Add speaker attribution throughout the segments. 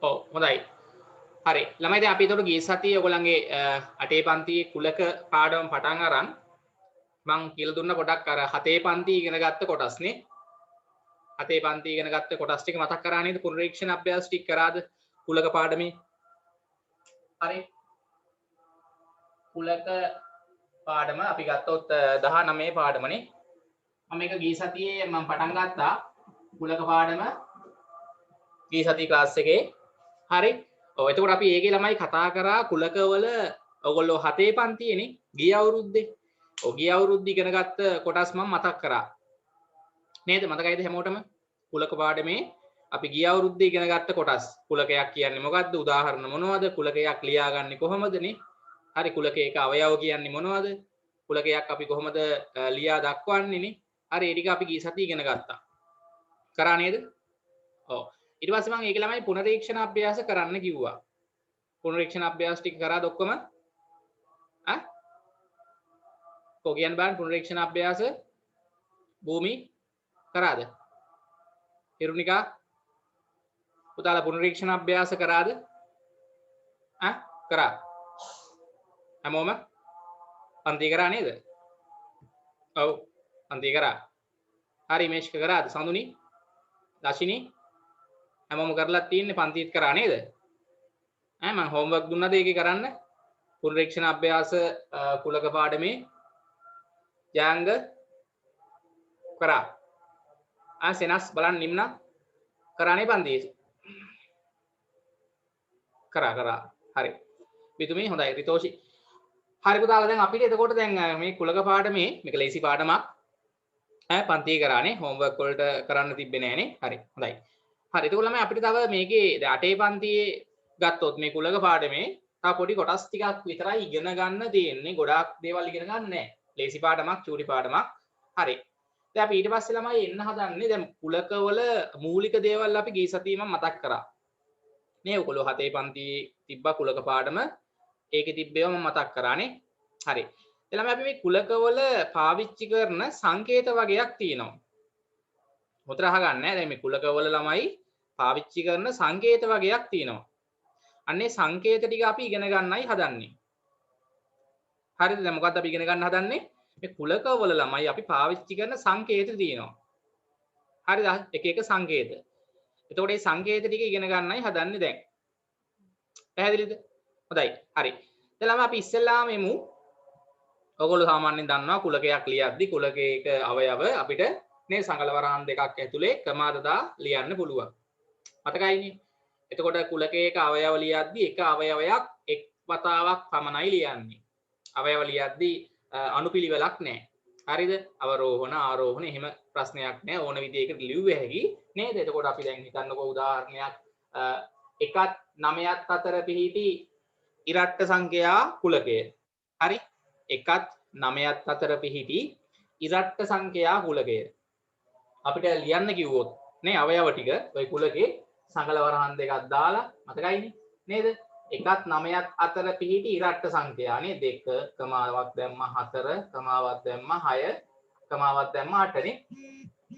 Speaker 1: ඔව් හොඳයි. හරි. ළමයි දැන් අපි ඒතකොට ගිය සතියේ ඔයගොල්ලන්ගේ අටේ පන්තියේ කුලක පාඩම පටන් අරන් මං කියලා දුන්න ගොඩක් අර හතේ පන්ති ඉගෙන ගත්ත කොටස්නේ. හතේ පන්ති ඉගෙන ගත්ත කොටස් ටික මතක් කරා නේද? පුනරීක්ෂණ අභ්‍යාස ටික කරාද? කුලක පාඩමේ. හරි. කුලක පාඩම අපි ගත්තොත් 19 පාඩමනේ. මම මේක ගිය සතියේ මම පටන් ගත්තා කුලක පාඩම ගිය සතියේ ක්ලාස් එකේ. හරි. ඔව් එතකොට අපි ඒකේ ළමයි කතා කරා කුලකවල ඔයගොල්ලෝ හතේ පන්තියේනේ ගිය අවුරුද්දේ. ඔව් ගිය අවුරුද්දේ ඉගෙන ගත්ත කොටස් මම මතක් කරා. නේද? මතකයිද හැමෝටම? කුලක පාඩමේ අපි ගිය අවුරුද්දේ ඉගෙන ගත්ත කොටස්. කුලකයක් කියන්නේ මොකද්ද? උදාහරණ මොනවද? කුලකයක් ලියාගන්නේ කොහොමදනේ? හරි කුලකයක අවයව කියන්නේ මොනවද? කුලකයක් අපි කොහොමද ලියා දක්වන්නේ නේ? හරි ඒ ටික අපි ගිය සතියේ ඉගෙන ගත්තා. කරා නේද? ඔව්. ඊට පස්සේ මම ඒක ළමයි පුනරීක්ෂණ අභ්‍යාස කරන්න කිව්වා. පුනරීක්ෂණ අභ්‍යාස ටික කරාද ඔක්කොම? කොගියන් බාන් පුනරීක්ෂණ අභ්‍යාස භූමි කරාද? හිරුනිකා පුතාලා පුනරීක්ෂණ අභ්‍යාස කරාද? කරා. හැමෝම පන්ති කරා නේද? ඔව් පන්ති කරා. හරි මේෂ්ක කරාද? සඳුනි දශිනි හැමෝම කරලා තියෙන්නේ පන්තිත් කරා නේද? මම හෝම්වර්ක් දුන්නද ඒකේ කරන්න? පුනරීක්ෂණ අභ්‍යාස කුලක පාඩමේ ජාංග කරා. සෙනස් බලන්න නිම්න කරානේ පන්ති. කරා. හරි. විතුමි හොඳයි රිතෝෂි. හරි පුතාලා දැන් අපිට එතකොට දැන් මේ කුලක පාඩමේ මේක ලේසි පාඩමක්. පන්තිය කරානේ හෝම්වර්ක් වලට කරන්න තිබ්බේ නෑනේ. හරි. හොඳයි. හරි එතකොට ළමයි අපිට තව මේකේ දැන් අටේ පන්තියේ ගත්තොත් මේ කුලක පාඩමේ තව පොඩි කොටස් ටිකක් විතරයි ඉගෙන ගන්න තියෙන්නේ. ගොඩාක් දේවල් ඉගෙන ගන්න නෑ. ලේසි පාඩමක්, චූටි පාඩමක්. හරි. දැන් අපි ඊට පස්සේ ළමයි එන්න හදන්නේ දැන් කුලකවල මූලික දේවල් අපි ගිය සතියේ මම මතක් කරා. නේ ඔයගොල්ලෝ හතේ පන්තියේ තිබ්බ කුලක පාඩම ඒකේ තිබ්බේව මම මතක් කරානේ. හරි. දැන් ළමයි අපි මේ කුලකවල පාවිච්චි කරන සංකේත වගේක් තියෙනවා. උතර අහගන්න නෑ. දැන් මේ කුලකවල ළමයි පාවිච්චි කරන සංකේත වගේක් තියෙනවා. අන්නේ සංකේත ටික අපි ඉගෙන ගන්නයි හදන්නේ. හරිද? දැන් මොකක්ද අපි ඉගෙන ගන්න හදන්නේ? මේ කුලකවල ළමයි අපි පාවිච්චි කරන සංකේත තියෙනවා. හරිද? එක එක සංකේත. එතකොට මේ සංකේත ටික ඉගෙන ගන්නයි හදන්නේ දැන්. පැහැදිලිද? හොඳයි. හරි. දැන් ළමයි අපි ඉස්සෙල්ලාම එමු. ඔයගොල්ලෝ සාමාන්‍යයෙන් දන්නවා කුලකයක් ලියද්දි කුලකයක අවයව අපිට මේ සංගල වරහන් දෙකක් ඇතුලේ ක්‍රමාදදා ලියන්න පුළුවන්. මතකයිනේ? එතකොට කුලකයක අවයව ලියද්දි එක අවයවයක් එක් වතාවක් පමණයි ලියන්නේ. අවයව ලියද්දි අනුපිළිවෙලක් නැහැ. හරිද? අවරෝහණ ආරෝහණ එහෙම ප්‍රශ්නයක් නැහැ. ඕන විදිහකට ලියුව හැකි නේද? එතකොට අපි දැන් හිතන්නකෝ උදාහරණයක් 1ත් 9ත් අතර පිහිටි ඉරට්ට සංඛ්‍යා කුලකය. හරි? 1ත් 9ත් අතර පිහිටි ඉරට්ට සංඛ්‍යා කුලකය. අපිට ලියන්න කිව්වොත් නේ අවයව ටික ওই කුලකේ සංකල වරහන් දෙකක් දාලා මතකයිනේ නේද? 1ත් 9ත් අතර පිහිටි ඉරට්ට සංඛ්‍යා නේ 2 කමාවක් දැම්ම 4 කමාවක් දැම්ම 6 කමාවක් දැම්ම 8 නේ.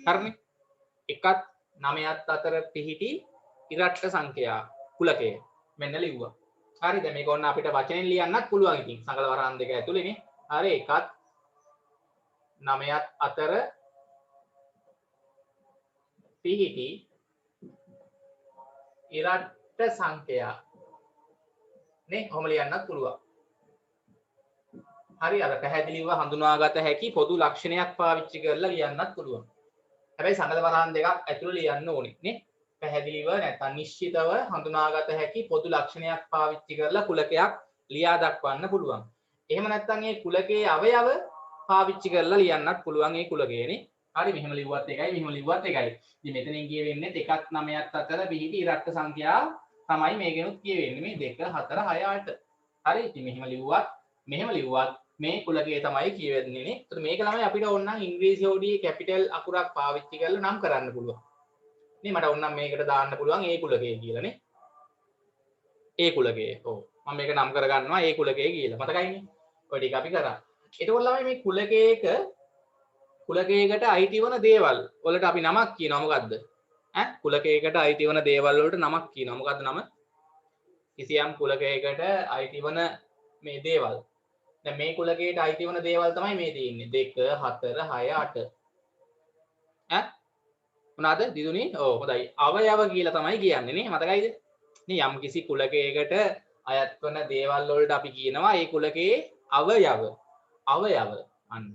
Speaker 1: හරිනේ? 1ත් 9ත් අතර පිහිටි ඉරට්ට සංඛ්‍යා කුලකය මෙන්න ලිව්වා. හරිද? මේක ඔන්න අපිට වචනෙන් ලියන්නත් පුළුවන් ඉතින් සංකල වරහන් දෙක ඇතුලේ නේ. හරි 1ත් 9ත් අතර පිහිටි ඉරට්ට සංඛ්‍යා නේ කොහොම ලියන්නත් පුළුවන්. හරි අර පැහැදිලිව හඳුනාගත හැකි පොදු ලක්ෂණයක් පාවිච්චි කරලා ලියන්නත් පුළුවන්. හැබැයි සංගල වරහන් දෙකක් ඇතුළේ ලියන්න ඕනේ නේ. පැහැදිලිව නැත්නම් නිශ්චිතව හඳුනාගත හැකි පොදු ලක්ෂණයක් පාවිච්චි කරලා කුලකයක් ලියා දක්වන්න පුළුවන්. එහෙම නැත්නම් මේ කුලකයේ අවයව පාවිච්චි කරලා ලියන්නත් පුළුවන් මේ කුලකයනේ. හරි මෙහෙම ලිව්වත් එකයි මෙහෙම ලිව්වත් එකයි. ඉතින් මෙතනින් කියවෙන්නේ 1ත් 9ත් අතර පිහිටි ඉරට්ට සංඛ්‍යා තමයි මේකෙනුත් කියවෙන්නේ මේ 2 4 6 8. හරි ඉතින් මෙහෙම ලිව්වත් මේ කුලකය තමයි කියවෙන්නේ නේ. ඒතර මේක ළමයි අපිට ඕනනම් ඉංග්‍රීසි හොඩියේ කැපිටල් අකුරක් පාවිච්චි කරලා නම් කරන්න පුළුවන්. නේ මට ඕනනම් මේකට දාන්න පුළුවන් ඒ කුලකය කියලා නේ. ඒ කුලකය. ඔව්. මම මේක නම් කරගන්නවා ඒ කුලකය කියලා. මතකයිනේ? ඔය ටික අපි කරා. එතකොට ළමයි මේ කුලකයකට අයිති වන දේවල් වලට අපි නමක් කියනවා මොකද්ද? කුලකයකට අයිති වන දේවල් වලට නමක් කියනවා. මොකද්ද නම? කිසියම් කුලකයකට අයිති වන මේ දේවල්. දැන් මේ කුලකයට අයිති වන දේවල් තමයි මේ තියෙන්නේ. 2 4 6 8. මොනවාද දිදුනි? ඔව් හොඳයි. අවයව කියලා තමයි කියන්නේ නේ. මතකයිද? නේ යම් කිසි කුලකයකට අයත් වන දේවල් වලට අපි කියනවා ඒ කුලකයේ අවයව. අවයව. අන්න.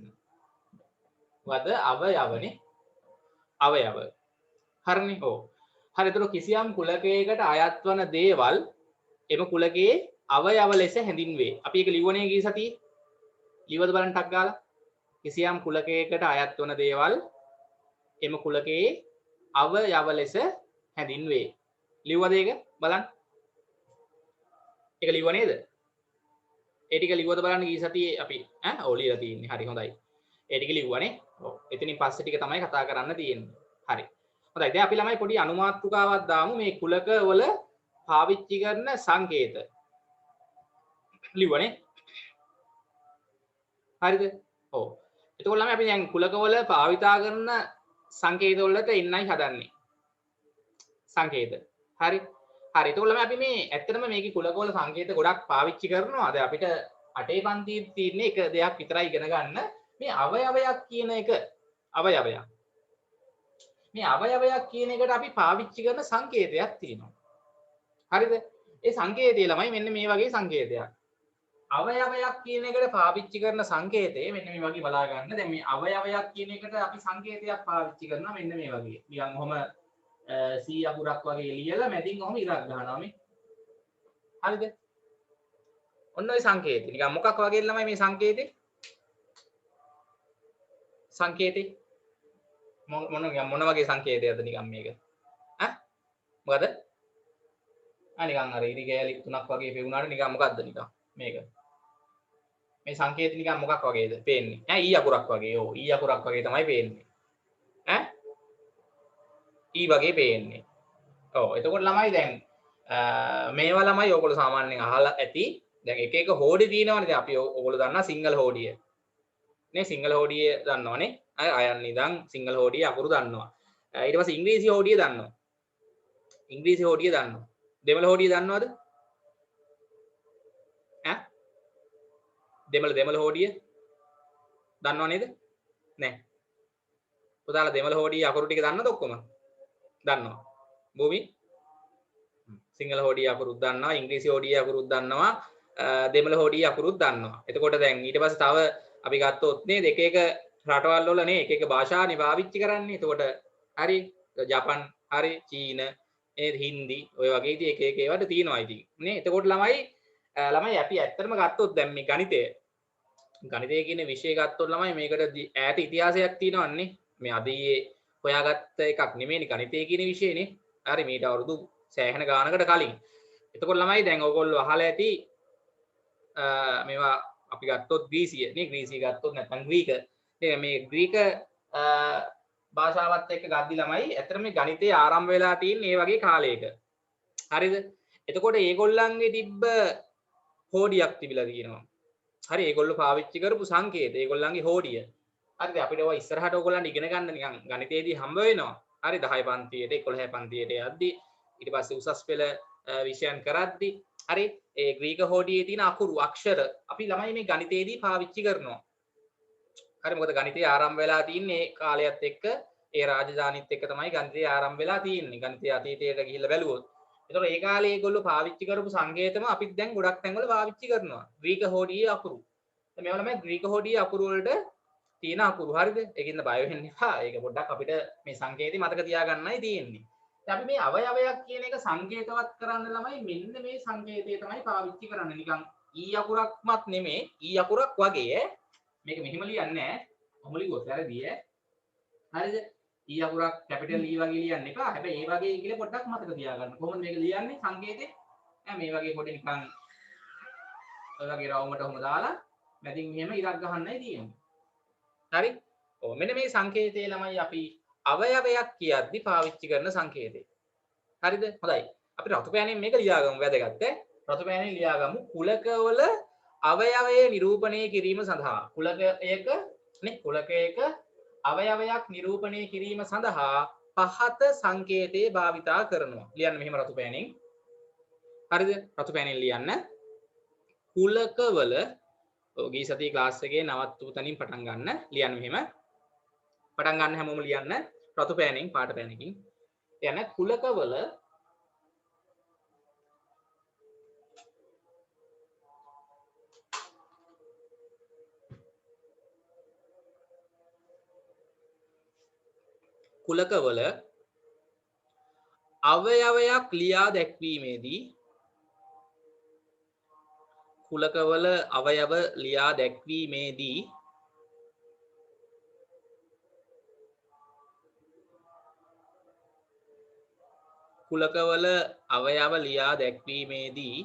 Speaker 1: මොකද අවයවනේ. අවයව. හරිනේ. ඔව්. හරි. ඒතර කිසියම් කුලකයකට අයත් වන දේවල් එම කුලකයේ අවයව ලෙස හැඳින්වේ. අපි ඒක ලිව්වනේ ගිය සතියේ. ලිව්වද බලන්න ටක් ගාලා. කිසියම් කුලකයකට අයත් වන දේවල් එම කුලකයේ අවයව ලෙස හැඳින්වේ. ලිව්වද ඒක? බලන්න. ඒක ලිව්ව නේද? ඒ ටික ලිව්වද බලන්න ගිය සතියේ අපි ඔව් ලියලා තියෙන්නේ. හරි හොඳයි. ඒ ටික ලිව්වනේ. ඔව්. එතනින් පස්සේ ටික තමයි කතා කරන්න තියෙන්නේ. හරි. හොඳයි. දැන් අපි ළමයි පොඩි අනුමාත්‍රිකාවක් දාමු මේ කුලක වල පාවිච්චි කරන සංකේත. ලිව්වනේ. හරිද? ඔව්. එතකොට ළමයි අපි දැන් කුලක වල භාවිතා කරන සංකේත වලට එන්නයි හදන්නේ. සංකේත. හරි. හරි. එතකොට ළමයි අපි මේ ඇත්තටම මේකේ කුලක වල සංකේත ගොඩක් පාවිච්චි කරනවා. දැන් අපිට 8 පන්තියේ තියෙන එක දෙයක් විතරයි ඉගෙන ගන්න. මේ අවයවයක් කියන එක අවයවයක්. මේ අවයවයක් කියන එකට අපි පාවිච්චි කරන සංකේතයක් තියෙනවා. හරිද? ඒ සංකේතය ළමයි මෙන්න මේ වගේ සංකේතයක්. අවයවයක් කියන එකට පාවිච්චි කරන සංකේතය මෙන්න මේ වගේ බලා ගන්න. දැන් මේ අවයවයක් කියන එකට අපි සංකේතයක් පාවිච්චි කරනවා මෙන්න මේ වගේ. නිකන් ඔහම C අකුරක් වගේ ලියලා මැදින් ඔහම ඉරක් ගන්නවා මේ. හරිද? ඔන්න ඔය සංකේතය. නිකන් මොකක් වගේද ළමයි මේ සංකේතේ? සංකේතේ මොන වගේ සංකේතයක්ද නිකන් මේක? මොකද? නිකන් අර ඉරි කෑලි තුනක් වගේ පෙවුනාට නිකන් මොකද්ද නිකන් මේක? මේ සංකේත නිකන් මොකක් වගේද පේන්නේ? ඊ අකුරක් වගේ. ඔව් ඊ අකුරක් වගේ තමයි පේන්නේ. ඊ වගේ පේන්නේ. ඔව් එතකොට ළමයි දැන් මේවා ළමයි ඔයගොල්ලෝ සාමාන්‍යයෙන් අහලා ඇති. දැන් එක එක හෝඩි තියෙනවනේ. දැන් අපි ඔයගොල්ලෝ දන්නා සිංගල් හෝඩිය. නේ සිංගල් හෝඩිය දන්නවනේ. අයන් ඉඳන් සිංගල් හෝඩිය අකුරු දන්නවා. ඊට පස්සේ ඉංග්‍රීසි හෝඩිය දන්නවා. ඉංග්‍රීසි හෝඩිය දන්නවා. දෙමළ හෝඩිය දන්නවද? දෙමළ හෝඩිය දන්නව නේද? නෑ. පුතාලා දෙමළ හෝඩිය අකුරු ටික දන්නවද ඔක්කොම? දන්නවා. භූමි සිංහල හෝඩිය අකුරුත් දන්නවා, ඉංග්‍රීසි හෝඩිය අකුරුත් දන්නවා, දෙමළ හෝඩිය අකුරුත් දන්නවා. එතකොට දැන් ඊට පස්සේ තව අපි ගත්තොත් නේද එක එක රටවල් වල නේ එක එක භාෂානේ පාවිච්චි කරන්නේ. එතකොට හරි ජපන්, හරි චීන, හින්දි ඔය වගේ ඉතින් එක එක ඒවාට තියෙනවා ඉතින් නේ. එතකොට ළමයි අපි ඇත්තටම ගත්තොත් දැන් මේ ගණිතය කියන විෂය ගත්තොත් ළමයි මේකට ඈත ඉතිහාසයක් තියෙනවන්නේ. මේ අදී හොයාගත්ත එකක් නෙමෙයිනේ ගණිතය කියන විෂයනේ. හරි මීට අවුරුදු සෑහෙන ගානකට කලින්. එතකොට ළමයි දැන් ඔයගොල්ලෝ අහලා ඇති මේවා අපි ගත්තොත් ග්‍රීසිය නේ. ග්‍රීසිය ගත්තොත් නැත්නම් ග්‍රීක. මේ ග්‍රීක භාෂාවත් එක්ක ගද්දි ළමයි ඇත්තට මේ ගණිතය ආරම්භ වෙලා තියෙන්නේ මේ වගේ කාලයක. හරිද? එතකොට ඒගොල්ලන්ගේ තිබ්බ හෝඩියක් තිබිලා තියෙනවා. හරි ඒගොල්ලෝ පාවිච්චි කරපු සංකේත ඒගොල්ලන්ගේ හෝඩිය. හරිද? අපිට ඔය ඉස්සරහට ඕගොල්ලන්ට ඉගෙන ගන්න නිකන් ගණිතයේදී හම්බ වෙනවා. හරි 10 පන්තියට 11 පන්තියට යද්දි ඊට පස්සේ උසස් පෙළ විෂයන් කරද්දි හරි ඒ ග්‍රීක හෝඩියේ තියෙන අකුරු අක්ෂර අපි ළමයි මේ ගණිතයේදී පාවිච්චි කරනවා. හරි මොකද ගණිතය ආරම්භ වෙලා තින්නේ ඒ කාලයත් එක්ක ඒ රාජධානිත් එක්ක තමයි ගණිතය ආරම්භ වෙලා තියෙන්නේ. ගණිතය අතීතයට ගිහිල්ලා බැලුවොත්. ඒතකොට ඒ කාලේ ඒගොල්ලෝ පාවිච්චි කරපු සංකේතම අපිත් දැන් ගොඩක් තැන්වල පාවිච්චි කරනවා. ග්‍රීක හෝඩියේ අකුරු. මේවා ළමයි ග්‍රීක හෝඩියේ අකුරු වලට තියෙන අකුරු. හරිද? ඒකින්ද බය වෙන්න එපා. ඒක පොඩ්ඩක් අපිට මේ සංකේතي මතක තියාගන්නයි තියෙන්නේ. අපි මේ අවයවයක් කියන එක සංකේතවත් කරන්න ළමයි මෙන්න මේ සංකේතය තමයි පාවිච්චි කරන්නේ. නිකන් ඊ අකුරක්මත් නෙමේ ඊ අකුරක් වගේ මේක මෙහිම ලියන්නේ නැහැ. ඔහොම ලියුවොත් වැරදි හරිද? ඊ අකුරක් කැපිටල් ඊ වගේ ලියන්න එපා. හැබැයි ඒ වගේ කියලා පොඩ්ඩක් මතක තියාගන්න. කොහොමද මේක ලියන්නේ සංකේතේ? මේ වගේ පොඩි නිකන් ඔය වගේ රවුමට ඔහොම දාලා මැදින් මෙහෙම ඉරක් ගහන්නයි තියෙන්නේ. හරි? ඔව් මෙන්න මේ සංකේතය ළමයි අපි අවයවයක් කියද්දි පාවිච්චි කරන සංකේතය. හරිද? හොඳයි. අපි රතු පෑනෙන් මේක ලියාගමු වැදගත් රතු පෑනෙන් ලියාගමු කුලකවල අවයවය නිරූපණය කිරීම සඳහා කුලකයක නේ කුලකයක අවයවයක් නිරූපණය කිරීම සඳහා පහත සංකේතයේ භාවිතා කරනවා. ලියන්න මෙහෙම රතු පෑනෙන්. හරිද? රතු පෑනෙන් ලියන්න. කුලකවල ගී සතියේ ක්ලාස් එකේ නවත්වපු තැනින් පටන් ගන්න. ලියන්න මෙහෙම. පටන් ගන්න හැමෝම ලියන්න රතු පෑනෙන් පාට පෑනකින්. යන කුලකවල කුලකවල අවයවයක් ලියා දැක්වීමේදී කුලකවල අවයව ලියා දැක්වීමේදී කුලකවල අවයව ලියා දැක්වීමේදී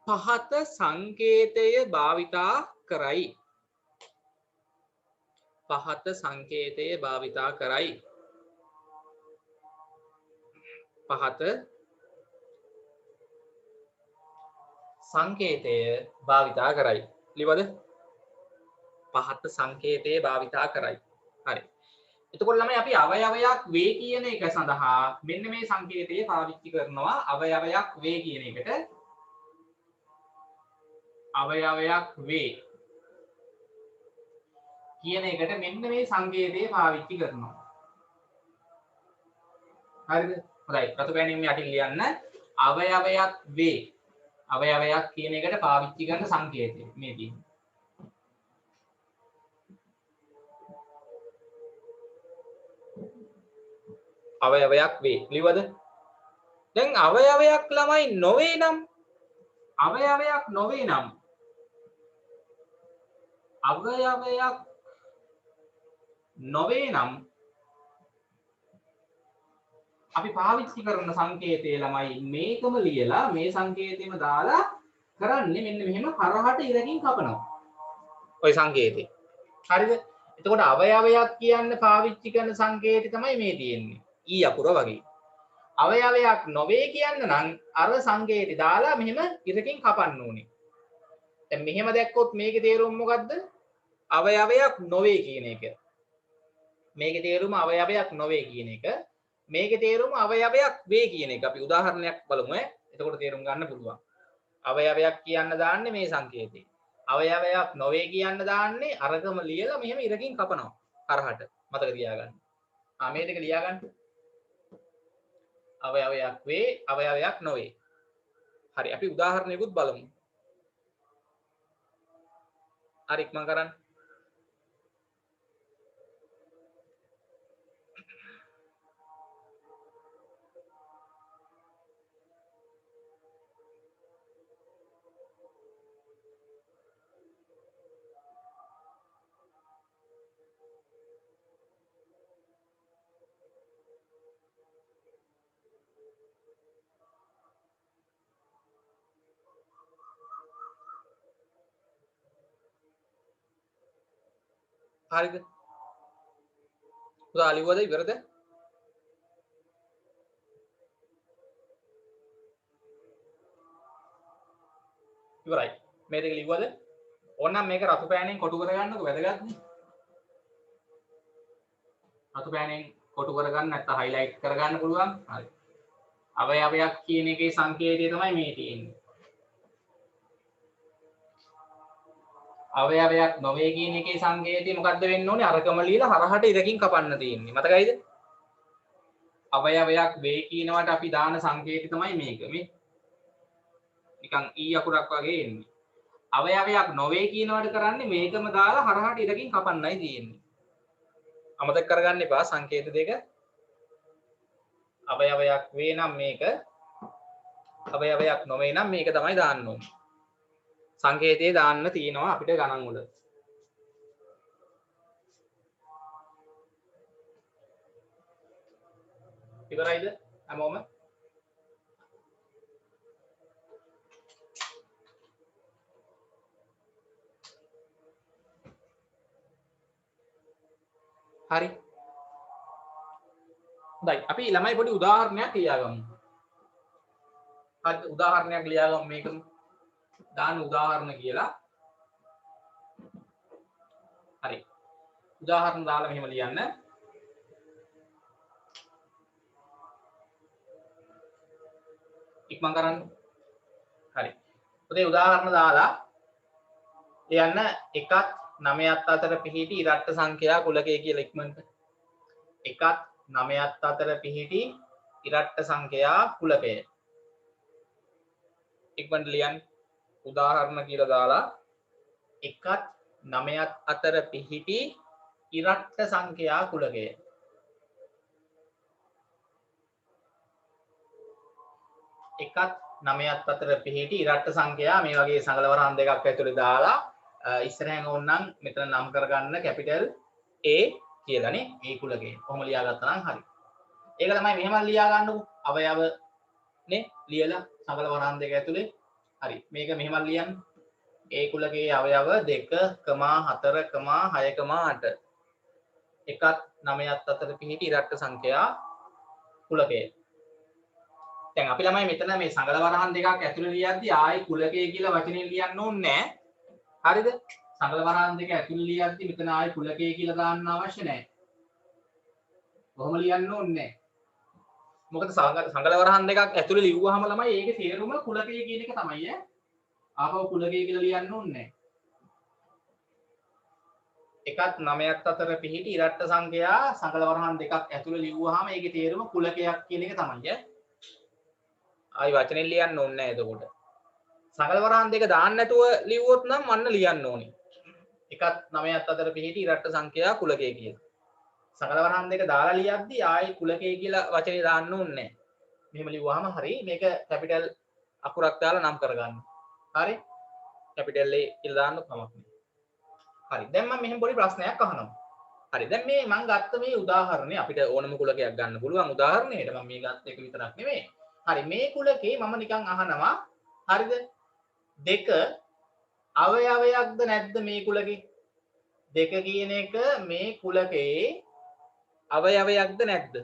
Speaker 1: පහත සංකේතය භාවිතා කරයි. පහත සංකේතය භාවිතා කරයි. පහත සංකේතය භාවිතා කරයි. ලිවද? පහත සංකේතය භාවිතා කරයි. හරි. එතකොට ළමයි අපි අවයවයක් වේ කියන එක සඳහා මෙන්න මේ සංකේතය පාවිච්චි කරනවා. අවයවයක් වේ කියන එකට අවයවයක් වේ කියන එකට මෙන්න මේ සංකේතය පාවිච්චි කරනවා. හරිද? හොඳයි. රතු පෑනින් යටින් ලියන්න අවයවයක් වේ. අවයවයක් කියන එකට පාවිච්චි කරන සංකේතය මේ තියෙන්නේ. අවයවයක් වේ. ලිවද? දැන් අවයවයක් ළමයි නොවේ නම් අවයවයක් නොවේ නම් අවයවයක් නොවේ නම් අපි පාවිච්චි කරන සංකේතය ළමයි මේකම ලියලා මේ සංකේතෙම දාලා කරන්නේ මෙන්න මෙහෙම හරහට ඉරකින් කපනවා. ওই සංකේතේ. හරිද? එතකොට අවයවයක් කියන්න පාවිච්චි කරන සංකේතය තමයි මේ තියෙන්නේ. ඊ අකුර වගේ. අවයවයක් නොවේ කියන්න නම් අර සංකේතය දාලා මෙහෙම ඉරකින් කපන්න ඕනේ. දැන් මෙහෙම දැක්කොත් මේකේ තේරුම මොකද්ද? අවයවයක් නොවේ කියන එක. මේකේ තේරුම අවයවයක් නොවේ කියන එක. මේකේ තේරුම අවයවයක් වේ කියන එක. අපි උදාහරණයක් බලමු ඈ. එතකොට තේරුම් ගන්න පුළුවන්. අවයවයක් කියන්න දාන්නේ මේ සංකේතේ. අවයවයක් නොවේ කියන්න දාන්නේ අරකම ලියලා මෙහෙම ඉරකින් කපනවා. හරහට. මතක තියාගන්න. මේ දෙක ලියාගන්න. අවයවයක් වේ, අවයවයක් නොවේ. හරි. අපි උදාහරණයකුත් බලමු. හරි ඉක්මන් කරන්න. හරිද? පුතා ලිව්වද ඉවරද? ඉවරයි. මේ දෙක ලිව්වද? ඕනනම් මේක රතු පෑනෙන් කොටු කරගන්නකො වැදගත්නේ. රතු පෑනෙන් කොටු කරගන්න නැත්නම් highlight කරගන්න පුළුවන්. හරි. අවයවයක් කියන එකේ සංකේතය තමයි මේ තියෙන්නේ. අවයවයක් නොවේ කියන එකේ සංකේතය මොකද්ද වෙන්න ඕනේ? අරකම ලියලා හරහට ඉරකින් කපන්න තියෙන්නේ. මතකයිද? අවයවයක් වේ කියනවට අපි දාන සංකේතය තමයි මේක. මේ නිකන් ඊ අකුරක් වගේ එන්නේ. අවයවයක් නොවේ කියනවට කරන්නේ මේකම දාලා හරහට ඉරකින් කපන්නයි තියෙන්නේ. අමතක කරගන්න එපා සංකේත දෙක. අවයවයක් වේ නම් මේක, අවයවයක් නොවේ නම් මේක තමයි දාන්න ඕනේ. සංකේතයේ දාන්න තියෙනවා අපිට ගණන් වල. ඉවරයිද? හැමෝම හරි. හොඳයි. අපි ළමයි පොඩි උදාහරණයක් ලියාගමු. හරි උදාහරණයක් ලියාගමු මේකම. දාන්න උදාහරණ කියලා. හරි. උදාහරණ දාලා මෙහෙම ලියන්න. ඉක්මන් කරන්න. හරි. පුතේ උදාහරණ දාලා ලියන්න 1ත් 9ත් අතර පිහිටි ඉරට්ට සංඛ්‍යා කුලකය කියලා ඉක්මනට. 1ත් 9ත් අතර පිහිටි ඉරට්ට සංඛ්‍යා කුලකය. ඉක්මනට ලියන්න. උදාහරණ කියලා දාලා 1ත් 9ත් අතර පිහිටි ඉරට්ට සංඛ්‍යා කුලකය. එකත් 9ත් අතර පිහිටි ඉරට්ට සංඛ්‍යා මේ වගේ සංගල වරහන් දෙකක් ඇතුලේ දාලා ඉස්සරහෙන් ඕනනම් මෙතන නම් කරගන්න කැපිටල් A කියලානේ A කුලකේ. කොහොම ලියාගත්තා නම් හරි. ඒක තමයි මෙහෙම ලියා ගන්නකො. අවයව නේ ලියලා සංගල වරහන් දෙක ඇතුලේ. හරි. මේක මෙහෙම ලියන්න. A කුලකේ අවයව 2,4,6,8. එකත් 9ත් අතර පිහිටි ඉරට්ට සංඛ්‍යා කුලකය. දැන් අපි ළමයි මෙතන මේ සංගල වරහන් දෙකක් ඇතුළේ ලියද්දී ආයි කුලකය කියලා වචනේ ලියන්න ඕනේ නැහැ. හරිද? සංගල වරහන් දෙක ඇතුළේ ලියද්දී මෙතන ආයි කුලකය කියලා දාන්න අවශ්‍ය නැහැ. කොහොම ලියන්න ඕනේ නැහැ. මොකද සංගල වරහන් දෙකක් ඇතුළේ ලිව්වහම ළමයි ඒකේ තේරුම කුලකය කියන එක තමයි ඈ. ආපහු කුලකය කියලා ලියන්න ඕනේ නැහැ. එකත් 9ත් අතර පිහිටි ඉරට්ට සංඛ්‍යා සංගල වරහන් දෙකක් ඇතුළේ ලිව්වහම ඒකේ තේරුම කුලකයක් කියන එක තමයි ඈ. ආයි වචනේ ලියන්න ඕනේ නැහැ එතකොට. සංගල වරහන් දෙක දාන්න නැතුව ලිව්වොත් නම් මන්න ලියන්න ඕනේ. එකත් 9ත් අතර පිහිටි ඉරට්ට සංඛ්‍යා කුලකය කියලා. සංගල වරහන් දෙක දාලා ලියද්දී ආයි කුලකය කියලා වචනේ දාන්න ඕනේ නැහැ. මෙහෙම ලිව්වහම හරි මේක කැපිටල් අකුරක් දාලා නම් කරගන්න. හරි? කැපිටල් A කියලා දාන්න කමක් නැහැ. හරි. දැන් මම මෙහෙම පොඩි ප්‍රශ්නයක් අහනවා. හරි. දැන් මේ මම ගත්ත මේ උදාහරණේ අපිට ඕනම කුලකයක් ගන්න පුළුවන් උදාහරණයකට මම මේ ගත්ත එක විතරක් නෙමෙයි. හරි මේ කුලකේ මම නිකන් අහනවා හරිද දෙක අවයවයක්ද නැද්ද මේ කුලකේ දෙක කියන එක මේ කුලකේ අවයවයක්ද නැද්ද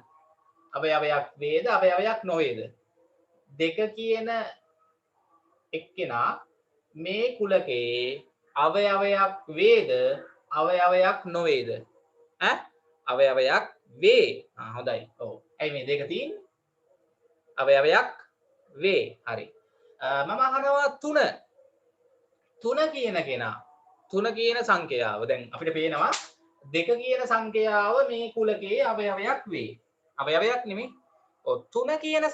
Speaker 1: අවයවයක් වේද අවයවයක් නොවේද දෙක කියන එක්කෙනා මේ කුලකේ අවයවයක් වේද අවයවයක් නොවේද ඈ අවයවයක් වේ හොඳයි ඔව් ඇයි මේ දෙක තියෙන්නේ අවයවයක් වේ හරි මම අහනවා 3 කියන කෙනා 3 කියන සංඛ්‍යාව දැන් අපිට පේනවා 2 කියන සංඛ්‍යාව මේ කුලකේ අවයවයක් වේ අවයවයක් නෙමෙයි ඔව් 3 කියන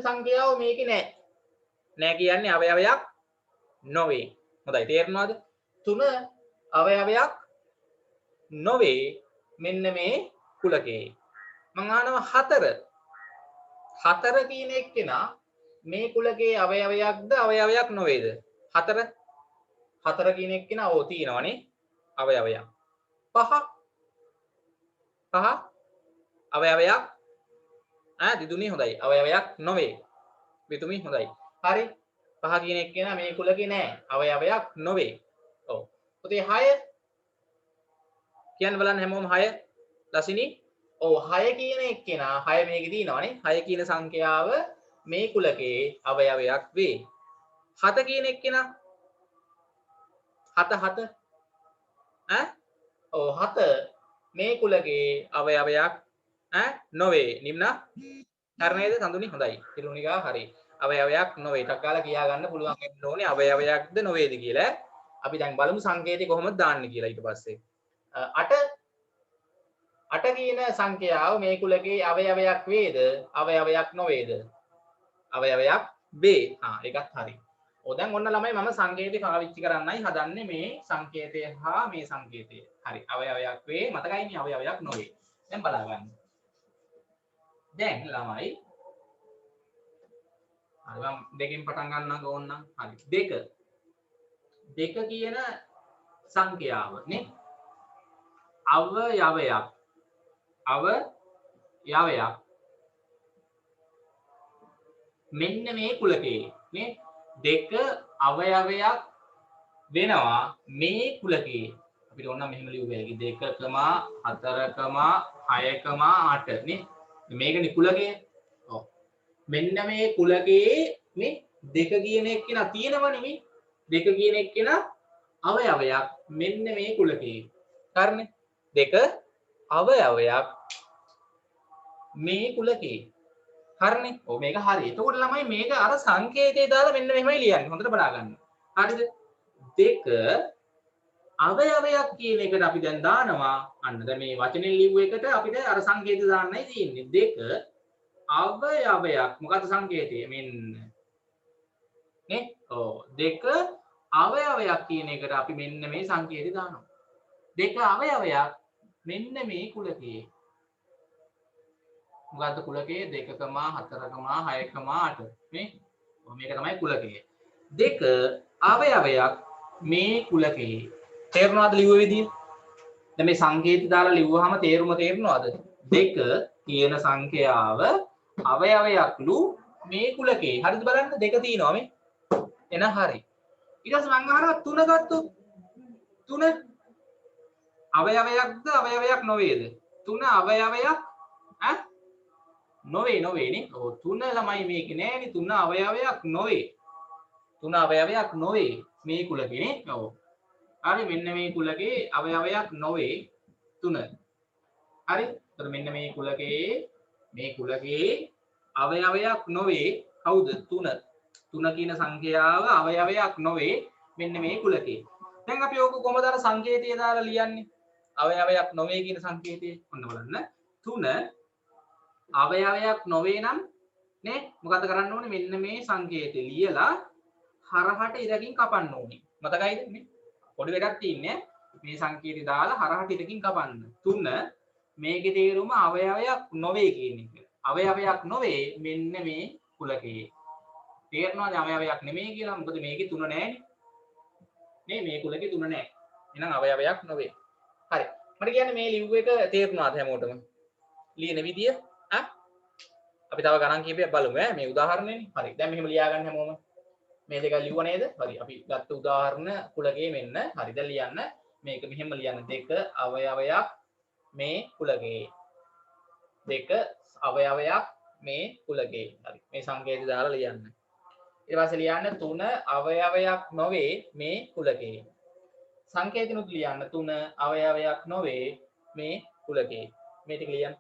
Speaker 1: සංඛ්‍යාව මේකේ නෑ කියන්නේ අවයවයක් නොවේ හොඳයි තේරෙනවද 3 අවයවයක් නොවේ මෙන්න මේ කුලකේ මං අහනවා 4 කියන එක්කෙනා මේ කුලකේ අවයවයක්ද අවයවයක් නොවේද 4 කියන එක්කෙනා ඕ තියෙනවනේ අවයවයක් 5 අවයවයක් දිදුනේ හොඳයි අවයවයක් නොවේ විතුමි හොඳයි හරි 5 කියන එක්කෙනා මේ කුලකේ නෑ අවයවයක් නොවේ ඔව් පුතේ 6 කියන්න බලන්න හැමෝම 6 ලසිනි ඔව් 6 කියන එක්කෙනා 6 මේකේ තියෙනවනේ 6 කියන සංඛ්‍යාව මේ කුලකේ අවයවයක් වේ 7 කියන එක්කෙනා 7 ඔව් 7 මේ කුලකේ අවයවයක් නොවේ නිම්න හරිනේද සඳුනි හොඳයි තිරුණිකා හරි අවයවයක් නොවේ ටක් ගාලා කියා ගන්න පුළුවන් වෙන්න ඕනේ අවයවයක්ද නොවේද කියලා අපි දැන් බලමු සංකේතය කොහොමද දාන්නේ කියලා ඊට පස්සේ 8 කියන සංඛ්‍යාව මේ කුලකේ අවයවයක් වේද අවයවයක් නොවේද අවයවයක් වේ ඒකත් හරි දැන් ඔන්න ළමයි මම සංකේතය පාවිච්චි කරන්නයි හදන්නේ මේ සංකේතය හා මේ සංකේතය හරි අවයවයක් වේ මතකයිනේ අවයවයක් නොවේ දැන් බලා ගන්න දැන් ළමයි හරි මම දෙකෙන් පටන් ගන්නම් ඕනනම් හරි දෙක කියන සංඛ්‍යාව නේ අවයවයක් මෙන්න මේ කුලකේ නේ දෙක අවයවයක් වෙනවා මේ කුලකේ අපිට ඕන නම් මෙහෙම ලියුව හැකි 2,4,6,8 නේ මේකනේ කුලකේ ඔව් මෙන්න මේ කුලකේ මේ දෙක කියන එක්කෙනා තියෙනවනේ මේ දෙක කියන එක්කෙනා අවයවයක් මෙන්න මේ කුලකයේ. හරිනේ. දෙක අවයවයක් මේ කුලකයේ. හරිනේ. ඔව් මේක හරි. එතකොට ළමයි මේක අර සංකේතය දාලා මෙන්න මෙහෙමයි ලියන්නේ. හොඳට බලා ගන්න. හරිද? දෙක අවයවයක් කියන එකට අපි දැන් දානවා. අන්න දැන් මේ වචනේ ලියුව එකට අපිට අර සංකේතය දාන්නයි තියෙන්නේ. දෙක අවයවයක්. මොකද්ද සංකේතය? මෙන්න. නේ? ඔව්. දෙක අවයවයක් කියන එකට අපි මෙන්න මේ සංකේතය දානවා. දෙක අවයවයක් මෙන්න මේ කුලකයේ. මොකද්ද කුලකයේ 2, 4, 6, 8 මේ මේක තමයි කුලකය. දෙක අවයවයක් මේ කුලකයේ. තේරුණාද ලිව්ව විදිය? දැන් මේ සංකේත දාලා ලිව්වහම තේරුම තේරුණාද? දෙක කියන සංඛ්‍යාව අවයවයක්ලු මේ කුලකයේ. හරිද බලන්න දෙක තියෙනවා මේ. එන හරි. ඊට පස්සේ මම අහනවා 3 ගත්තොත් 3 අවයවයක්ද අවයවයක් නොවේද? 3 අවයවයක් ඈ නොවේ නේ. ඔව් 3 ළමයි මේකේ නෑනේ 3 අවයවයක් නොවේ. 3 අවයවයක් නොවේ මේ කුලකේ නේ. ඔව්. හරි මෙන්න මේ කුලකේ අවයවයක් නොවේ 3. හරි. එතකොට මෙන්න මේ කුලකේ අවයවයක් නොවේ කවුද? 3. 3 කියන සංඛ්‍යාව අවයවයක් නොවේ මෙන්න මේ කුලකේ. දැන් අපි ඕක කොහමද අර සංකේතය දාලා ලියන්නේ? අවයවයක් නොවේ කියන සංකේතය. ඔන්න බලන්න. 3 අවයවයක් නොවේ නම් නේ මොකද කරන්න ඕනේ? මෙන්න මේ සංකේතය ලියලා හරහට ඉරකින් කපන්න ඕනේ. මතකයිද මේ? පොඩි වැඩක් තියෙන්නේ. මේ සංකේතය දාලා හරහට ඉරකින් කපන්න. 3 මේකේ තේරුම අවයවයක් නොවේ කියන එක. අවයවයක් නොවේ මෙන්න මේ කුලකයේ. තේරෙනවද අවයවයක් නෙමෙයි කියලා? මොකද මේකේ 3 නෑනේ. නේ මේ කුලකේ 3 නෑ. එහෙනම් අවයවයක් නොවේ. හරි. මට කියන්නේ මේ ලිව් එක තේරුණාද හැමෝටම? ලියන විදිය අපි තව ගණන් කිහිපයක් බලමු ඈ මේ උදාහරණයනේ. හරි. දැන් මෙහෙම ලියා ගන්න හැමෝම. මේ දෙක ලිව්ව නේද? හරි. අපි ගත්ත උදාහරණ කුලකයේ මෙන්න. හරි. දැන් ලියන්න. මේක මෙහෙම ලියන්න. දෙක අවයවයක් මේ කුලකයේ. දෙක අවයවයක් මේ කුලකයේ. හරි. මේ සංකේතය දාලා ලියන්න. ඊට පස්සේ ලියන්න 3 අවයවයක් නොවේ මේ කුලකයේ. සංකේතිනුත් ලියන්න 3 අවයවයක් නොවේ මේ කුලකයේ. මේ ටික ලියන්න.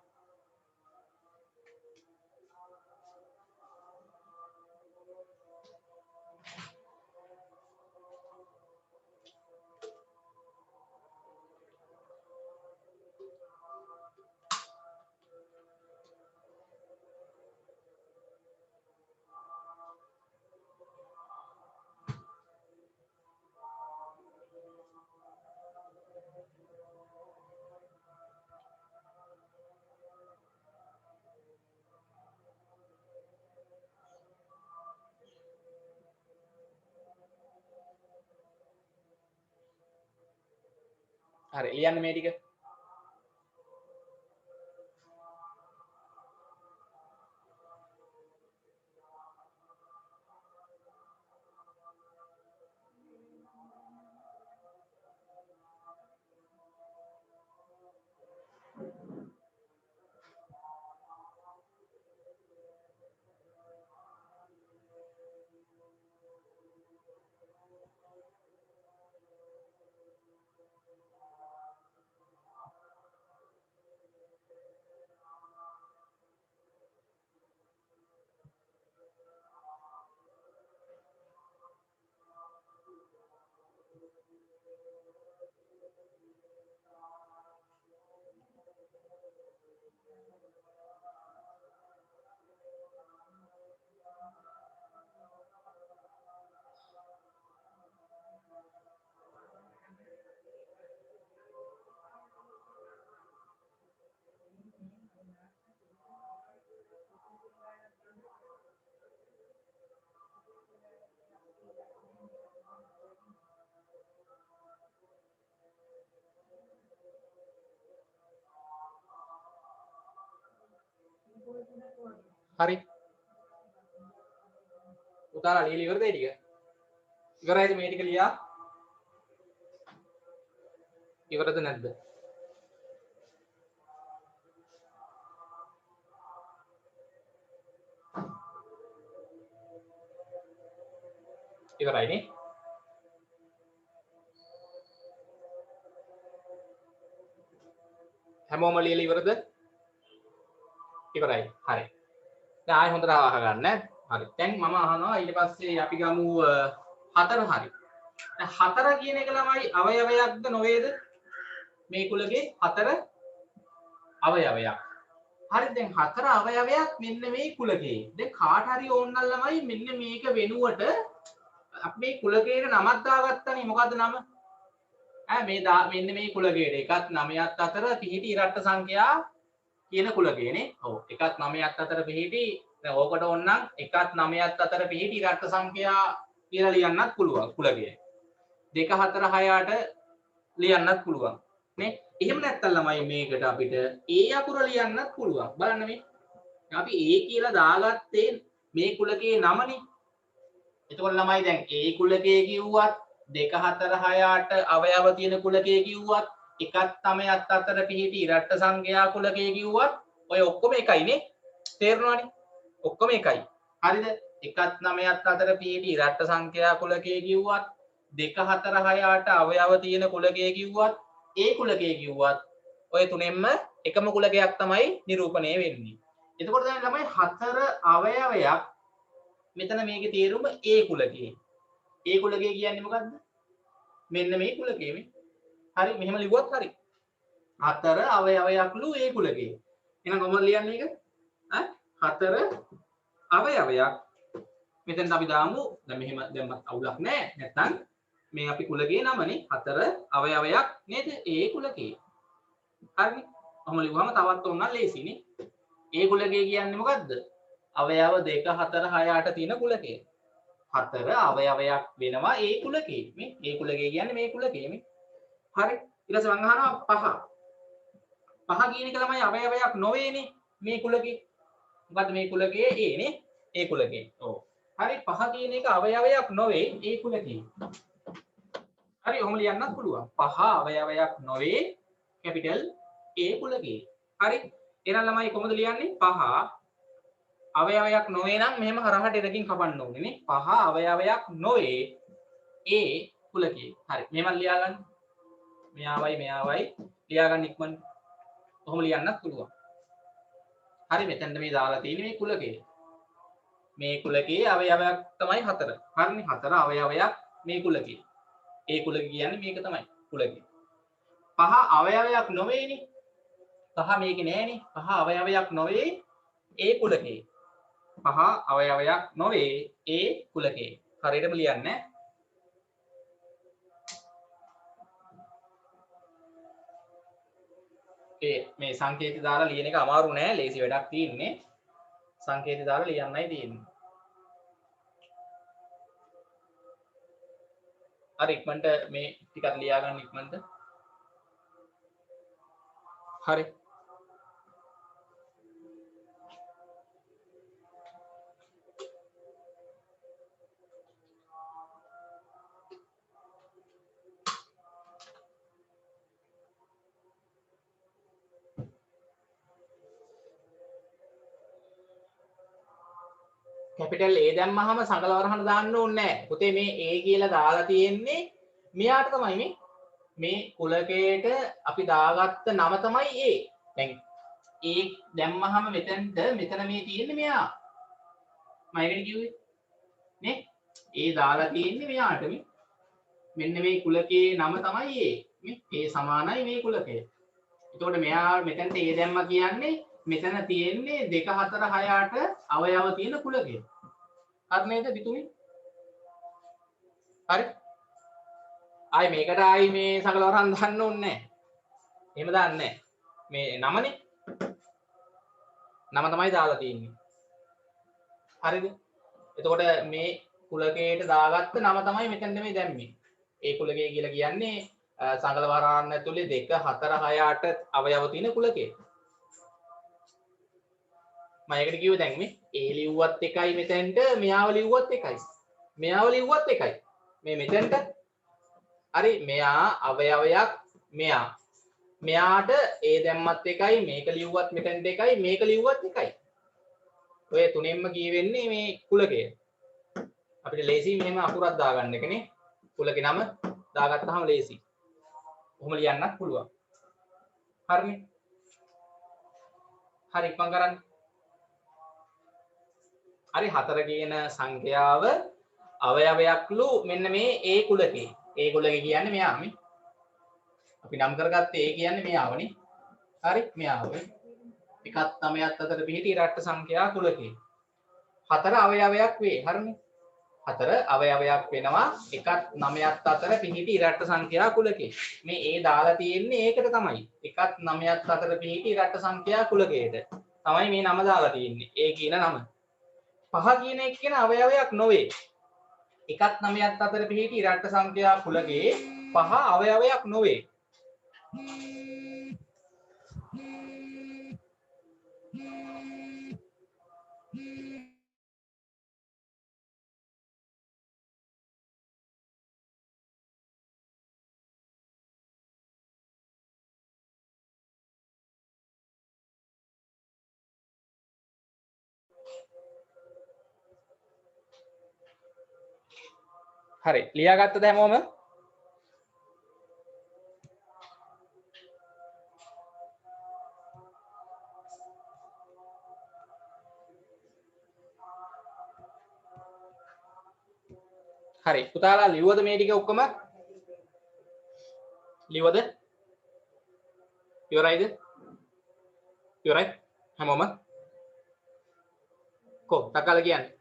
Speaker 1: හරි. ලියන්න මේ ටික. හරි. උතාලා ලියලා ඉවරද ඒ ටික? ඉවරයිද මේ ටික ලියා? ඉවරද නැද්ද? ඉවරයිනේ. හැමෝම ලියලා ඉවරද? ඉවරයි. හරි. දැන් ආයෙ හොඳට අහගන්න. හරි. දැන් මම අහනවා ඊට පස්සේ අපි ගමු 4 හරි. දැන් 4 කියන එක ළමයි අවයවයක්ද නොවේද? මේ කුලකේ 4 අවයවයක්. හරි දැන් 4 අවයවයක් මෙන්න මේ කුලකේ. දැන් කාට හරි ඕනනම් ළමයි මෙන්න මේක වෙනුවට අපි මේ කුලකේට නමක් දාගත්තනේ. මොකද්ද නම? මෙන්න මේ කුලකේට 1ත් 9ත් අතර පිහිටි ඉරට්ට සංඛ්‍යා කියන කුලකේනේ. ඔව් 1ත් 9ත් අතර පිහිටි දැන් ඕකට ඕනනම් 1ත් 9ත් අතර පිහිටි ඉරට්ට සංඛ්‍යා කියලා ලියන්නත් පුළුවන් කුලකේ. 2 4 6 8 ලියන්නත් පුළුවන් නේ. එහෙම නැත්තම් ළමයි මේකට අපිට A අකුර ලියන්නත් පුළුවන්. බලන්න මේ. අපි A කියලා දාගත්තේ මේ කුලකේ නමනේ. එතකොට ළමයි දැන් A කුලකේ කිව්වත් 2 4 6 8 අවයව තියෙන කුලකේ කිව්වත් 1ත් 9ත් අතර පිහිටි ඉරට්ට සංඛ්‍යා කුලකේ කිව්වත් ඔය ඔක්කොම එකයිනේ. තේරෙනවනේ? ඔක්කොම එකයි. හරිද? 1ත් 9ත් අතර පිහිටි ඉරට්ට සංඛ්‍යා කුලකේ කිව්වත් 2 4 6 8 අවයව තියෙන කුලකේ කිව්වත් ඒ කුලකේ කිව්වත් ඔය තුනෙන්ම එකම කුලකයක් තමයි නිරූපණය වෙන්නේ. එතකොට දැන් ළමයි 4 අවයවයක් මෙතන මේකේ තේරුම ඒ කුලකේ. ඒ කුලකේ කියන්නේ මොකද්ද? මෙන්න මේ කුලකේ මේ. හරි මෙහෙම ලිව්වත් හරි. 4 අවයවයක්ලු ඒ කුලකේ. එහෙනම් කොහොමද ලියන්නේ ඒක? 4 අවයවයක්. මෙතෙන් අපි දාමු දැන් මෙහෙම දැම්මත් අවුලක් නැහැ. නැත්නම් මේ අපි කුලකේ නමනේ 4 අවයවයක් නේද? ඒ කුලකේ. හරිනේ. ඔහොම ලිව්වම තවත් ඕනනම් ලේසිනේ. ඒ කුලකේ කියන්නේ මොකද්ද? අවයව 2 4 6 8 තියෙන කුලකේ. 4 අවයවයක් වෙනවා ඒ කුලකේ. මේ ඒ කුලකේ කියන්නේ මේ කුලකේ මේ. හරි. ඊට පස්සේ මම අහනවා 5. 5 කියන එක ළමයි අවයවයක් නොවේනේ මේ කුලකේ. මොකද්ද මේ කුලකේ A නේ? ඒ කුලකේ. ඔව්. හරි 5 කියන එක අවයවයක් නොවේ ඒ කුලකේ. හරි ඔහොම ලියන්නත් පුළුවන්. 5 අවයවයක් නොවේ කැපිටල් A කුලකේ. හරි. එහෙනම් ළමයි කොහොමද ලියන්නේ? 5 අවයවයක් නොවේ නම් මෙහෙම හරහට එරකින් කපන්න ඕනේ නේ. 5 අවයවයක් නොවේ A කුලකේ. හරි. මෙහෙම ලියා ගන්න. මෙයාවයි ලියා ගන්න ඉක්මනට. කොහොම ලියන්නත් පුළුවන්. හරි මෙතෙන්ද මේ දාලා තියෙන්නේ මේ කුලකේ. මේ කුලකේ අවයවයක් තමයි 4. හරිනේ 4 අවයවයක් මේ කුලකේ. ඒ කුලකේ කියන්නේ මේක තමයි කුලකේ. 5 අවයවයක් නොවේනේ. 5 මේකේ නෑනේ. 5 අවයවයක් නොවේ ඒ කුලකේ. 5 අවයවයක් නොවේ ඒ කුලකේ. හරියටම ලියන්න. මේ සංකේතය දාලා ලියන එක අමාරු නෑ. ලේසි වැඩක් තියෙන්නේ. සංකේතය දාලා ලියන්නයි තියෙන්නේ. හරි ඉක්මනට මේ ටිකක් ලියා ගන්න ඉක්මනට. හරි. කැපිටල් A දැම්මහම සංකලවරහන දාන්න ඕනේ නැහැ. පුතේ මේ A කියලා දාලා තියෙන්නේ මෙයාට තමයි මේ කුලකයට අපි දාගත්ත නම තමයි A. දැන් A දැම්මහම මෙතන මේ තියෙන්නේ මෙයා. මම ඒකට කිව්වේ නේ A දාලා තියෙන්නේ මෙයාට මේ. මෙන්න මේ කුලකේ නම තමයි A. මේ A සමානයි මේ කුලකය. එතකොට මෙයා මෙතනට A දැම්මා කියන්නේ මෙතන තියෙන්නේ 2 4 6 8 අවයව තියෙන කුලකය. හරි නේද පිටුනේ? හරි. ආයි මේකට ආයි මේ සංකලවරහන් දාන්න ඕනේ නැහැ. එහෙම දාන්නේ නැහැ. මේ නමනේ. නම තමයි දාලා තියෙන්නේ. හරිද? එතකොට මේ කුලකයට දාගත්ත නම තමයි මෙතන මේ දැම්මේ. ඒ කුලකය කියලා කියන්නේ සංකලවරහන් ඇතුලේ 2 4 6 8 අවයව තියෙන කුලකය. මම ඒකට කිව්වේ දැන් මේ A ලිව්වත් එකයි මෙතෙන්ට මෙයාව ලිව්වත් එකයි. මෙයාව ලිව්වත් එකයි. මේ මෙතෙන්ට හරි මෙයා අවයවයක් මෙයා. මෙයාට A දැම්මත් එකයි මේක ලිව්වත් මෙතෙන්ට එකයි මේක ලිව්වත් එකයි. ඔය තුනෙන්ම කියවෙන්නේ මේ කුලකය. අපිට ලේසි මෙහෙම අකුරක් දාගන්න එකනේ. කුලකේ නම දාගත්තාම ලේසි. කොහොම ලියන්නත් පුළුවන්. හරිනේ. හරි ඉක්මන් කරන්න. හරි 4 කියන සංඛ්‍යාව අවයවයක්ලු මෙන්න මේ A කුලකේ. A කුලකේ කියන්නේ මෙයා මේ. අපි නම් කරගත්තේ A කියන්නේ මෙයාවනේ. හරි මෙයාවනේ. එකත් 9ත් අතර පිහිටි ඉරට්ට සංඛ්‍යා කුලකේ. 4 අවයවයක් වේ. හරිනේ. 4 අවයවයක් වෙනවා එකත් 9ත් අතර පිහිටි ඉරට්ට සංඛ්‍යා කුලකේ. මේ A දාලා තියෙන්නේ ඒකට තමයි. එකත් 9ත් අතර පිහිටි ඉරට්ට සංඛ්‍යා කුලකේට. තමයි මේ නම දාලා තියෙන්නේ. A කියන නම. 5 කියන එක කියන අවයවයක් නොවේ. එකත් 9ත් අතර පිහිටි ඉරට්ට සංඛ්‍යා කුලකේ 5 අවයවයක් නොවේ. හරි ලියාගත්තද හැමෝම? හරි පුතාලා ලියුවද මේ ටික ඔක්කොම? ලියුවද? ඉවරයිද? ඉවරයි හැමෝම? කො තකලා කියන්නේ?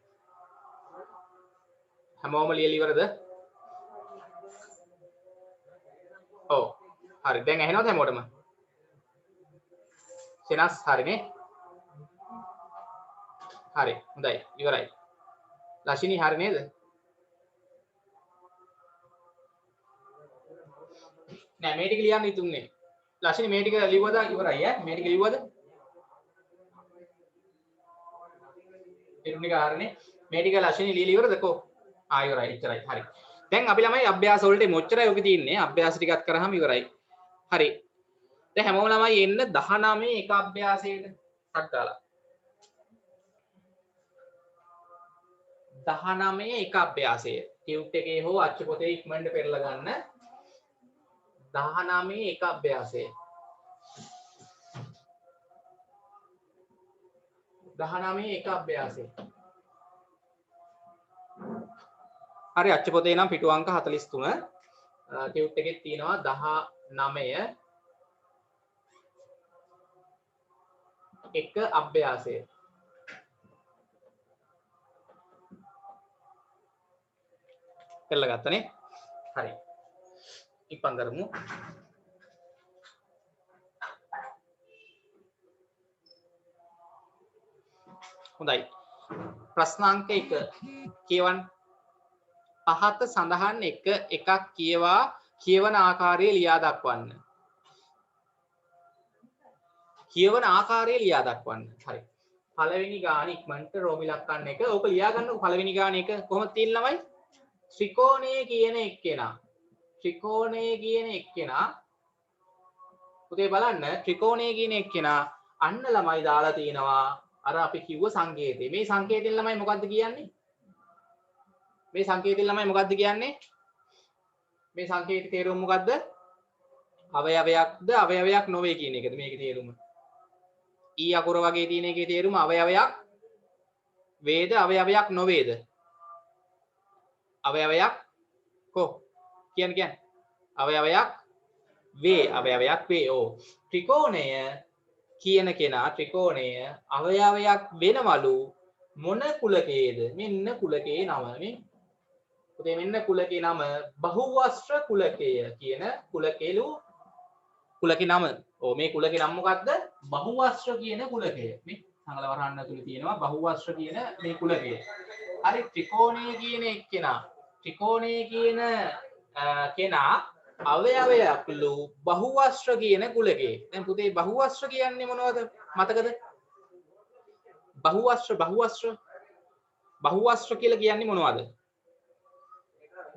Speaker 1: හැමෝම ලියලා ඉවරද? ඔව්. හරි දැන් ඇහෙනවද හැමෝටම? සෙනස් හරිනේ. හරි හොඳයි ඉවරයි. ලෂිනී හරි නේද? නෑ මේ ටික ලියන්න ඉතුරුනේ. ලෂිනී මේ ටික ලිව්වද ඉවරයි ඈ? මේ ටික ලිව්වද? ඉරුණික හරිනේ. මේ ටික ලෂිනී ලියලා ඉවරද කො? ඉවරයි එච්චරයි. හරි. දැන් අපි ළමයි අභ්‍යාස වලට මොච්චරයි ඔක තියෙන්නේ. අභ්‍යාස ටිකක් කරාම ඉවරයි. හරි. දැන් හැමෝම ළමයි එන්න 19 එක අභ්‍යාසයකට ටක් දාලා. 19 එක අභ්‍යාසය. ටියුට් එකේ හෝ අච්චු පොතේ ඉක්මනට පෙරලා ගන්න. 19 එක අභ්‍යාසය. 19 එක අභ්‍යාසය. හරි අච්චු පොතේ නම් පිටු අංක 43 ටියුට් එකේ තියෙනවා 19 එක අභ්‍යාසය. පෙරලා ගත්තනේ. හරි. ඉක්මන් කරමු. හොඳයි. ප්‍රශ්නාංක 1 කියවන්න. පහත සඳහන් එකක් කියවා කියවන ආකාරය ලියා දක්වන්න. කියවන ආකාරය ලියා දක්වන්න. හරි. පළවෙනි ගාන ඉක්මනට රෝමි ලක්කන්න එක. ඕක ලියා ගන්නකො පළවෙනි ගාන එක කොහොමද තියෙන්නේ ළමයි? ත්‍රිකෝණය කියන එක්කෙනා. ත්‍රිකෝණය කියන එක්කෙනා. පුතේ බලන්න ත්‍රිකෝණය කියන එක්කෙනා අන්න ළමයි දාලා තිනවා අර අපි කිව්ව සංකේතය. මේ සංකේතයෙන් ළමයි මොකද්ද කියන්නේ? මේ සංකේතයෙන් ළමයි මොකද්ද කියන්නේ? මේ සංකේතයේ තේරුම මොකද්ද? අවයවයක්ද අවයවයක් නොවේ කියන එකද මේකේ තේරුම? ඊ අකුර වගේ තියෙන එකේ තේරුම අවයවයක් වේද අවයවයක් නොවේද? අවයවයක් කො කියන්නේ අවයවයක් වේ අවයවයක් වේ. ඕ ත්‍රිකෝණය කියන කෙනා ත්‍රිකෝණය අවයවයක් වෙනවලු මොන කුලකයේද? මෙන්න කුලකයේ නම මේ. පුතේ මෙන්න කුලකේ නම බහුවස්ත්‍ර කුලකය කියන කුලකේලු කුලකේ නම. ඕ මේ කුලකේ නම මොකක්ද? බහුවස්ත්‍ර කියන කුලකය. මේ සංගල වරහන් ඇතුලේ තියෙනවා බහුවස්ත්‍ර කියන මේ කුලකය. හරි ත්‍රිකෝණය කියන එක්කෙනා ත්‍රිකෝණය කියන කෙනා අවයවයක්ලු බහුවස්ත්‍ර කියන කුලකේ. දැන් පුතේ බහුවස්ත්‍ර කියන්නේ මොනවද? මතකද? බහුවස්ත්‍ර කියලා කියන්නේ මොනවද?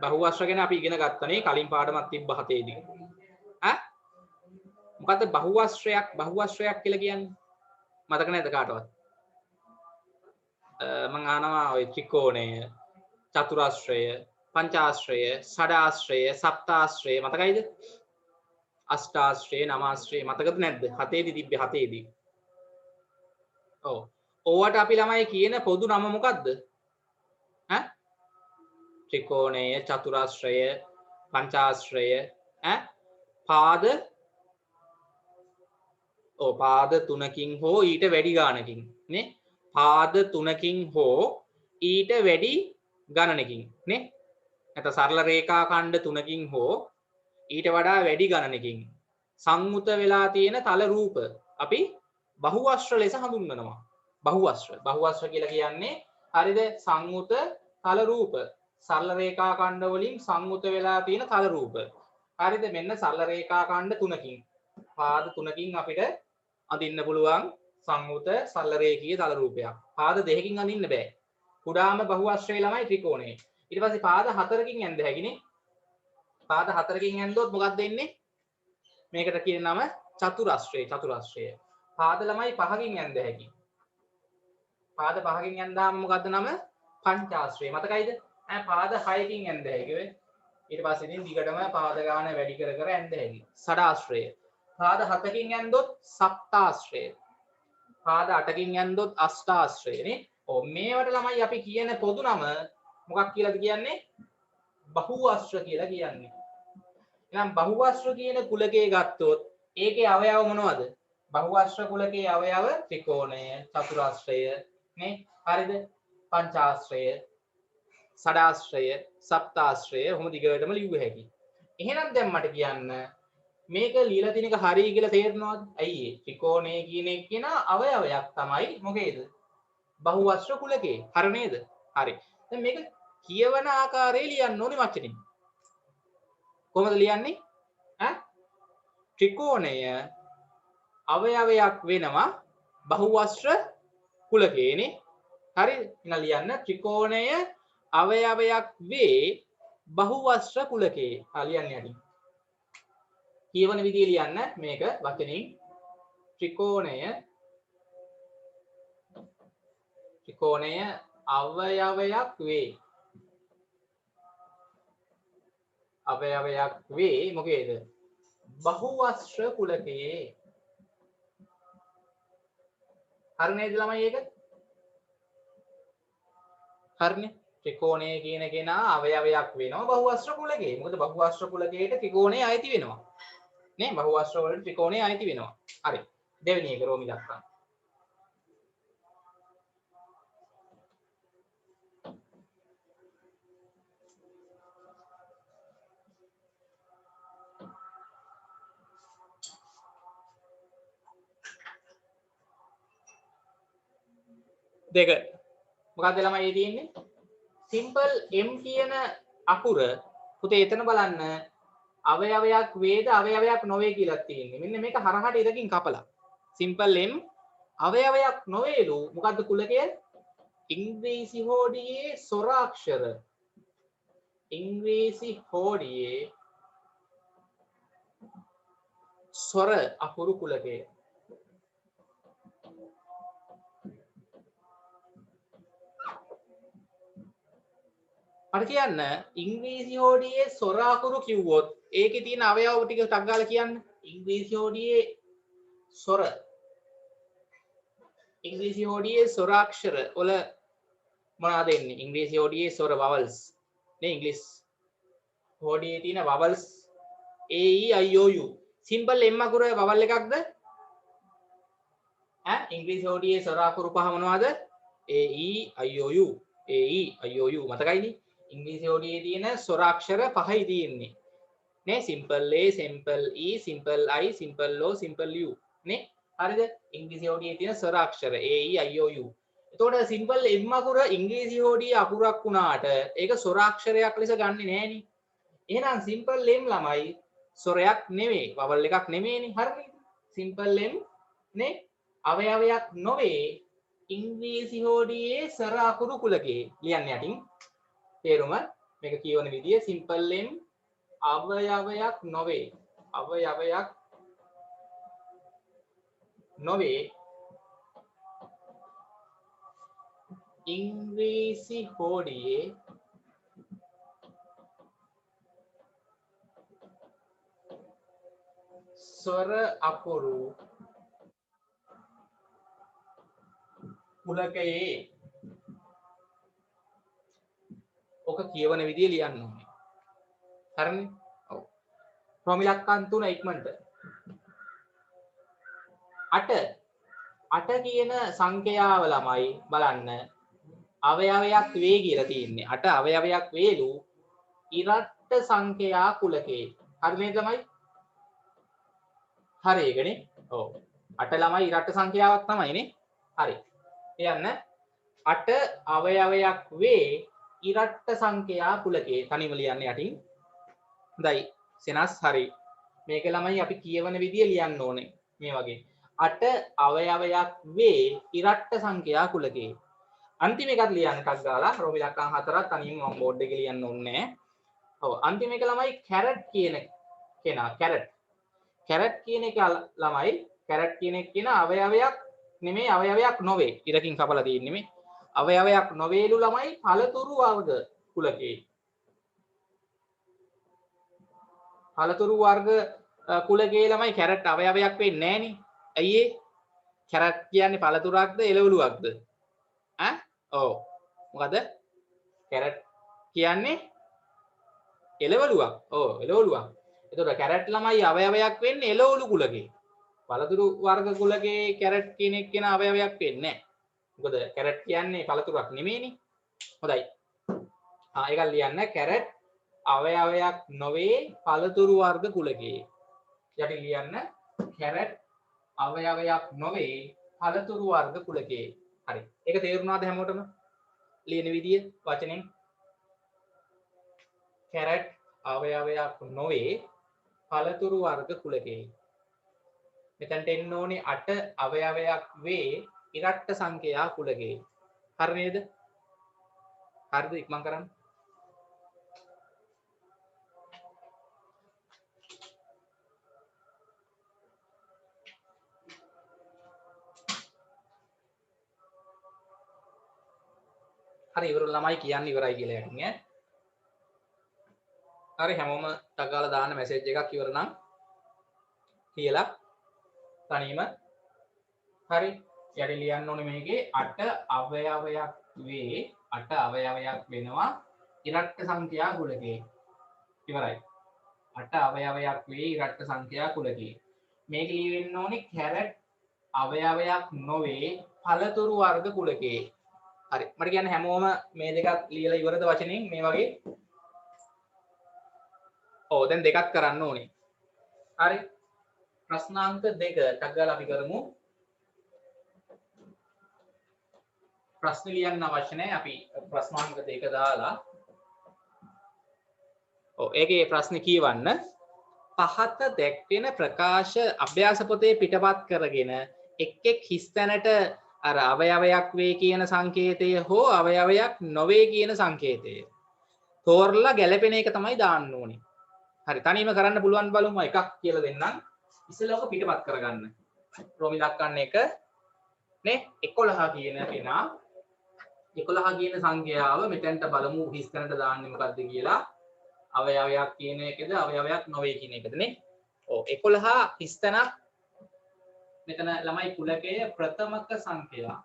Speaker 1: බහුවස්ත්‍ර ගැන අපි ඉගෙන ගත්තනේ කලින් පාඩමක් තිබ්බ 7 දී. මොකද්ද බහුවස්ත්‍රයක් කියලා කියන්නේ? මතක නැද්ද කාටවත්? මම අහනවා ඔය ත්‍රිකෝණය, චතුරාශ්‍රය, පංචාශ්‍රය, ෂඩාශ්‍රය, සප්තාශ්‍රය මතකයිද? අෂ්ටාශ්‍රය, නවාශ්‍රය මතකද නැද්ද? 7 දී තිබ්බේ 7 දී. ඔව්. ඕවට අපි ළමයි කියන පොදු නම මොකද්ද? ඈ? ත්‍රිකෝණය, චතුරාශ්‍රය, පංචාශ්‍රය, ඈ? පාද පාද 3කින් හෝ ඊට වැඩි ගානකින් නේ? පාද 3කින් හෝ ඊට වැඩි ගණනකින් නේ? නැත්නම් සරල රේඛා ඛණ්ඩ 3කින් හෝ ඊට වඩා වැඩි ගණනකින් සංයුත වෙලා තියෙන තල රූප අපි බහුවස්ත්‍ර ලෙස හඳුන්වනවා. බහුවස්ත්‍ර කියලා කියන්නේ හරිද? සංයුත තල රූප. සරල රේඛා ඛණ්ඩ වලින් සංයුත වෙලා තියෙන තල රූප. හරිද? මෙන්න සරල රේඛා ඛණ්ඩ 3කින් පාද 3කින් අපිට අඳින්න පුළුවන් සංයුත සරල රේඛීය තල රූපයක්. පාද 2කින් අඳින්න බෑ. කුඩාම බහුවස්ත්‍රයේ ළමයි ත්‍රිකෝණය. ඊට පස්සේ පාද 4කින් ඇඳ හැකිනේ. පාද 4කින් ඇඳුවොත් මොකක්ද එන්නේ? මේකට කියන නම චතුරාශ්‍රය. පාද ළමයි 5කින් ඇඳ හැකි. පාද 5කින් ඇඳාම මොකද්ද නම? පංචාශ්‍රය. මතකයිද? පාද 6කින් ඇඳ හැකි වෙයි. ඊට පස්සේ ඉතින් දිගටම පාද ගාන වැඩි කර කර ඇඳ හැකි. ෂඩාශ්‍රය. පාද 7කින් ඇඳොත් සප්තාශ්‍රය. පාද 8කින් ඇඳොත් අෂ්ටාශ්‍රය නේ. මේවට ළමයි අපි කියන පොදු නම මොකක් කියලාද කියන්නේ? බහුවස්ත්‍ර කියලා කියන්නේ. එහෙනම් බහුවස්ත්‍ර කියන කුලකයේ ගත්තොත් ඒකේ අවයව මොනවද? බහුවස්ත්‍ර කුලකයේ අවයව ත්‍රිකෝණය, චතුරාශ්‍රය නේ? හරිද? පංචාශ්‍රය, ෂඩාශ්‍රය, සප්තාශ්‍රය ඔහොම දිගටම ලියුව හැකි. එහෙනම් දැන් මට කියන්න මේක ලියලා තියෙන එක හරියි කියලා තේරෙනවද? ඇයි ඒ? ත්‍රිකෝණය කියන එක කියන අවයවයක් තමයි මොකේද? බහුවස්ත්‍ර කුලකේ. හරි නේද? හරි. දැන් මේක කියවන ආකාරයේ ලියන්න ඕනේ වචනින්. කොහොමද ලියන්නේ? ත්‍රිකෝණය අවයවයක් වෙනවා බහුවස්ත්‍ර කුලකේනේ. හරි? එහෙනම් ලියන්න ත්‍රිකෝණය අවයවයක් වේ බහුවස්ත්‍ර කුලකේ. ලියන්න යටින්. කියවන විදිය ලියන්න මේක වචනින් ත්‍රිකෝණය අවයවයක් වේ. අවයවයක් වේ මොකේද? බහුවස්ත්‍ර කුලකයේ. හරි නේද ළමයි ඒක? හරිනේ. ත්‍රිකෝණය කියන කෙනා අවයවයක් වෙනවා බහුවස්ත්‍ර කුලකයේ. මොකද බහුවස්ත්‍ර කුලකයට ත්‍රිකෝණය අයිති වෙනවා. නේ? බහුවස්ත්‍ර වලට ත්‍රිකෝණය අයිති වෙනවා. හරි. දෙවෙනි එක රෝමි දක්වන්න. දෙක මොකක්ද ළමයි තියෙන්නේ? සිම්පල් m කියන අකුර පුතේ එතන බලන්න අවයවයක් වේද අවයවයක් නොවේ කියලා තියෙන්නේ. මෙන්න මේක හරහට ඉරකින් කපලා. සිම්පල් m අවයවයක් නොවේලු මොකද්ද කුලකය? ඉංග්‍රීසි හෝඩියේ ස්වරාක්ෂර. ඉංග්‍රීසි හෝඩියේ ස්වර අකුරු කුලකය. අර කියන්න ඉංග්‍රීසි හෝඩියේ ස්වර අකුරු කිව්වොත් ඒකේ තියෙන අවයව ටික ටක් ගාලා කියන්න. ඉංග්‍රීසි හෝඩියේ ස්වර. ඉංග්‍රීසි හෝඩියේ ස්වරාක්ෂර වල මොනවද එන්නේ? ඉංග්‍රීසි හෝඩියේ ස්වර vowels. නේ ඉංග්‍රීසි හෝඩියේ තියෙන vowels a e i o u. Simple m අකුර vowel එකක්ද? ඉංග්‍රීසි හෝඩියේ ස්වර අකුරු පහ මොනවද? a e i o u. a e i o u මතකයිනේ? ඉංග්‍රීසි හෝඩියේ තියෙන ස්වරාක්ෂර පහයි තියෙන්නේ. නේ simple a, simple e, simple i, simple o, simple u. නේ? හරිද? ඉංග්‍රීසි හෝඩියේ තියෙන ස්වරාක්ෂර a e i o u. එතකොට සිම්පල් m අකුර ඉංග්‍රීසි හෝඩියේ අකුරක් වුණාට ඒක ස්වරාක්ෂරයක් ලෙස ගන්නෙ නෑනේ. එහෙනම් සිම්පල් m ළමයි ස්වරයක් නෙවෙයි, vowel එකක් නෙමෙයිනේ. හරිද? සිම්පල් m නේ අවයවයක් නොවේ ඉංග්‍රීසි හෝඩියේ ස්වර අකුරු කුලකේ. ලියන්න යටින්. තේරුම මේක කියවන විදිය සිම්පල් m අවයවයක් නොවේ. අවයවයක් නොවේ ඉංග්‍රීසි හෝඩියේ ස්වර අකුරු කුලකයේ ඔක කියවන විදිය ලියන්න ඕනේ. හරිනේ? ඔව්. ප්‍රමිලක්කන් 3 ඉක්මනට. 8 කියන සංඛ්‍යාව ළමයි බලන්න අවයවයක් වේ කියලා තියෙන්නේ. 8 අවයවයක් වේලු ඉරට්ට සංඛ්‍යා කුලකේ. හරි නේද ළමයි? හරි ඒකනේ. ඔව්. 8 ළමයි ඉරට්ට සංඛ්‍යාවක් තමයිනේ. හරි. කියන්න 8 අවයවයක් වේ ඉරට්ට සංඛ්‍යා කුලකේ. තනියම ලියන්න යටින්. හොඳයි. සෙනස් හරි. මේක ළමයි අපි කියවන විදිය ලියන්න ඕනේ. මේ වගේ. 8 අවයවයක් වේ ඉරට්ට සංඛ්‍යා කුලකේ. අන්තිම එකත් ලියන්න ටක් ගාලා රෝමිලක්කම් 4ක් තනියම මම බෝඩ් එකේ ලියන්න ඕනේ නැහැ. ඔව් අන්තිම එක ළමයි කැරට් කියන කෙනා කැරට් කියන එක ළමයි කැරට් කියන එක කියන අවයවයක් නෙමෙයි අවයවයක් නොවේ. ඉරකින් කපලා තියෙන්නේ මේ. අවයවයක් නොවේලු ළමයි පළතුරු වර්ග කුලකේ. පළතුරු වර්ග කුලකේ ළමයි කැරට් අවයවයක් වෙන්නේ නැහනේ. ඇයි ඒ? කැරට් කියන්නේ පළතුරක්ද එළවලුවක්ද? ඈ? ඔව්. මොකද? කැරට් කියන්නේ එළවලුවක්. ඔව් එළවලුවක්. එතකොට කැරට් ළමයි අවයවයක් වෙන්නේ එළවලු කුලකේ. පළතුරු වර්ග කුලකේ කැරට් කියන එක කියන අවයවයක් වෙන්නේ නැහැ. මොකද කැරට් කියන්නේ පළතුරක් නෙමෙයිනේ. හොඳයි. ඒක ලියන්න කැරට් අවයවයක් නොවේ පළතුරු වර්ග කුලකේ. යටින් ලියන්න කැරට් අවයවයක් නොවේ පළතුරු වර්ග කුලකේ. හරි. ඒක තේරුණාද හැමෝටම? ලියන විදිය වචනෙන් කැරට් අවයවයක් නොවේ පළතුරු වර්ග කුලකේ. මෙතනට එන්න ඕනේ 8 අවයවයක් වේ ඉරට්ට සංඛ්‍යා කුලකේ. හරි නේද? හරිද? ඉක්මන් කරන්න. හරි ඉවර ළමයි කියන්නේ ඉවරයි කියලා යටින් ඈ. හරි හැමෝම ටක් ගාලා දාන්න මැසේජ් එකක් ඉවර නම් කියලා තනියම හරි යටි ලියන්න ඕනේ මේකේ 8 අවයවයක් වේ 8 අවයවයක් වෙනවා ඉරට්ට සංඛ්‍යා කුලකේ. ඉවරයි. 8 අවයවයක් වේ ඉරට්ට සංඛ්‍යා කුලකේ. මේක ලියවෙන්න ඕනේ කැරට් අවයවයක් නොවේ පළතුරු වර්ග කුලකේ. හරි මට කියන්න හැමෝම මේ දෙකක් ලියලා ඉවරද වචනෙන් මේ වගේ? ඔව් දැන් දෙකක් කරන්න ඕනේ. හරි ප්‍රශ්නාංක 2 ටක් ගාලා අපි කරමු. ප්‍රශ්න ලියන්න අවශ්‍ය නැහැ අපි ප්‍රශ්නාංක 2 දාලා. ඔව් ඒකේ ප්‍රශ්නේ කියවන්න. පහත දැක්වෙන ප්‍රකාශ අභ්‍යාස පොතේ පිටපත් කරගෙන එක් හිස් තැනට අර අවයවයක් වේ කියන සංකේතය හෝ අවයවයක් නොවේ කියන සංකේතය තෝරලා ගැලපෙන එක තමයි දාන්න ඕනේ. හරි තනියම කරන්න පුළුවන් බලමු එකක් කියලා දෙන්නම්. ඉස්සෙල්ලා ඔක පිටපත් කරගන්න. රෝමිලක්කන් එක නේ 11 කියන කෙනා 11 කියන සංඛ්‍යාව මෙතෙන්ට බලමු හිස් තැනට දාන්නේ මොකද්ද කියලා. අවයවයක් කියන එකද අවයවයක් නොවේ කියන එකද නේ. ඔව් 11 හිස් තැනක් මෙතන ළමයි කුලකයේ ප්‍රථමක සංඛ්‍යා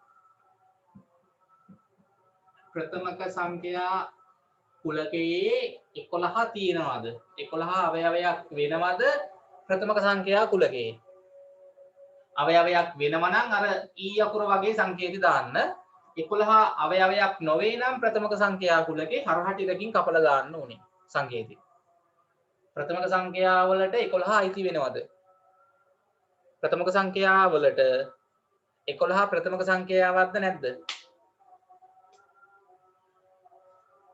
Speaker 1: කුලකයේ 11 තියෙනවද 11 අවයවයක් වෙනවද ප්‍රථමක සංඛ්‍යා කුලකයේ අවයවයක් වෙනව නම් අර ඊ අකුර වගේ සංකේත දාන්න 11 අවයවයක් නොවේ නම් ප්‍රථමක සංඛ්‍යා කුලකේ හරහට ඉරකින් කපලා දාන්න ඕනේ සංකේතය ප්‍රථමක සංඛ්‍යා වලට 11 අයිති වෙනවද ප්‍රථමක සංඛ්‍යාවලට 11 ප්‍රථමක සංඛ්‍යාවක්ද නැද්ද?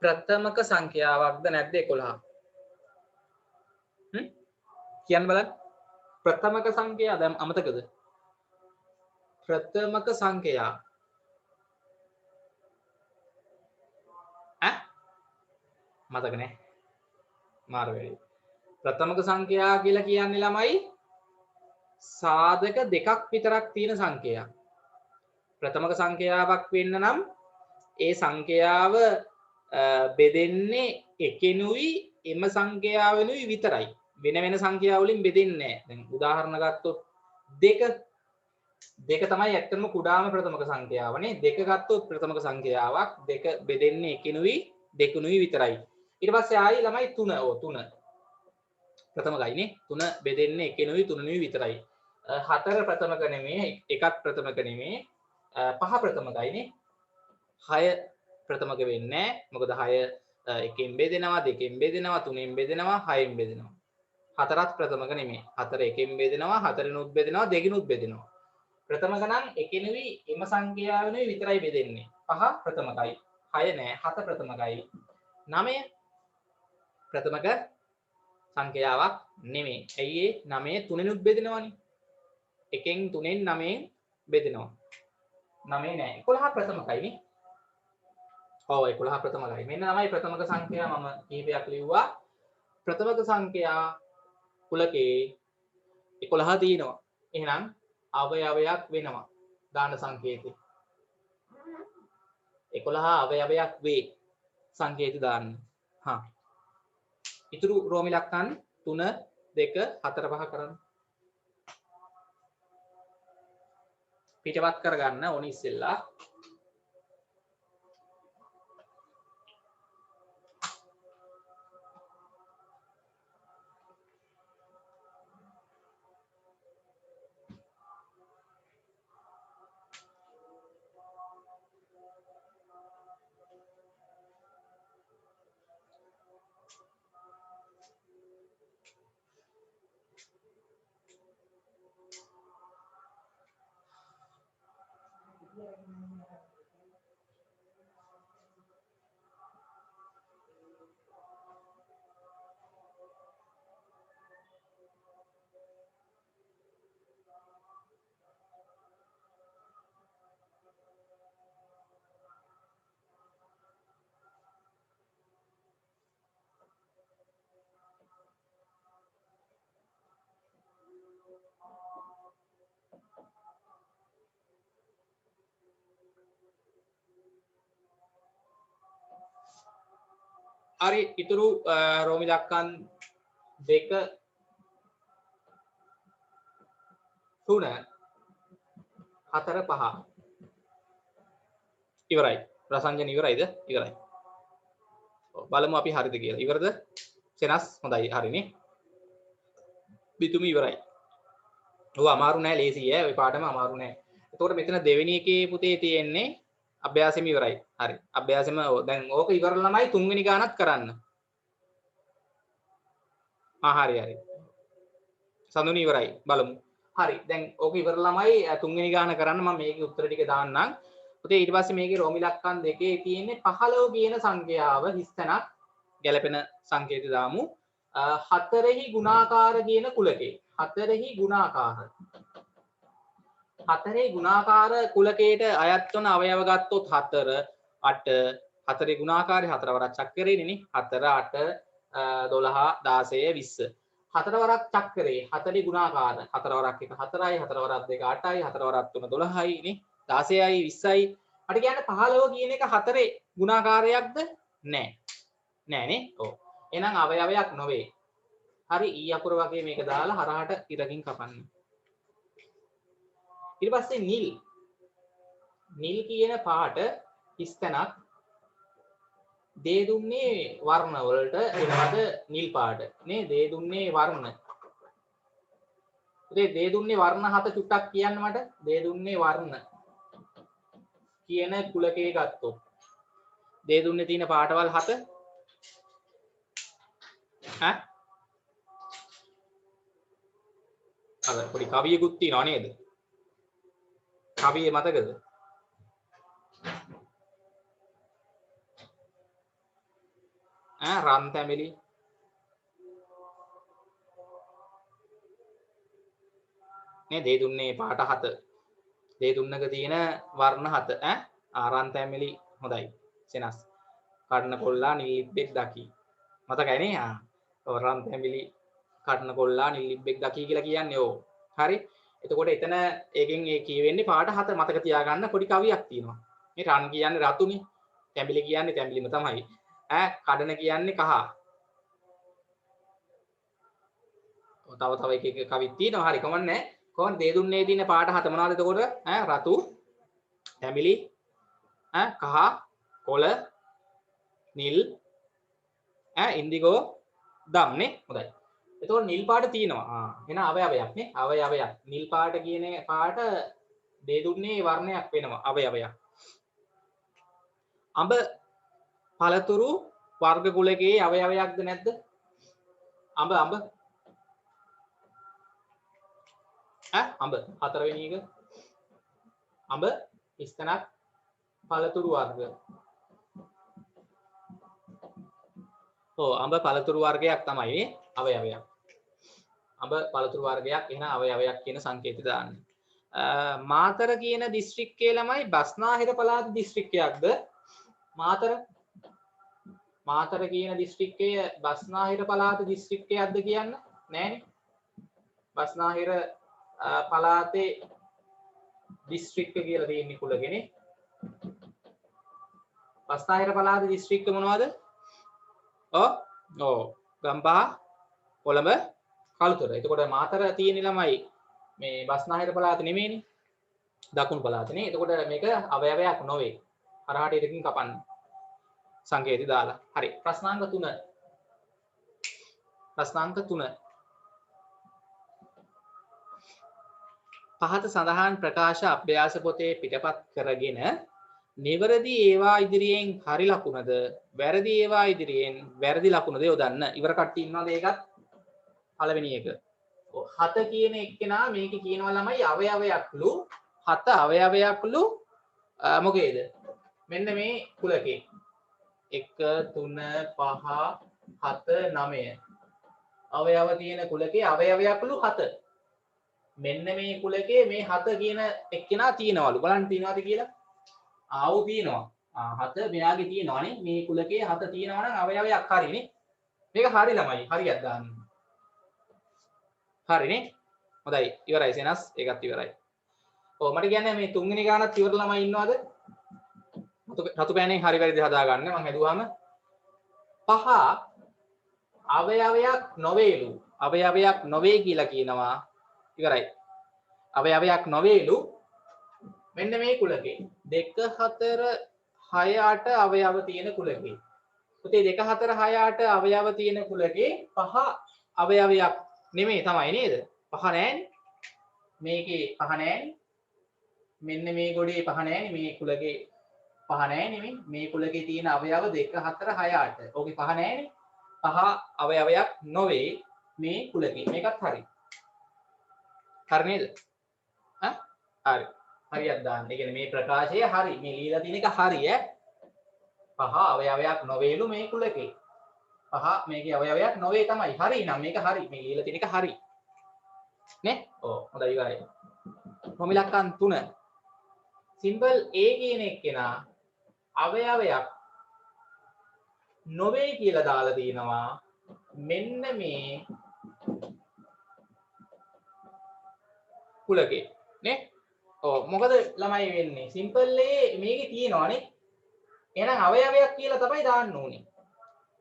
Speaker 1: ප්‍රථමක සංඛ්‍යාවක්ද නැද්ද 11? කියන්න බලන්න. ප්‍රථමක සංඛ්‍යා දැන් අමතකද? ප්‍රථමක සංඛ්‍යා මතක නැහැ. මාර වෙයි. ප්‍රථමක සංඛ්‍යා කියලා කියන්නේ ළමයි සාධක දෙකක් විතරක් තියෙන සංඛ්‍යාවක්. ප්‍රථමක සංඛ්‍යාවක් වෙන්න නම් ඒ සංඛ්‍යාව බෙදෙන්නේ එකෙනුයි එම සංඛ්‍යාවෙනුයි විතරයි. වෙන වෙන සංඛ්‍යා වලින් බෙදෙන්නේ නැහැ. දැන් උදාහරණ ගත්තොත් 2 දෙක තමයි ඇත්තටම කුඩාම ප්‍රථමක සංඛ්‍යාවනේ. දෙක ගත්තොත් ප්‍රථමක සංඛ්‍යාවක්. දෙක බෙදෙන්නේ එකනුයි දෙකනුයි විතරයි. ඊට පස්සේ ආයි ළමයි 3. ඔව් 3. ප්‍රථමකයිනේ. 3 බෙදෙන්නේ එකනුයි තුනනුයි විතරයි. 4 ප්‍රථමක නෙමෙයි, එකක් ප්‍රථමක නෙමෙයි. 5 ප්‍රථමකයිනේ. 6 ප්‍රථමක වෙන්නේ නැහැ. මොකද 6 එකෙන් බෙදෙනවා, දෙකෙන් බෙදෙනවා, තුනෙන් බෙදෙනවා, හයෙන් බෙදෙනවා. 4ත් ප්‍රථමක නෙමෙයි. 4 එකෙන් බෙදෙනවා, 4නුත් බෙදෙනවා, දෙකිනුත් බෙදෙනවා. ප්‍රථමක නම් එකෙනුයි එම සංඛ්‍යාවෙනුයි විතරයි බෙදෙන්නේ. 5 ප්‍රථමකයි. 6 නෑ, 7 ප්‍රථමකයි. 9 ප්‍රථමක සංඛ්‍යාවක් නෙමෙයි. ඇයි ඒ 9 තුනෙනුත් බෙදෙනවනේ. එකෙන් තුනෙන් 9න් බෙදෙනවා. 9 නෑ. 11 ප්‍රථමකයිනේ. ඔව් 11 ප්‍රථමකයි. මෙන්න තමයි ප්‍රථමක සංඛ්‍යා මම කීපයක් ලිව්වා. ප්‍රථමක සංඛ්‍යා කුලකේ 11 තියෙනවා. එහෙනම් අවයවයක් වෙනවා. දාන සංකේතේ. 11 අවයවයක් වේ. සංකේත දාන්න. හා. ඉතුරු රෝම ඉලක්කම් 3 2 4 5 කරන්න. පිටවත් කරගන්න ඕනි ඉස්සෙල්ලා. හරි ඉතුරු රෝම ඉලක්කම් 2 3 4 5 ඉවරයි. රසංජන ඉවරයිද? ඉවරයි. බලමු අපි හරිද කියලා. ඉවරද? සෙනස් හොඳයි. හරිනේ. බිතුමි ඉවරයි. ඔව් අමාරු නෑ ලේසි ඈ. ඔය පාඩම අමාරු නෑ. එතකොට මෙතන දෙවෙනි එකේ පුතේ තියෙන්නේ අභ්‍යාසෙම ඉවරයි. හරි. අභ්‍යාසෙම දැන් ඕක ඉවර ළමයි තුන්වෙනි ගානත් කරන්න. හරි හරි. සඳුනි ඉවරයි. බලමු. හරි. දැන් ඕක ඉවර ළමයි තුන්වෙනි ගාන කරන්න මම මේකේ උත්තර ටික දාන්නම්. පුතේ ඊට පස්සේ මේකේ රෝම ඉලක්කම් දෙකේ තියෙන්නේ 15 කියන සංඛ්‍යාව හිස්තැනක් ගැලපෙන සංකේත දාමු. 4හි ගුණාකාර කියන කුලකේ. 4හි ගුණාකාර. 4හි ගුණාකාර කුලකයට අයත් වන අවයව ගත්තොත් 4 8 4 ගුණාකාරය 4 වරක් චක්‍රයේනේ නේ. 4 8 12 16 20. 4 වරක් චක්‍රයේ 4 ගුණාකාර 4 වරක් 1 4යි 4 වරක් 2 8යි 4 වරක් 3 12යි නේ 16යි 20යි අට කියන්නේ 15 කියන එක 4 ගුණාකාරයක්ද නෑ නෑනේ ඔව් එහෙනම් අවයවයක් නොවේ හරි ඊ අකුර වගේ මේක දාලා හරහට ඉරකින් කපන්න ඊට පස්සේ නිල් කියන පාට හිස්තැනක් දේ දුන්නේ වර්ණ වලට එනවාද නිල් පාට නේ දේ දුන්නේ වර්ණ දේ දුන්නේ වර්ණ හත චුට්ටක් කියන්න මට දේ දුන්නේ වර්ණ කියන කුලකේ ගත්තොත් දේ දුන්නේ තියෙන පාටවල් හත ඈ අර පොඩි කවියකුත් තියෙනව නේද කවිය මතකද රන් තැමිලි නේ දේ දුන්නේ පාට හත දේ දුන්නක තියෙන වර්ණ හත රන් තැමිලි හොඳයි සෙනස් කඩන කොල්ලා නිල්ලිබ්බෙක් දකි මතකයි නේ රන් තැමිලි කඩන කොල්ලා නිල්ලිබ්බෙක් දකි කියලා කියන්නේ ඕ හරි එතකොට එතන ඒකෙන් ඒ කියවෙන්නේ පාට හත මතක තියාගන්න පොඩි කවියක් තියෙනවා මේ රන් කියන්නේ රතුනේ තැඹිලි කියන්නේ තැඹිලිම තමයි කඩන කියන්නේ කහ තව එක එක කවිත් තියෙනවා හරි කමන්නේ කොහොමද දේ දුන්නේ තියෙන පාට හත මොනවද එතකොට රතු තැඹිලි කහ කොළ නිල් ඉන්දිගෝ දම් නේ හොඳයි එතකොට නිල් පාට තියෙනවා එහෙනම් අවයවයක් නේ අවයවයක් නිල් පාට කියන පාට දේ දුන්නේ වර්ණයක් වෙනවා අවයවයක් අඹ පළතුරු වර්ග කුලකයේ අවයවයක්ද නැද්ද අඹ අඹ හතරවෙනි එක අඹ ඉස්තනක් පළතුරු වර්ග අඹ පළතුරු වර්ගයක් තමයි අවයවයක් අඹ පළතුරු වර්ගයක් එහෙනම් අවයවයක් කියන සංකේතය දාන්න මාතර කියන දිස්ත්‍රික්කයේ ළමයි බස්නාහිර පළාත දිස්ත්‍රික්කයක්ද මාතර කියන දිස්ත්‍රික්කයේ බස්නාහිර පළාත දිස්ත්‍රික්කයක්ද කියන්න නෑනේ බස්නාහිර පළාතේ දිස්ත්‍රික්ක කියලා තියෙන්නේ කුලකනේ බස්නාහිර පළාතේ දිස්ත්‍රික්ක මොනවද ගම්පහ කොළඹ කළුතර එතකොට මාතර තියෙන ළමයි මේ බස්නාහිර පළාත නෙමෙයිනේ දකුණු පළාතනේ එතකොට මේක අවයවයක් නොවේ හරහාට එකකින් කපන්න සංකේතය දාලා හරි ප්‍රශ්නාංක 3 පහත සඳහන් ප්‍රකාශ අභ්‍යාස පොතේ පිටපත් කරගෙන නිවැරදි ඒවා ඉදිරියෙන් හරි ලකුණද වැරදි ඒවා ඉදිරියෙන් වැරදි ලකුණද යොදන්න ඉවර කට්ටිය ඉන්නවද ඒකත් පළවෙනි එක 7 කියන එක්කෙනා මේක කියනවා ළමයි අවයවයක්ලු 7 අවයවයක්ලු මොකේද මෙන්න මේ කුලකේ 1 3 5 7 9 අවයව තියෙන කුලකේ අවයවයක්ලු 7 මෙන්න මේ කුලකේ මේ 7 කියන එක්කෙනා තියනවලු බලන්න තියනවාද කියලා ආව තියනවා 7 මෙයාගේ තියනවානේ මේ කුලකේ 7 තියනවා නම් අවයවයක් හරිනේ මේක හරි ළමයි හරියක් දාන්න හරිනේ හොඳයි ඉවරයි සෙනස් ඒකත් ඉවරයි මට කියන්නේ මේ තුන්වෙනි ගානත් ඉවර ළමයි ඉන්නවද රතු පෑනෙන් හරි වැරදි හදා ගන්න මම හදුවාම 5 අවයවයක් නොවේලු අවයවයක් නොවේ කියලා කියනවා ඉවරයි අවයවයක් නොවේලු මෙන්න මේ කුලකේ 2 4 6 8 අවයව තියෙන කුලකේ පුතේ 2 4 6 8 අවයව තියෙන කුලකේ 5 අවයවයක් නෙමෙයි තමයි නේද 5 නෑනේ මේකේ 5 නෑනේ මෙන්න මේ ගොඩේ 5 නෑනේ මේ කුලකේ 5 නෑ නෙමෙයි මේ කුලකේ තියෙන අවයව 2 4 6 8 ඕකේ 5 නෑනේ 5 අවයවයක් නොවේ මේ කුලකේ මේකත් හරි හරි නේද හරි හරියක් දාන්න. ඒ කියන්නේ මේ ප්‍රකාශය හරි. මේ লীලා තියෙන එක හරි ඈ. 5 අවයවයක් නොවේලු මේ කුලකේ. 5 මේකේ අවයවයක් නොවේ තමයි. හරි නම් මේක හරි. මේ লীලා තියෙන එක හරි. නේ? හොඳයි ඉවරයි. ප්‍රොමිලක්කන් 3. සිම්පල් A කියන එක්කෙනා අවයවයක් නොවේ කියලා දාලා තිනවා. මෙන්න මේ කුලකේ. නේ? මොකද ළමයි වෙන්නේ සිම්පල් මේකේ තියෙනවානේ එහෙනම් අවයවයක් කියලා තමයි දාන්න ඕනේ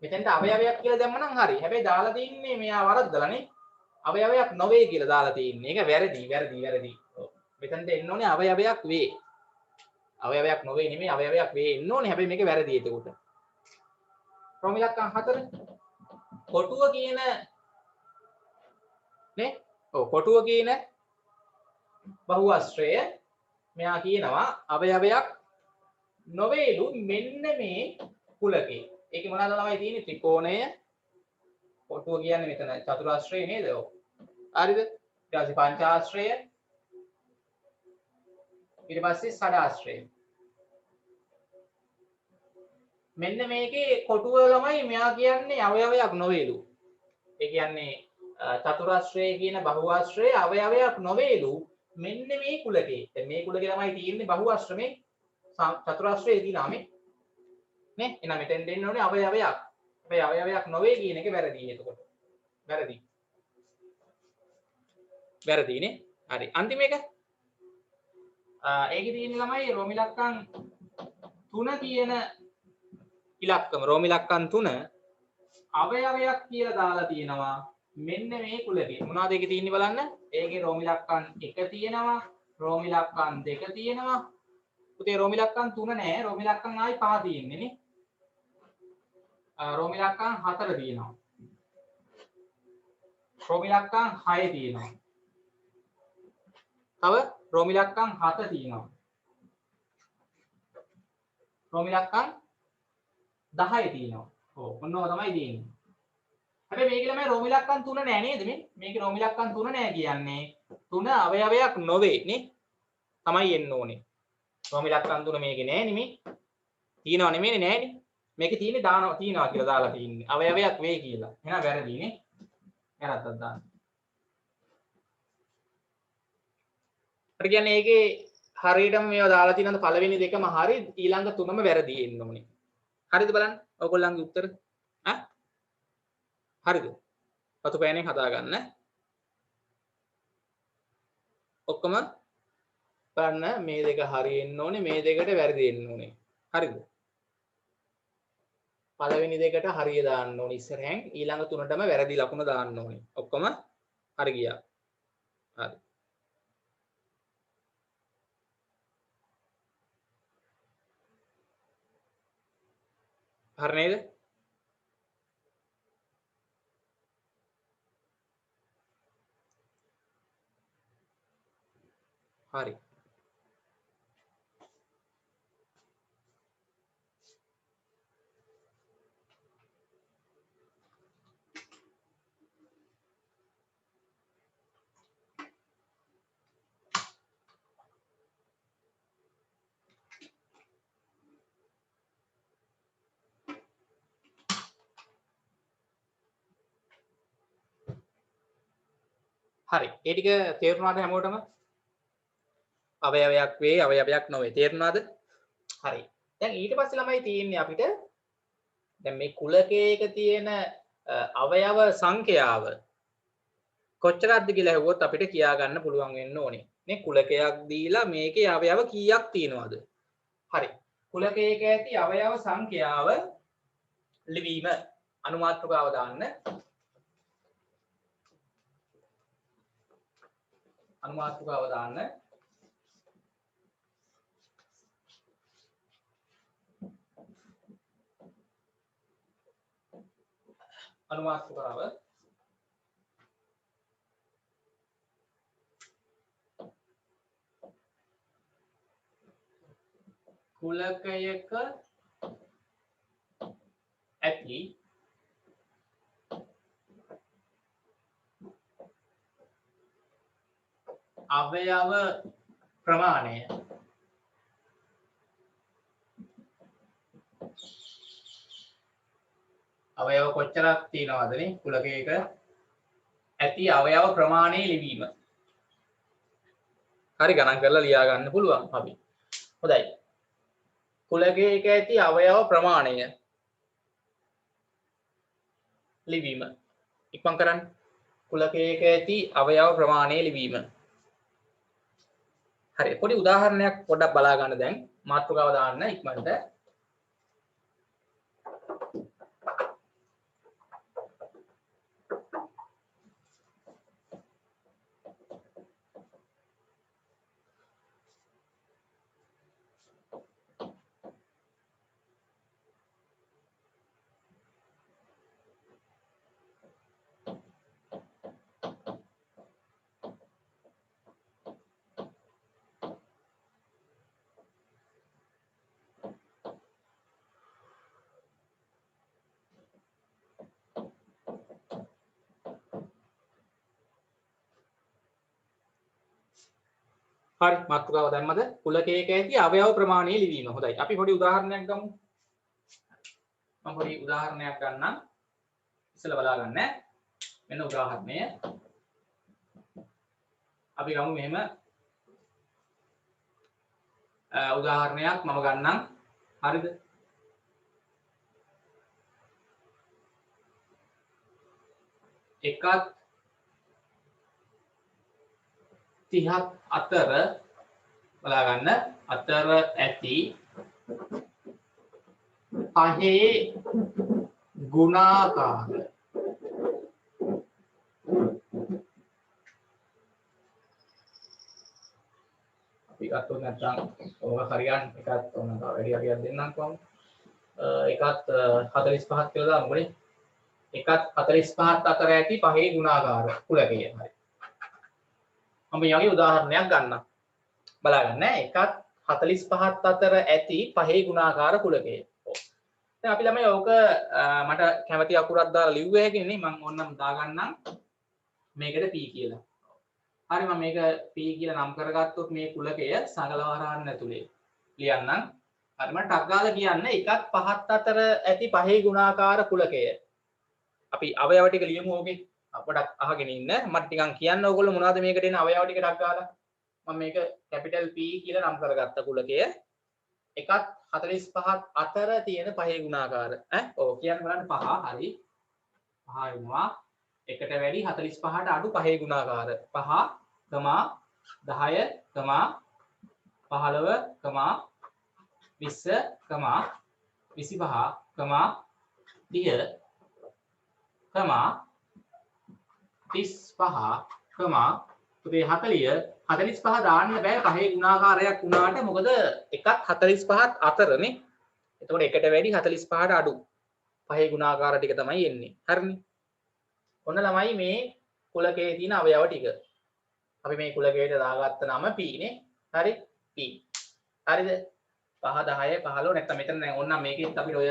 Speaker 1: මෙතෙන්ට අවයවයක් කියලා දැම්මනම් හරි හැබැයි දාලා තින්නේ මෙයා වරද්දලානේ අවයවයක් නොවේ කියලා දාලා තින්නේ ඒක වැරදි මෙතෙන්ට එන්න ඕනේ අවයවයක් වේ අවයවයක් නොවේ නෙමෙයි අවයවයක් වේ එන්න ඕනේ හැබැයි මේක වැරදි එතකොට ප්‍රොමිලක්කන් 4 කොටුව කියන නේ කොටුව කියන බහුවස්ත්‍රය මෙයා කියනවා අවයවයක් නොවේලු මෙන්න මේ කුලකේ. ඒකේ මොනවද ළමයි තියෙන්නේ ත්‍රිකෝණය. කොටුව කියන්නේ මෙතන චතුරාශ්‍රය නේද? ඔව්. හරිද? ඊට පස්සේ පංචාශ්‍රය. ඊට පස්සේ ෂඩාශ්‍රය. මෙන්න මේකේ කොටුව ළමයි මෙයා කියන්නේ අවයවයක් නොවේලු. ඒ කියන්නේ චතුරාශ්‍රය කියන බහුවස්ත්‍රය අවයවයක් නොවේලු මෙන්න මේ කුලකේ. දැන් මේ කුලකේ ළමයි තියෙන්නේ බහුවස්ත්‍රමේ චතුරාශ්‍රයේ තියෙනවා නේ. එහෙනම් මෙතෙන් දෙන්න ඕනේ අවයවයක්. මේ අවයවයක් නොවේ කියන එක වැරදි එතකොට. වැරදිනේ. හරි. අන්තිම එක. ඒකේ තියෙන ළමයි රෝමිලක්කන් 3 කියන ඉලක්කම රෝමිලක්කන් 3 අවයවයක් කියලා දාලා තියෙනවා. මෙන්න මේ කුලකේ. මොනවද ඒකේ තියෙන්නේ බලන්න. ඒකේ රෝම ඉලක්කම් 1 තියෙනවා රෝම ඉලක්කම් 2 තියෙනවා පුතේ රෝම ඉලක්කම් 3 නෑ රෝම ඉලක්කම් ආයි 5 තියෙන්නේ නේ රෝම ඉලක්කම් 4 තියෙනවා රෝම ඉලක්කම් 6 තියෙනවා තව රෝම ඉලක්කම් 7 තියෙනවා රෝම ඉලක්කම් 10 තියෙනවා ඔව් මොනවා තමයි තියෙන්නේ හැබැයි මේක ළමයි රෝම ඉලක්කම් 3 නෑ නේද මේ මේකේ රෝම ඉලක්කම් 3 නෑ කියන්නේ 3 අවයවයක් නොවේ නේ තමයි එන්න ඕනේ රෝම ඉලක්කම් 3 මේකේ නෑ නෙමේ තියෙනව නෙමෙයිනේ නෑනේ මේකේ තියෙන්නේ දානවා තියනවා කියලා දාලා තින්නේ අවයවයක් වේ කියලා එහෙනම් වැරදි නේ වැරද්දක් දාන්න හරි කියන්නේ ඒකේ හරියටම මේවා දාලා තියෙනද පළවෙනි දෙකම හරි ඊළඟ තුනම වැරදි එන්න ඕනේ හරිද බලන්න ඔයගොල්ලන්ගේ උත්තර ඈ හරිද පතු පෑනෙන් හදාගන්න ඔක්කොම බලන්න මේ දෙක හරි එන්න ඕනේ මේ දෙකට වැරදි එන්න ඕනේ හරිද පළවෙනි දෙකට හරිය දාන්න ඕනේ ඉස්සරහෙන් ඊළඟ තුනටම වැරදි ලකුණ දාන්න ඕනේ ඔක්කොම හරි ගියා හරි හරි නේද හරි හරි ඒ ටික තේරුණාද හැමෝටම අවයවයක් වේ අවයවයක් නොවේ තේරුණාද හරි දැන් ඊට පස්සේ ළමයි තියෙන්නේ අපිට දැන් මේ කුලකයක තියෙන අවයව සංඛ්‍යාව කොච්චරක්ද කියලා හෙව්වොත් අපිට කියා ගන්න පුළුවන් වෙන්න ඕනේ නේ කුලකයක් දීලා මේකේ අවයව කීයක් තියෙනවද හරි කුලකයක ඇති අවයව සංඛ්‍යාව ලිවීම අනුමාත්‍රකාව දාන්න අනුමාත්‍රකාව දාන්න අනුමාත්‍රකාව කුලකයක ඇති අවයව ප්‍රමාණය අවයව කොච්චරක් තියෙනවද නේ කුලකයක ඇති අවයව ප්‍රමාණය ලිවීම හරි ගණන් කරලා ලියා ගන්න පුළුවන් අපි හොඳයි කුලකයක ඇති අවයව ප්‍රමාණය ලිවීම ඉක්මන් කරන්න කුලකයක ඇති අවයව ප්‍රමාණය ලිවීම හරි පොඩි උදාහරණයක් පොඩ්ඩක් බලා ගන්න දැන් මාතෘකාව දාන්න ඉක්මනට හරි මාතෘකාව දැම්මද කුලකයක ඇති අවයව ප්‍රමාණය ලිවීම හොඳයි අපි පොඩි උදාහරණයක් ගමු මම පොඩි උදාහරණයක් ගන්නම් ඉස්සෙල්ලා බලා ගන්න මෙන්න උදාහරණය අපි ගමු මෙහෙම උදාහරණයක් මම ගන්නම් හරිද එකත් 30ක් අතර බලා ගන්න අතර ඇති පහේ ගුණාකාර අපි ගත්තොත් නැත්නම් ඕක හරියන් එකත් ඔන්න තව වැඩි හරියක් දෙන්නම් කොහොමද එකත් 45ක් කියලා දාමුනේ එකත් 45ත් අතර ඇති පහේ ගුණාකාර කුලකය හරි මම යගේ උදාහරණයක් ගන්නම් බලාගන්න එකත් 45ත් අතර ඇති පහේ ගුණාකාර කුලකය දැන් අපි ළමයි ඕක මට කැමති අකුරක් දාලා ලිව්වේ හැකිනේ මම ඕන්නම් දාගන්නම් මේකට p කියලා හරි මම මේක p කියලා නම් කරගත්තොත් මේ කුලකය සංගලවරහන් ඇතුලේ ලියන්නම් හරි මම ටක් ගාලා කියන්න එකත් පහත් අතර ඇති පහේ ගුණාකාර කුලකය අපි අවයව ටික ලියමු ඕකේ පොඩක් අහගෙන ඉන්න මට ටිකක් කියන්න ඕගොල්ලෝ මොනවද මේකට එන අවයව ටික ටක් ගාලා මම මේක කැපිටල් p කියලා නම් කරගත්ත කුලකය එකත් 45ක් අතර තියෙන පහේ ගුණාකාර ඔව් කියන්න බලන්න පහ හරි පහ වෙනවා එකට වැඩි 45ට අඩු පහේ ගුණාකාර 5 කමා 10 කමා 15 කමා 20 කමා 25 කමා 30 කමා 35 කමා 40 45 දාන්න බෑ පහේ ගුණාකාරයක් වුණාට මොකද එකත් 45ත් අතරනේ එතකොට එකට වැඩි 45ට අඩු පහේ ගුණාකාර ටික තමයි එන්නේ හරිනේ ඔන්න ළමයි මේ කුලකයේ තියෙන අවයව ටික අපි මේ කුලකයට දාගත්ත නම p නේ හරි p හරිද 5 10 15 නැත්නම් මෙතන දැන් ඕනනම් මේකෙත් අපිට ඔය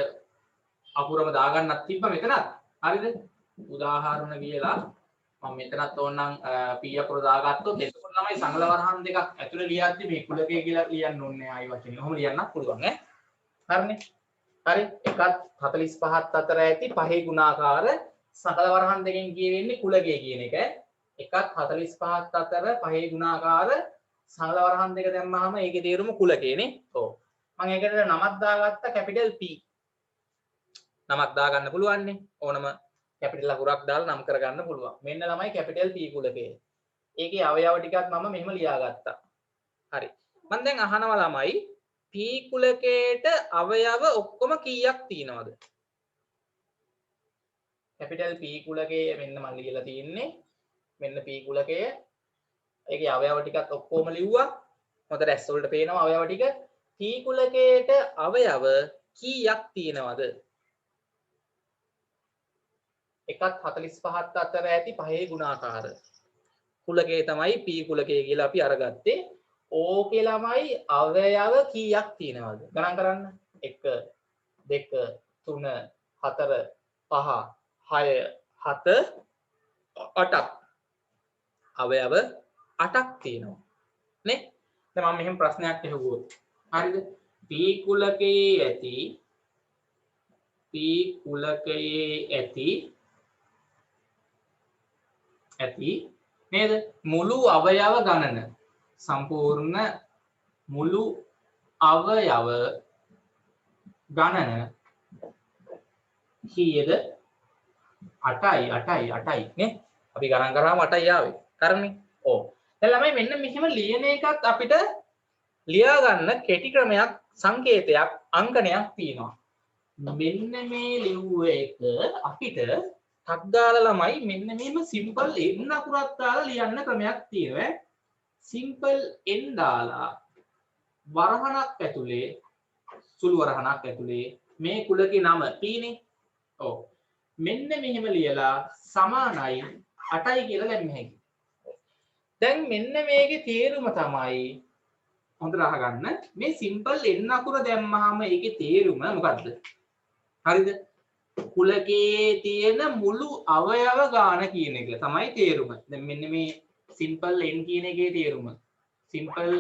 Speaker 1: අකුරම දාගන්නත් තිබ්බ මෙතනත් හරිද උදාහරණ කියලා මම මෙතනත් ඕනනම් p අකුර දාගත්තොත් එතකොට තමයි සංගල වරහන් දෙකක් ඇතුලේ ලියද්දි මේ කුලකය කියලා ලියන්න ඕනේ ආයි වචනේ. කොහොම ලියන්නත් පුළුවන් හරිනේ. හරි එකත් 45ත් අතර ඇති පහේ ගුණාකාර සංගල වරහන් දෙකෙන් කියවෙන්නේ කුලකය කියන එක. එකත් 45ත් අතර පහේ ගුණාකාර සංගල වරහන් දෙක දැම්මහම ඒකේ තේරුම කුලකයනේ. ඔව්. මම ඒකට නමක් දාගත්ත කැපිටල් p. නමක් දාගන්න පුළුවන් නේ. ඕනම කැපිටල් අකුරක් දාලා නම් කරගන්න පුළුවන්. මෙන්න ළමයි කැපිටල් p කුලකය. ඒකේ අවයව ටිකක් මම මෙහෙම ලියාගත්තා. හරි. මම දැන් අහනවා ළමයි p කුලකයට අවයව ඔක්කොම කීයක් තියෙනවද? කැපිටල් p කුලකයේ මෙන්න මම ලියලා තියෙන්නේ. මෙන්න p කුලකය. ඒකේ අවයව ටිකත් ඔක්කොම ලිව්වා. හොඳට ඇස් වලට පේනවා අවයව ටික. p කුලකයට අවයව කීයක් තියෙනවද? එකත් 45ත් අතර ඇති පහේ ගුණාකාර කුලකේ තමයි p කුලකේ කියලා අපි අරගත්තේ. ඕකේ ළමයි අවයව කීයක් තියෙනවද? ගණන් කරන්න. 1 2 3 4 5 6 7 8ක් අවයව 8ක් තියෙනවා නේ. දැන් මම මෙහෙම ප්‍රශ්නයක් අහුවොත් හරිද? p කුලකයේ ඇති නේද මුළු අවයව ගණන සම්පූර්ණ මුළු අවයව ගණන කීයද 8යි නේ අපි ගණන් කරාම 8යි ආවේ හරිනේ ඔව් දැන් ළමයි මෙන්න මෙහෙම ලියන එකත් අපිට ලියා ගන්න කෙටි ක්‍රමයක් සංකේතයක් අංකනයක් තියෙනවා මෙන්න මේ ලිව්ව එක අපිට ටක් දාලා ළමයි මෙන්න මෙහෙම සිම්පල් n අකුරක් දාලා ලියන්න ක්‍රමයක් තියෙනවා. සිම්පල් n දාලා වරහණක් ඇතුලේ සුළු වරහණක් ඇතුලේ මේ කුලකේ නම p නේ. ඔව්. මෙන්න මෙහෙම ලියලා සමානයි 8යි කියලා දැම්ම හැකි. දැන් මෙන්න මේකේ තේරුම තමයි හොඳට අහගන්න. මේ සිම්පල් n අකුර දැම්මහම ඒකේ තේරුම මොකද්ද? හරිද? කුලකයේ තියෙන මුළු අවයව ගාන කියන එක තමයි තේරුම. දැන් මෙන්න මේ සිම්පල් n කියන එකේ තේරුම. සිම්පල්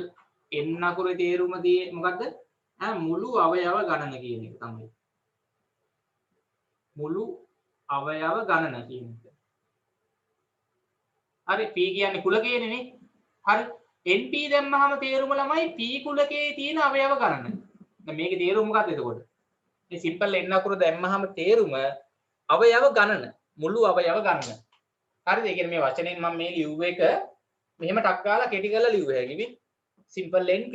Speaker 1: n අකුරේ තේරුම මොකද්ද? මුළු අවයව ගණන කියන එක තමයි. මුළු අවයව ගණන කියන එක. හරි p කියන්නේ කුලකයේනේ නේ. හරි np දැම්මහම තේරුම ළමයි p කුලකයේ තියෙන අවයව ගණන. දැන් මේකේ තේරුම මොකද්ද එතකොට? මේ සිම්පල් n අකුර දැම්මහම තේරුම අවයව ගණන මුළු අවයව ගණන. හරිද? ඒ කියන්නේ මේ වචනෙන් මම මේ ලිව්ව එක මෙහෙම ටක් ගාලා කෙටි කරලා ලිව්ව හැකිවි. Simple np.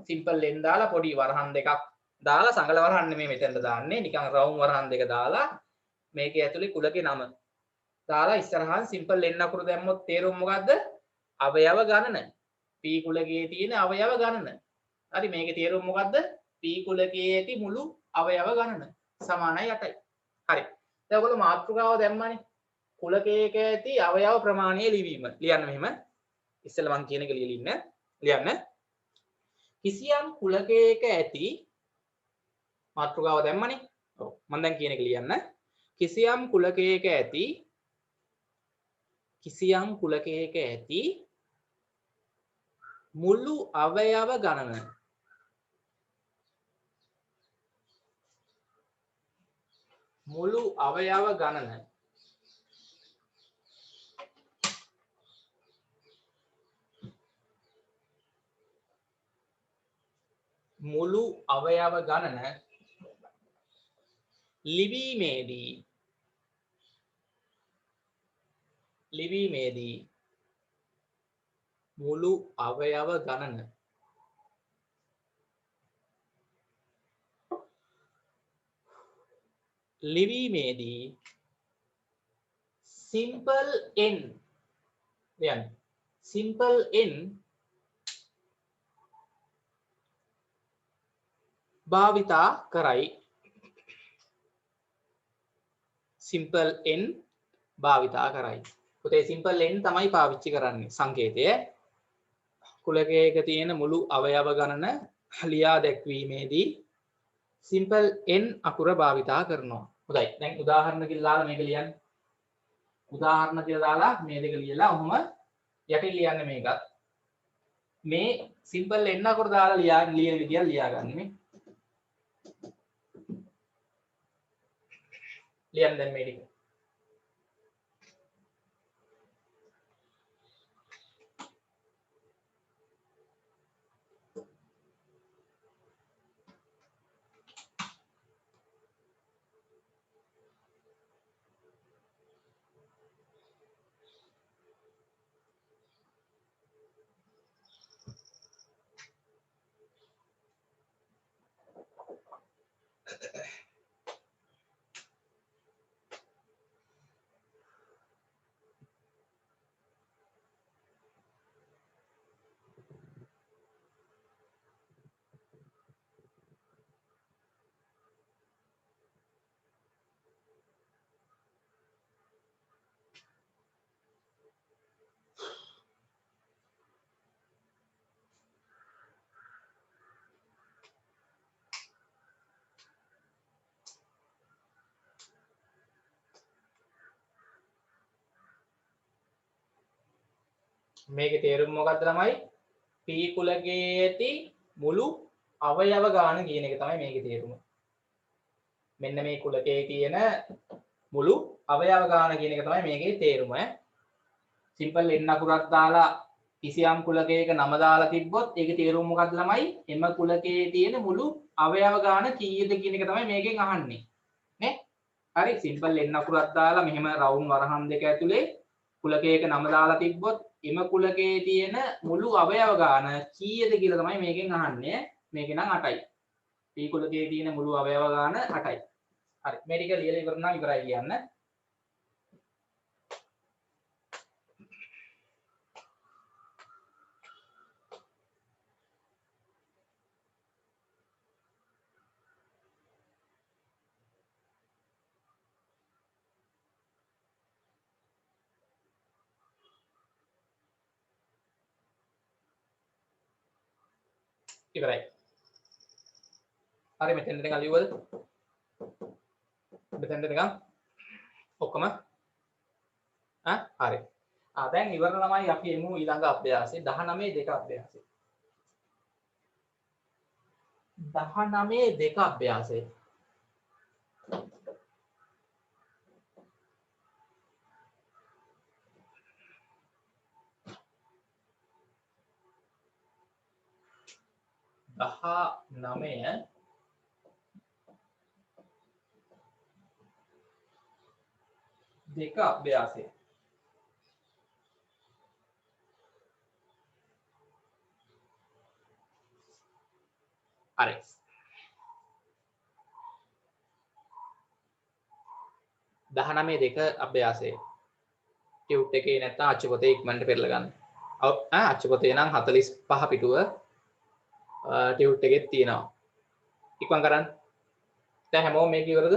Speaker 1: සිම්පල් n දාලා පොඩි වරහන් දෙකක් දාලා සංගල වරහන් නෙමෙයි මෙතෙන්ට දාන්නේ. නිකන් රවුම් වරහන් දෙක දාලා මේකේ ඇතුලේ කුලකේ නම දාලා ඉස්සරහන් සිම්පල් n අකුර දැම්මොත් තේරුම මොකද්ද? අවයව ගණන. P කුලකයේ තියෙන අවයව ගණන. හරි මේකේ තේරුම මොකද්ද? P කුලකයේ ඇති මුළු අවයව ගණන සමානයි 8යි. හරි. දැන් ඔයගොල්ලෝ මාතෘකාව දැම්මනේ. කුලකයක ඇති අවයව ප්‍රමාණය ලිවීම. ලියන්න මෙහෙම. ඉස්සෙල්ලා මම කියන එක ලියලා ලියන්න. කිසියම් කුලකයක ඇති මාතෘකාව දැම්මනේ. ඔව්. මම දැන් කියන එක ලියන්න. කිසියම් කුලකයක ඇති මුළු අවයව ගණන. මුළු අවයව ගණන ලිවීමේදී මුළු අවයව ගණන ලිවීමේදී simple n ලියන්න simple n භාවිතා කරයි. simple n භාවිතා කරයි. පුතේ simple n තමයි පාවිච්චි කරන්නේ සංකේතය. කුලකයක තියෙන මුළු අවයව ගණන ලියා දැක්වීමේදී simple n අකුර භාවිතා කරනවා. හොඳයි. දැන් උදාහරණ කියලා දාලා මේක ලියන්න. උදාහරණ කියලා දාලා මේ දෙක ලියලා ඔහොම යටින් ලියන්න මේකත්. මේ simple n අකුර දාලා ලියන විදිය ලියාගන්න මේ. ලියන්න දැන් මේ ටික. මේකේ තේරුම මොකක්ද ළමයි? P කුලකයේ ඇති මුළු අවයව ගාන කියන එක තමයි මේකේ තේරුම. මෙන්න මේ කුලකයේ තියෙන මුළු අවයව ගාන කියන එක තමයි මේකේ තේරුම. simple n අකුරක් දාලා කිසියම් කුලකයක නම දාලා තිබ්බොත් ඒකේ තේරුම මොකක්ද ළමයි? එම කුලකයේ තියෙන මුළු අවයව ගාන කීයද කියන එක තමයි මේකෙන් අහන්නේ. නේ? හරි simple n අකුරක් දාලා මෙහෙම රවුන්ඩ් වරහන් දෙක ඇතුලේ කුලකයක නම දාලා තිබ්බොත් එම කුලකයේ තියෙන මුළු අවයව ගාන කීයද කියලා තමයි මේකෙන් අහන්නේ. මේකේ නම් 8යි. P කුලකයේ තියෙන මුළු අවයව ගාන 8යි. හරි මේ ටික ලියලා ඉවර නම් ඉවරයි කියන්න. ඉවරයි. හරි මෙතෙන් දෙනකන් ලියුවද? මෙතෙන් දෙනකන් ඔක්කොම හරි. දැන් ඉවර ළමයි අපි එමු ඊළඟ අභ්‍යාසය 19 දෙක අභ්‍යාසය. 19 දෙක අභ්‍යාසය. දෙක අභ්‍යාසය. හරි. 19 දෙක අභ්‍යාසය. ටියුට් එකේ නැත්නම් අච්චු පොතේ ඉක්මනට පෙරලා ගන්න. අච්චු පොතේ නම් 45 පිටුව ටියුට් එකෙත් තියෙනවා. ඉක්මන් කරන්න. දැන් හැමෝම මේක ඉවරද?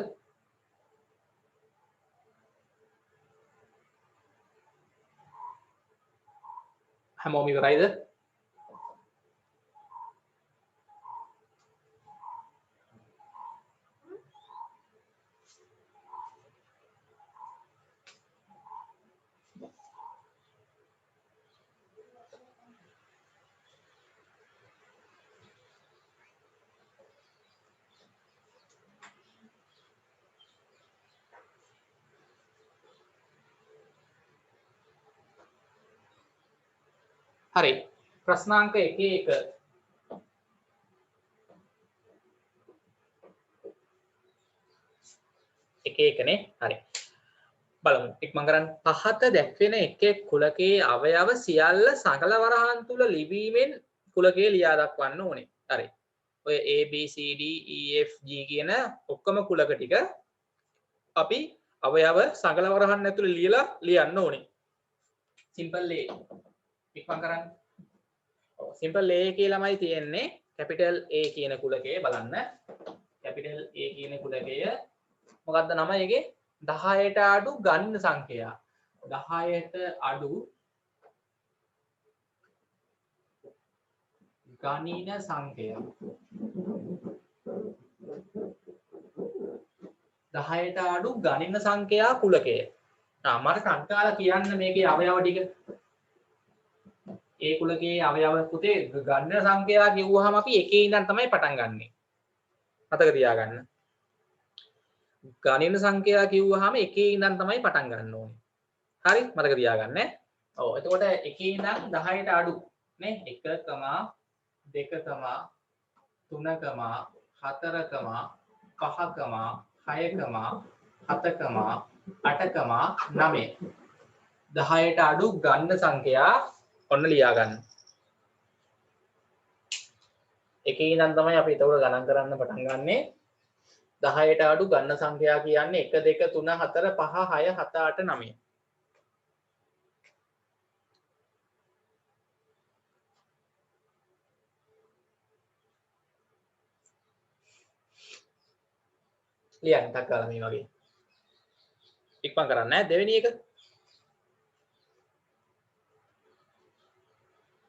Speaker 1: හැමෝම ඉවරයිද? හරි. ප්‍රශ්නාංක 1 නේ. හරි. බලමු. ඉක්මන් කරන්න. පහත දැක්වෙන එක් එක් කුලකයේ අවයව සියල්ල සකල වරහන් තුල ලිවීමෙන් කුලකයේ ලියා දක්වන්න ඕනේ. හරි. ඔය A B C D E F G කියන ඔක්කොම කුලක ටික අපි අවයව සකල වරහන් ඇතුළේ ලියලා ලියන්න ඕනේ. Simple A. ඉක්මන් කරන්න. ඔව් සිම්පල් A කියලාමයි තියෙන්නේ. කැපිටල් A කියන කුලකයේ බලන්න. කැපිටල් A කියන කුලකය මොකක්ද නම ඒකේ? 10ට අඩු ගණන සංඛ්‍යා. 10ට අඩු ගණන සංඛ්‍යා. 10ට අඩු ගණන සංඛ්‍යා කුලකය. මට කන්කාලා කියන්න මේකේ අවයව ටික. ඒ කුලකයේ අවයව පුතේ ගණන සංඛ්‍යා කිව්වහම අපි එකේ ඉඳන් තමයි පටන් ගන්නෙ. මතක තියාගන්න. ගණන සංඛ්‍යා කිව්වහම එකේ ඉඳන් තමයි පටන් ගන්න ඕනේ. හරි මතක තියාගන්න. ඔව් එතකොට එකේ ඉඳන් 10ට අඩු නේ 1, 2, 3, 4, 5, 6, 7, 8, 9 10ට අඩු ගණන සංඛ්‍යා ඔන්න ලියා ගන්න. එකේ ඉඳන් තමයි අපි ඒතකොට ගණන් කරන්න පටන් ගන්නෙ. 10ට අඩු ගණන සංඛ්‍යා කියන්නේ 1 2 3 4 5 6 7 8 9. ලියන්න ටක් ගාලා මේ වගේ. ඉක්මන් කරන්න ඈ දෙවෙනි එක.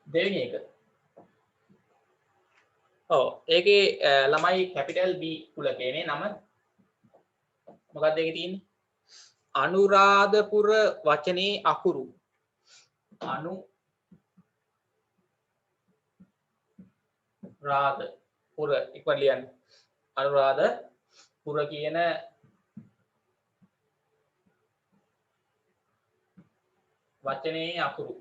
Speaker 1: දෙවෙනි එක. ඔව් ඒකේ ළමයි කැපිටල් B කුලකේනේ නම. මොකක්ද ඒකේ තියෙන්නේ? අනුරාධපුර වචනේ අකුරු. අනුරාධපුර ඉක්මන් ලියන්න. අනුරාධපුර කියන වචනේ අකුරු.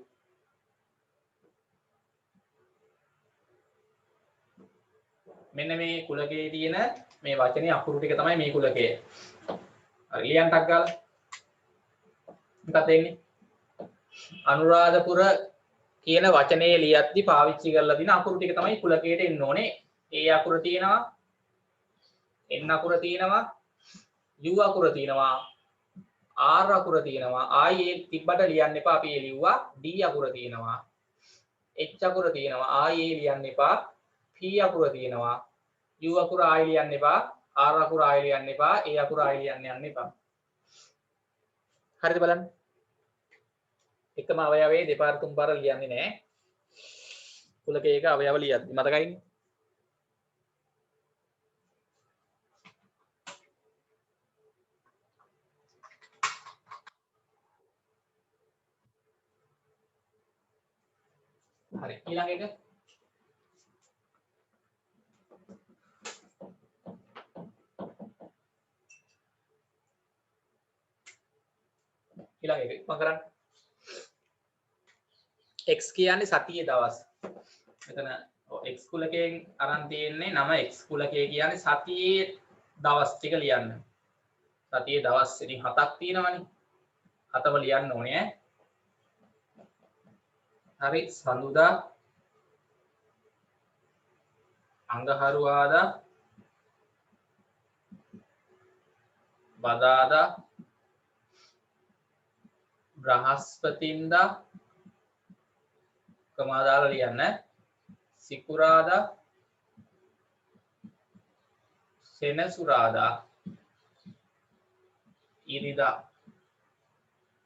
Speaker 1: මෙන්න මේ කුලකයේ තියෙන මේ වචනේ අකුරු ටික තමයි මේ කුලකය. හරි ලියන්න ටක් ගාලා. මොකක්ද එන්නේ? අනුරාධපුර කියන වචනේ ලියද්දි පාවිච්චි කරලා දින අකුරු ටික තමයි කුලකයට එන්න ඕනේ. A අකුර තියෙනවා, N අකුර තියෙනවා, U අකුර තියෙනවා, R අකුර තියෙනවා. ආයේ තිබ්බට ලියන්න එපා අපි ඒ ලිව්වා. D අකුර තියෙනවා. H අකුර තියෙනවා. ආයේ ලියන්න එපා. P අකුර තියෙනවා. U අකුර ආයෙ ලියන්න එපා. R අකුර ආයෙ ලියන්න එපා. A අකුර ආයෙ ලියන්න යන්න එපා. හරිද බලන්න. එකම අවයවයේ දෙපාර තුන් පාර ලියන්නේ නැහැ. කුලකයක අවයව ලියද්දි මතකයිනේ. හරි ඊළඟ එක ඉක්මන් කරන්න. x කියන්නේ සතියේ දවස්. මෙතන x කුලකයෙන් අරන් තියෙන්නේ නම x කුලකය කියන්නේ සතියේ දවස් ටික ලියන්න. සතියේ දවස් ඉතින් 7ක් තියෙනවනේ. 7ම ලියන්න ඕනේ ඈ. හරි සඳුදා අඟහරුවාදා බදාදා බ්‍රහස්පතින්දා කමා දාලා ලියන්න. සිකුරාදා සෙනසුරාදා ඉරිදා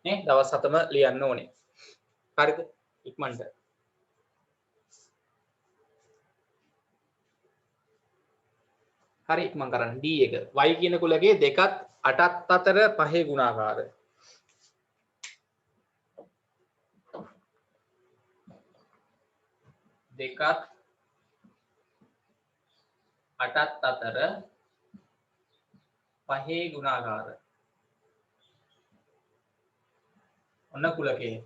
Speaker 1: නේ දවස් 7ම ලියන්න ඕනේ. හරිද? ඉක්මනට. හරි ඉක්මන් කරන්න. D එක. y කියන කුලකයේ 2ත් 8ත් අතර පහේ ගුණාකාර. දෙකත් 8ත් අතර පහේ ගුණාකාර. ඔන්න කුලකේ.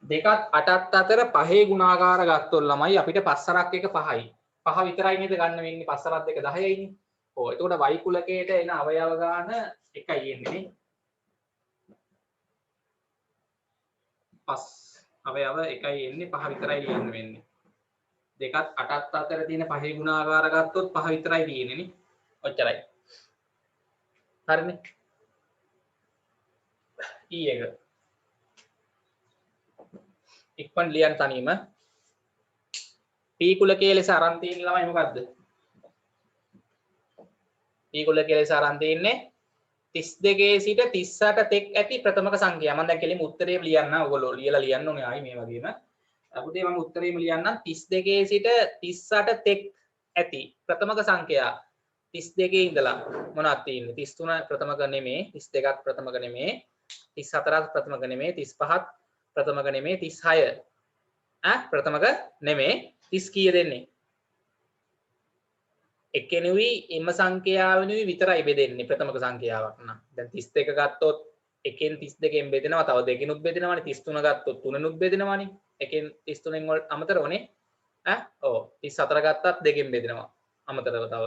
Speaker 1: 2ත් 8ත් අතර පහේ ගුණාකාර ගත්තොත් ළමයි අපිට පස්සරක් එක 5යි. 5 විතරයි නේද ගන්න වෙන්නේ පස්සරක් දෙක 10යිනේ. ඔව් එතකොට y කුලකයට එන අවයව ගාන එකයි එන්නේ නේ. පස් අවයව එකයි එන්නේ 5 විතරයි ලියන්න වෙන්නේ. 2ත් 8ත් අතර තියෙන පහේ ගුණාකාර ගත්තොත් 5 විතරයි තියෙන්නේ නේ. ඔච්චරයි. හරිනේ. E එක. ඉක්මන් ලියන්න තනියම. P කුලකයේ ලෙස අරන් තියෙන ළමයි මොකද්ද? P කුලකයේ ලෙස අරන් තියෙන්නේ 32 සිට 38 තෙක් ඇති ප්‍රථමක සංඛ්‍යා. මම දැන් කෙලින්ම උත්තරේම ලියන්න. ඔයගොල්ලෝ ලියලා ලියන්න ඕනේ ආයි මේ වගේම. පුතේ මම උත්තරේම ලියන්නම් 32 සිට 38 තෙක් ඇති ප්‍රථමක සංඛ්‍යා 32 ඉඳලා මොනවද තියෙන්නේ 33 ප්‍රථමක නෙමේ 32ක් ප්‍රථමක නෙමේ 34ක් ප්‍රථමක නෙමේ 35ක් ප්‍රථමක නෙමේ 36 ප්‍රථමක නෙමේ 30 කීය දෙන්නේ එකෙනුයි එම සංඛ්‍යාවෙනුයි විතරයි බෙදෙන්නේ ප්‍රථමක සංඛ්‍යාවක් නම් දැන් 32 ගත්තොත් එකෙන් 32න් බෙදෙනවා තව දෙකෙනුත් බෙදෙනවානේ 33 ගත්තොත් තුනෙනුත් බෙදෙනවානේ එකෙන් 33න් වලට අමතරවනේ ඔව් 34 ගත්තත් දෙකෙන් බෙදෙනවා අමතරව තව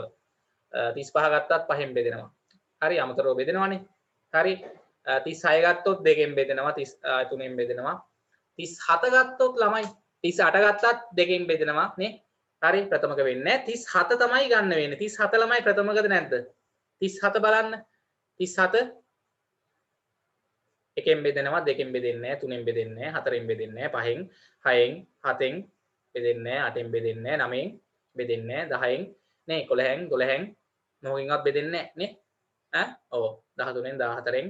Speaker 1: 35 ගත්තත් පහෙන් බෙදෙනවා හරි අමතරව බෙදෙනවානේ හරි 36 ගත්තොත් දෙකෙන් බෙදෙනවා 33න් බෙදෙනවා 37 ගත්තොත් ළමයි 38 ගත්තත් දෙකෙන් බෙදෙනවා නේ හරි ප්‍රථමක වෙන්නේ 37 තමයි ගන්න වෙන්නේ 37 ළමයි ප්‍රථමකද නැද්ද 37 බලන්න 37 එකෙන් බෙදෙනවා දෙකෙන් බෙදෙන්නේ නැහැ තුනෙන් බෙදෙන්නේ නැහැ හතරෙන් බෙදෙන්නේ නැහැ පහෙන් හයෙන් හතෙන් බෙදෙන්නේ නැහැ අටෙන් බෙදෙන්නේ නැහැ නවයෙන් බෙදෙන්නේ නැහැ 10න් නේ 11න් 12න් මොකකින්වත් බෙදෙන්නේ නැහැ නේ ඔව් 13න් 14න්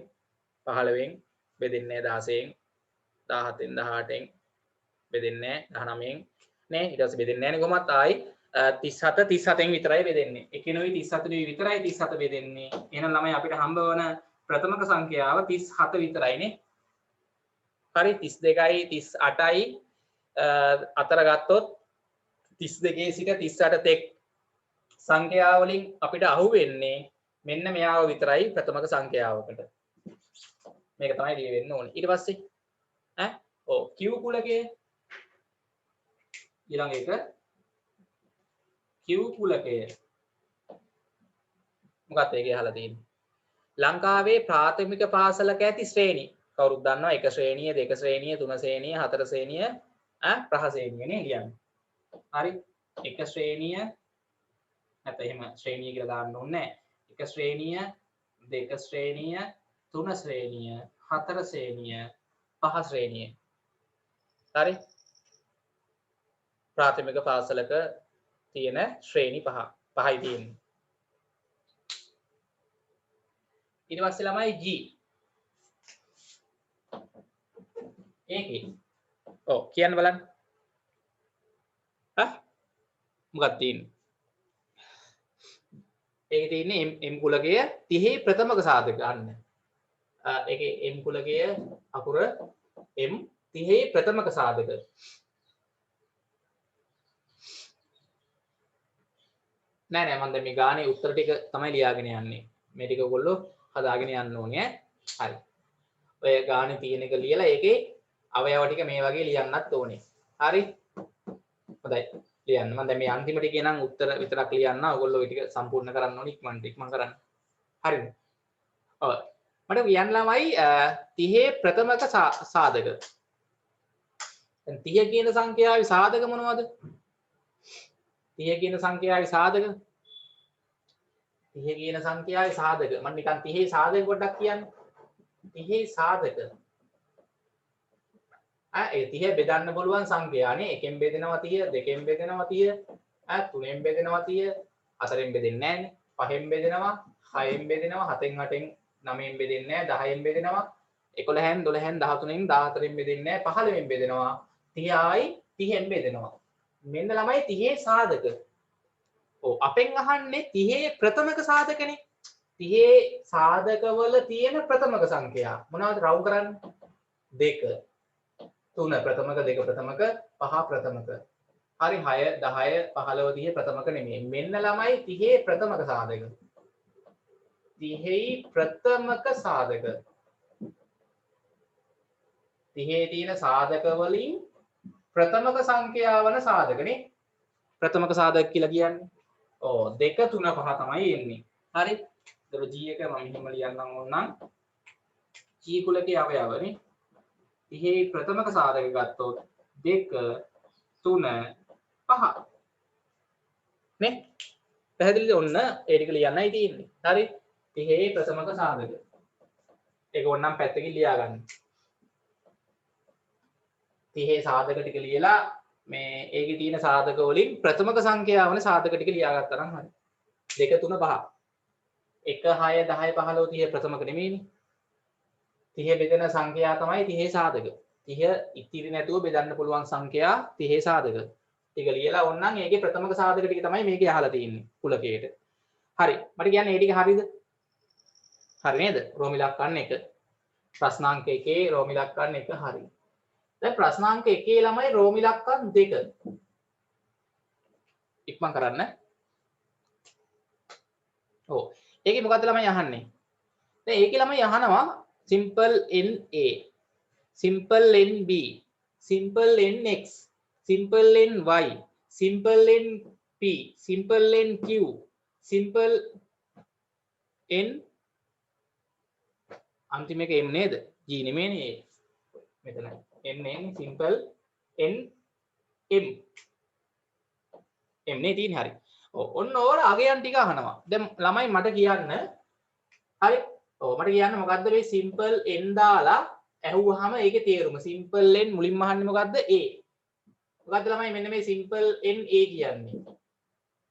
Speaker 1: 15න් බෙදෙන්නේ නැහැ 16න් 17න් 18න් බෙදෙන්නේ නැහැ 19න් නේ ඊට පස්සේ බෙදෙන්නේ නැහැ නේ කොහොමත් ආයි 37 37න් විතරයි බෙදෙන්නේ එකෙනුයි 37නුයි විතරයි 37 බෙදෙන්නේ එහෙනම් ළමයි අපිට හම්බ වන ප්‍රථමක සංඛ්‍යාව 37 විතරයි නේ හරි 32යි 38යි අතර ගත්තොත් 32 සිට 38 තෙක් සංඛ්‍යා වලින් අපිට අහු වෙන්නේ මෙන්න මෙයාව විතරයි ප්‍රථමක සංඛ්‍යාවකට මේක තමයි දී වෙන්න ඕනේ ඊට පස්සේ ඔව් Q කුලකයේ ඊළඟ එක Q කුලකය මොකක්ද ඒකේ අහලා තියෙන්නේ ලංකාවේ ප්‍රාථමික පාසලක ඇති ශ්‍රේණි කවුරුත් දන්නවා 1 ශ්‍රේණිය 2 ශ්‍රේණිය 3 ශ්‍රේණිය 4 ශ්‍රේණිය ප්‍රහ ශ්‍රේණිය නේ ලියන්නේ හරි 1 ශ්‍රේණිය නැත්නම් එහෙම ශ්‍රේණිය කියලා දාන්න ඕනේ නැහැ 1 ශ්‍රේණිය 2 ශ්‍රේණිය 3 ශ්‍රේණිය 4 ශ්‍රේණිය 5 ශ්‍රේණිය හරි ප්‍රාථමික පාසලක තියෙන ශ්‍රේණි පහයි තියෙන්නේ ඊට පස්සේ ළමයි G ඒකේ ඔව් කියන්න බලන්න මොකක්ද තියෙන්නේ ඒකේ තියෙන්නේ M කුලකය 30 ප්‍රථමක සාධක ගන්න ඒකේ M කුලකය අකුර M 30 ප්‍රථමක සාධක නෑ මම දැන් මේ ගානේ උත්තර ටික තමයි ලියාගෙන යන්නේ මේ ටික ඔයගොල්ලෝ හදාගෙන යන්න ඕනේ හරි ඔය ගානේ තියෙන එක ලියලා ඒකේ අවයව ටික මේ වගේ ලියන්නත් ඕනේ හරි හොඳයි ලියන්න මම දැන් මේ අන්තිම ටිකේ නම් උත්තර විතරක් ලියන්න ඔයගොල්ලෝ ඒ ටික සම්පූර්ණ කරන්න ඕනේ ඉක්මන් කරන්න හරිද ඔව් මට කියන්න ළමයි 30 ප්‍රථමක සාධක දැන් 30 කියන සංඛ්‍යාවේ සාධක මොනවද 30 කියන සංඛ්‍යාවේ සාධක 30 කියන සංඛ්‍යාවේ සාධක මම නිකන් 30 සාධක පොඩ්ඩක් කියන්න 30 සාධක ඒ 30 බෙදන්න පුළුවන් සංඛ්‍යානේ. එකෙන් බෙදෙනවා 30, දෙකෙන් බෙදෙනවා 30, තුනෙන් බෙදෙනවා 30, හතරෙන් බෙදෙන්නේ නැහැනේ. පහෙන් බෙදෙනවා, හයෙන් බෙදෙනවා, හතෙන් අටෙන් නවයෙන් බෙදෙන්නේ නැහැ, 10න් බෙදෙනවා, 11න් 12න් 13න් 14න් බෙදෙන්නේ නැහැ, 15න් බෙදෙනවා, 30යි 30න් බෙදෙනවා. මෙන්න ළමයි 30 සාධක. ඔව් අපෙන් අහන්නේ 30 ප්‍රථමක සාධකනේ. 30 සාධකවල තියෙන ප්‍රථමක සංඛ්‍යා. මොනවද රවුම් කරන්නේ? 2 3 ප්‍රථමක, 2 ප්‍රථමක, 5 ප්‍රථමක. හරි 6 10 15 30 ප්‍රථමක නෙමෙයි. මෙන්න ළමයි 30 ප්‍රථමක සාධක. 30 ප්‍රථමක සාධක. 30 තියෙන සාධක වලින් ප්‍රථමක සංඛ්‍යා වන සාධකනේ. ප්‍රථමක සාධක කියලා කියන්නේ. ඔව් 2 3 5 තමයි එන්නේ. හරි. ඒතර G එක මම මෙහෙම ලියන්නම් ඕනනම් G කුලකේ අවයවනේ. 30 ප්‍රථමක සාධක ගත්තොත් 2 3 5 නේ. පැහැදිලිද? ඔන්න ඒ ටික ලියන්නයි තියෙන්නේ. හරි. 30 ප්‍රථමක සාධක. ඒක ඕනනම් පැත්තකින් ලියා ගන්න. 30 සාධක ටික ලියලා මේ ඒකේ තියෙන සාධක වලින් ප්‍රථමක සංඛ්‍යාව වන සාධක ටික ලියා ගත්තා නම් හරි. 2 3 5. 1 6 10 15 30 ප්‍රථමක නෙමෙයිනේ. 30 බෙදෙන සංඛ්‍යා තමයි 30 සාධක. 30 ඉතිරි නැතුව බෙදන්න පුළුවන් සංඛ්‍යා 30 සාධක. ටික ලියලා ඕනනම් ඒකේ ප්‍රථමක සාධක ටික තමයි මේකේ අහලා තියෙන්නේ කුලකයට. හරි. මට කියන්න මේ ටික හරියද? හරි නේද? රෝම ඉලක්කන්න 1. ප්‍රශ්නාංක 1 රෝම ඉලක්කන්න 1 හරි. දැන් ප්‍රශ්නාංක 1 ළමයි රෝම ඉලක්කම් 2. ඉක්මන් කරන්න. ඔව්. ඒකේ මොකද්ද ළමයි අහන්නේ? දැන් ඒකේ ළමයි අහනවා simple NA, simple NB, simple NX, simple NY, simple NP, simple NQ, simple N අන්තිම එක M නේද? G නෙමෙයිනේ. මෙතන N simple N M M නේ තියෙන්නේ හරි. ඔව් ඔන්න ඕන අගයන් ටික අහනවා. දැන් ළමයි මට කියන්න හරි. ඔව් මට කියන්න මොකද්ද මේ simple n දාලා ඇහුවාම ඒකේ තේරුම. simple n මුලින්ම අහන්නේ මොකද්ද? A. මොකද්ද ළමයි මෙන්න මේ simple n A කියන්නේ.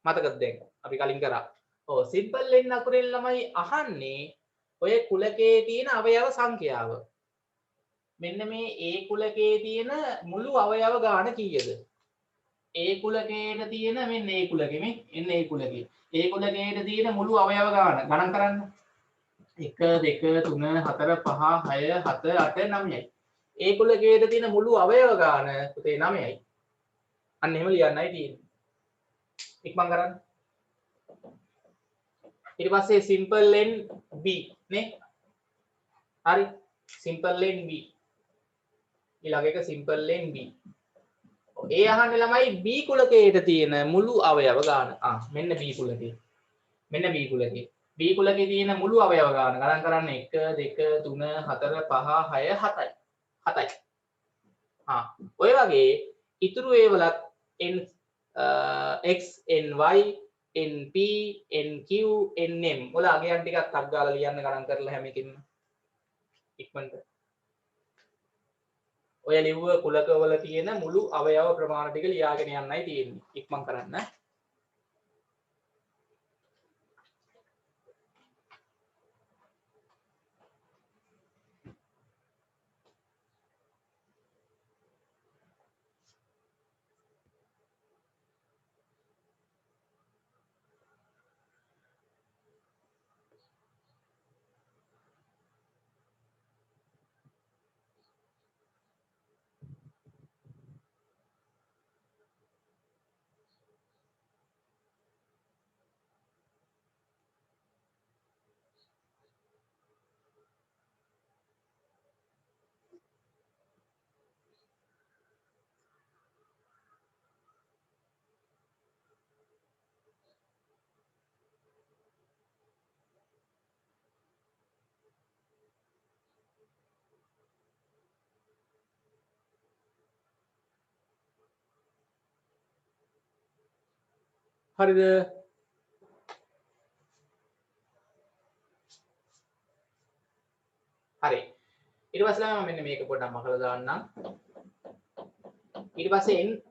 Speaker 1: මතකද දැන්? අපි කලින් කරා. ඔව් simple n අකුරෙන් ළමයි අහන්නේ ඔය කුලකයේ තියෙන අවයව සංඛ්‍යාව. මෙන්න මේ A කුලකයේ තියෙන මුළු අවයව ගාන කීයද? A කුලකයට තියෙන මෙන්න A කුලකෙ මේ එන්න A කුලකේ. A කුලකයට තියෙන මුළු අවයව ගාන ගණන් කරන්න. 1 2 3 4 5 6 7 8 9යි. ඒ කුලකයේ තියෙන මුළු අවයව ගාන පුතේ 9යි. අන්න එහෙම ලියන්නයි තියෙන්නේ. ඉක්මන් කරන්න. ඊට පස්සේ simple n b නේ. හරි. simple n b. ඊළඟ එක simple n b. ඒ අහන්නේ ළමයි b කුලකයේ තියෙන මුළු අවයව ගාන. මෙන්න b කුලකේ. මෙන්න b කුලකේ. B කුලකේ තියෙන මුළු අවයව ගාන ගණන් කරන්න 1 2 3 4 5 6 7යි 7යි. ඔය වගේ ඉතුරු ඒවලත් n x ny np nq nm වල අගයන් ටිකක් අක් ගාලා ලියන්න ගණන් කරලා හැම එකකින්ම ඉක්මනට. ඔය ලිව්ව කුලකවල තියෙන මුළු අවයව ප්‍රමාණ ටික ලියාගෙන යන්නයි තියෙන්නේ. ඉක්මන් කරන්න. හරිද? හරි. ඊට පස්සේ මම මෙන්න මේක පොඩ්ඩක් මකලා දාන්නම්. ඊට පස්සේ n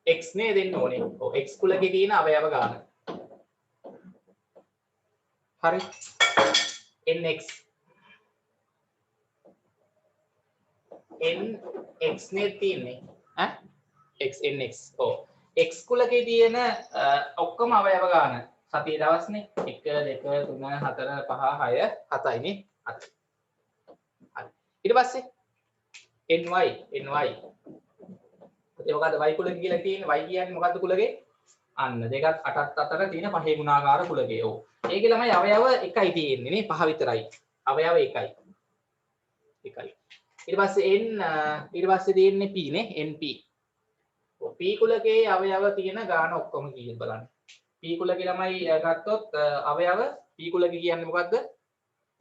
Speaker 1: x නේ දෙන්න ඕනේ. ඔව් x කුලකේ තියෙන අවයව ගාන. හරි. nx nx නේ තියෙන්නේ. ඈ x nx. ඔව්. x කුලකේ තියෙන ඔක්කොම අවයව ගාන. සතිය දවස්නේ 1 2 3 4 5 6 7යි නේ. හරි. ඊට පස්සේ ny ඒ මොකද්ද y කුලක කියලා තියෙන්නේ y කියන්නේ මොකද්ද කුලකේ අන්න දෙකත් අටත් අතර තියෙන පහේ ගුණාකාර කුලකේ ඔව් ඒකේ ළමයි අවයව එකයි තියෙන්නේ නේ පහ විතරයි අවයව එකයි ඊට පස්සේ ඊට පස්සේ තියෙන්නේ p නේ np ඔව් p කුලකේ අවයව තියෙන ගාන ඔක්කොම කීයද බලන්න p කුලකේ ළමයි ගත්තොත් අවයව p කුලක කියන්නේ මොකද්ද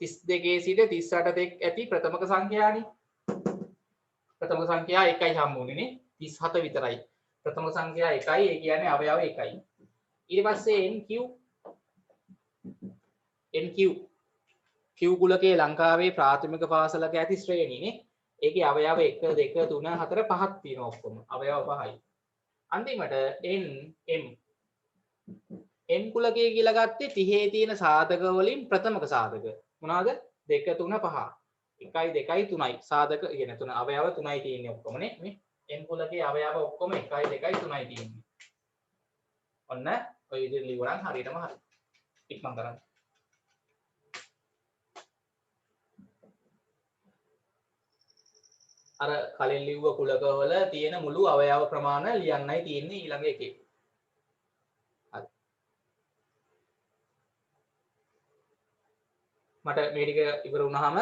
Speaker 1: 32 සිට 38 තෙක් ඇති ප්‍රථමක සංඛ්‍යානේ ප්‍රථම සංඛ්‍යා 1යි හම්බුනේ නේ 37 විතරයි ප්‍රථම සංඛ්‍යා 1යි ඒ කියන්නේ අවයව 1යි ඊට පස්සේ nq q කුලකේ ලංකාවේ ප්‍රාථමික පාසලක ඇති ශ්‍රේණිනේ ඒකේ අවයව 1 2 3 4 5ක් තියෙනවා ඔක්කොම අවයව 5යි අන්තිමට m කුලකේ කියලා ගත්තේ 30 තියෙන සාධක වලින් ප්‍රථමක සාධක මොනවාද 2 3 5 1යි 2යි 3යි සාධක කියන තුන අවයව 3යි තියෙන්නේ ඔක්කොම නේ මේ n කුලකේ අවයව ඔක්කොම 1යි 2යි 3යි තියෙන්නේ ඔන්න ඔය විදිහට ලියුවනම් හරියටම හරි ඉක්මන් කරන්න අර කලින් ලිව්ව කුලකවල තියෙන මුළු අවයව ප්‍රමාණය ලියන්නයි තියෙන්නේ ඊළඟ එකේ හරි මට මේ ටික ඉවර වුණාම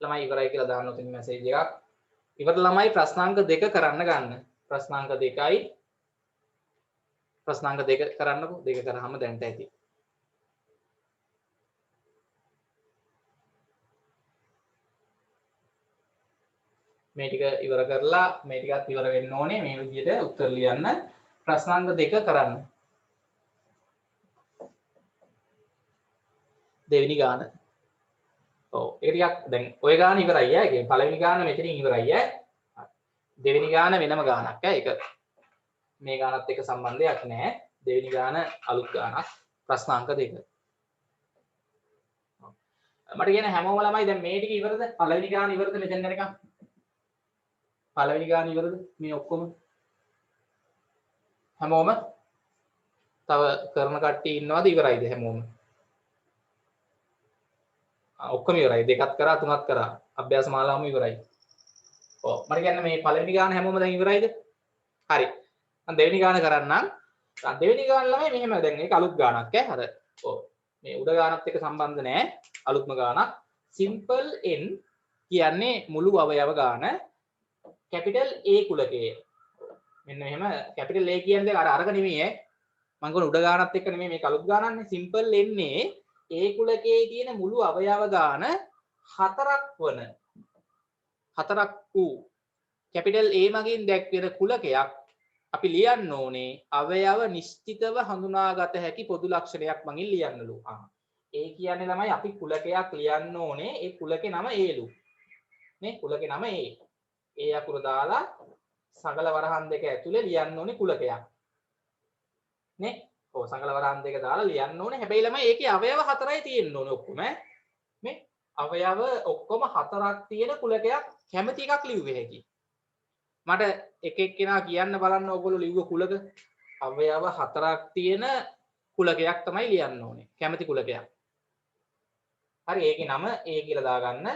Speaker 1: ළමයි ඉවරයි කියලා දාන්න උතින් මැසේජ් එකක් ඉවර ළමයි ප්‍රශ්නාංක 2 කරන්න ගන්න ප්‍රශ්නාංක 2යි ප්‍රශ්නාංක 2 කරන්නකෝ 2 කරාම දැන්ට ඇති මේ ටික ඉවර කරලා මේ ටිකත් ඉවර වෙන්න ඕනේ මේ විදිහට උත්තර ලියන්න ප්‍රශ්නාංක 2 කරන්න දෙවෙනි ගාන ඔව් ඒක ටිකක් දැන් ඔය ගාන ඉවරයි ඈ ඒ පළවෙනි ගාන මෙතනින් ඉවරයි ඈ දෙවෙනි ගාන වෙනම ගානක් ඈ ඒක මේ ගානත් එක්ක සම්බන්ධයක් නැහැ දෙවෙනි ගාන අලුත් ගානක් ප්‍රශ්නාංක 2 මට කියන හැමෝම ළමයි දැන් මේ ටික ඉවරද පළවෙනි ගාන ඉවරද මෙතෙන් යනකම් පළවෙනි ගාන ඉවරද මේ ඔක්කොම හැමෝම තව කරන කට්ටිය ඉන්නවද ඉවරයිද හැමෝම ඔක්කොම ඉවරයි දෙකක් කරා තුනක් කරා අභ්‍යාස මාලාවම ඉවරයි ඔව් මට කියන්න මේ පළවෙනි ගාන හැමෝම දැන් ඉවරයිද හරි මම දෙවෙනි ගාන කරන්නම් දෙවෙනි ගාන ළමයි මෙහෙම දැන් මේක අලුත් ගානක් ඈ අර ඔව් මේ උඩ ගානත් එක්ක සම්බන්ධ නැහැ අලුත්ම ගානක් සිම්පල් n කියන්නේ මුළු අවයව ගාන කැපිටල් A කුලකයේ මෙන්න මෙහෙම කැපිටල් A කියන්නේ අර අරක නෙමෙයි ඈ මම කියන උඩ ගානත් එක්ක නෙමෙයි මේ අලුත් ගානන්නේ සිම්පල් n නේ A කුලකයේ තියෙන මුළු අවයව ගාන හතරක් වූ කැපිටල් A මගින් දැක්වෙන කුලකයක් අපි ලියන්න ඕනේ අවයව නිශ්චිතව හඳුනාගත හැකි පොදු ලක්ෂණයක් මගින් ලියන්නලු. ඒ කියන්නේ ළමයි අපි කුලකයක් ලියන්න ඕනේ ඒ කුලකේ නම Aලු. නේ කුලකේ නම A. A අකුර දාලා සගල වරහන් දෙක ඇතුලේ ලියන්න ඕනේ කුලකයක්. නේ? ඔව් සගල වරහන් දෙක දාලා ලියන්න ඕනේ. හැබැයි ළමයි ඒකේ අවයව 4යි තියෙන්න ඕනේ ඔක්කොම මේ අවයව ඔක්කොම 4ක් තියෙන කුලකයක් කැමති එකක් ලිව්වේ හැකි. මට එක එක්කෙනා කියන්න බලන්න ඕගොල්ලෝ ලිව්ව කුලක අවයව 4ක් තියෙන කුලකයක් තමයි ලියන්න ඕනේ. කැමති කුලකයක්. හරි ඒකේ නම A කියලා දාගන්න.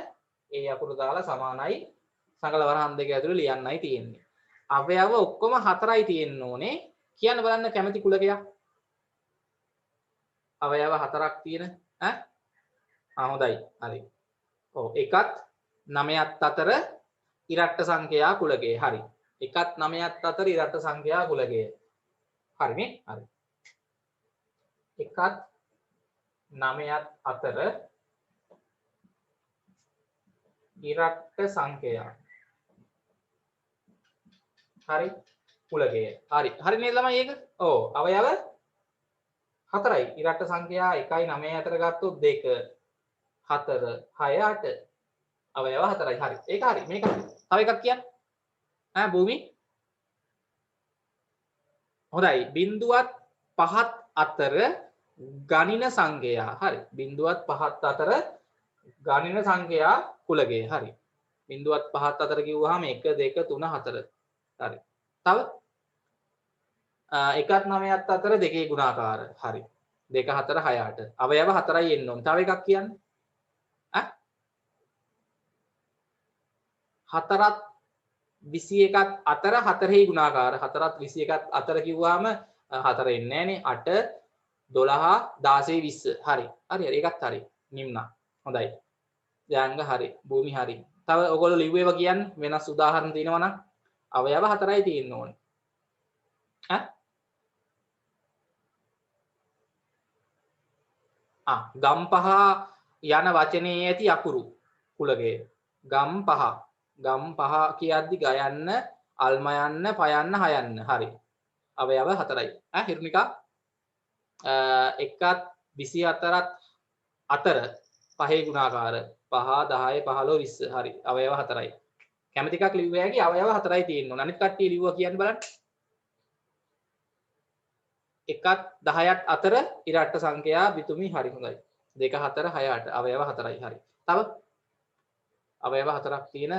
Speaker 1: ඒ අකුරු දාලා සමානයි සගල වරහන් දෙක ඇතුලේ ලියන්නයි තියෙන්නේ. අවයව ඔක්කොම 4යි තියෙන්න ඕනේ. කියන්න බලන්න කැමති කුලකයක්. අවයව 4ක් තියෙන හොඳයි. හරි. ඔව් එකත් 9ත් අතර ඉරට්ට සංඛ්‍යා කුලකයේ. හරි. එකත් 9ත් අතර ඉරට්ට සංඛ්‍යා කුලකයේ. හරිනේ? හරි. එකත් 9ත් අතර ඉරට්ට සංඛ්‍යා. හරි. කුලකයේ. හරි. හරි නේද ළමයි ඒක? ඔව්. අවයව 4යි. ඉරට්ට සංඛ්‍යා 1යි 9 අතර ගත්තොත් 2 4 6 8 අවයව 4යි. හරි. ඒක හරි. මේක හරි. තව එකක් කියන්න. භූමි හොඳයි. බිඳුවත් පහත් අතර ගණින සංඛ්‍යා. හරි. බිඳුවත් පහත් අතර ගණින සංඛ්‍යා කුලකය. හරි. බිඳුවත් පහත් අතර කිව්වහම 1 2 3 4. හරි. තව 1ත් 9ත් අතර දෙකේ ගුණාකාර. හරි. 2 4 6 8. අවයව 4යි එන්න ඕන. තව එකක් කියන්න. ඈ 4ත් 21ත් අතර 4ෙහි ගුණාකාර. 4ත් 21ත් අතර කිව්වහම 4 එන්නේ නැහනේ. 8 12 16 20. හරි. හරි හරි. ඒකත් හරි. නිම්න. හොඳයි. ජාංග හරි. භූමි හරි. තව ඔයගොල්ලෝ ලිව්වේව කියන්න වෙනස් උදාහරණ තියෙනවා නම් අවයව 4යි තියෙන්න ඕනේ. ගම්පහ යන වචනේ ඇති අකුරු කුලකය. ගම්පහ කියද්දි ගයන්න, අල්ම යන්න, පයන්න, හයන්න. හරි. අවයව 4යි. හිරුනිකා 1ත් 24ත් අතර පහේ ගුණාකාර 5 10 15 20. හරි. අවයව 4යි. කැමති එකක් ලිව්ව හැකි අවයව 4යි තියෙන්න ඕන. අනිත් කට්ටිය ලිව්වා කියන්න බලන්න. 1ත් 10ත් අතර ඉරට්ට සංඛ්‍යා බිතුමි. හරි හොඳයි. 2 4 6 8 අවයව 4යි. හරි. තව අවයව 4ක් තියෙන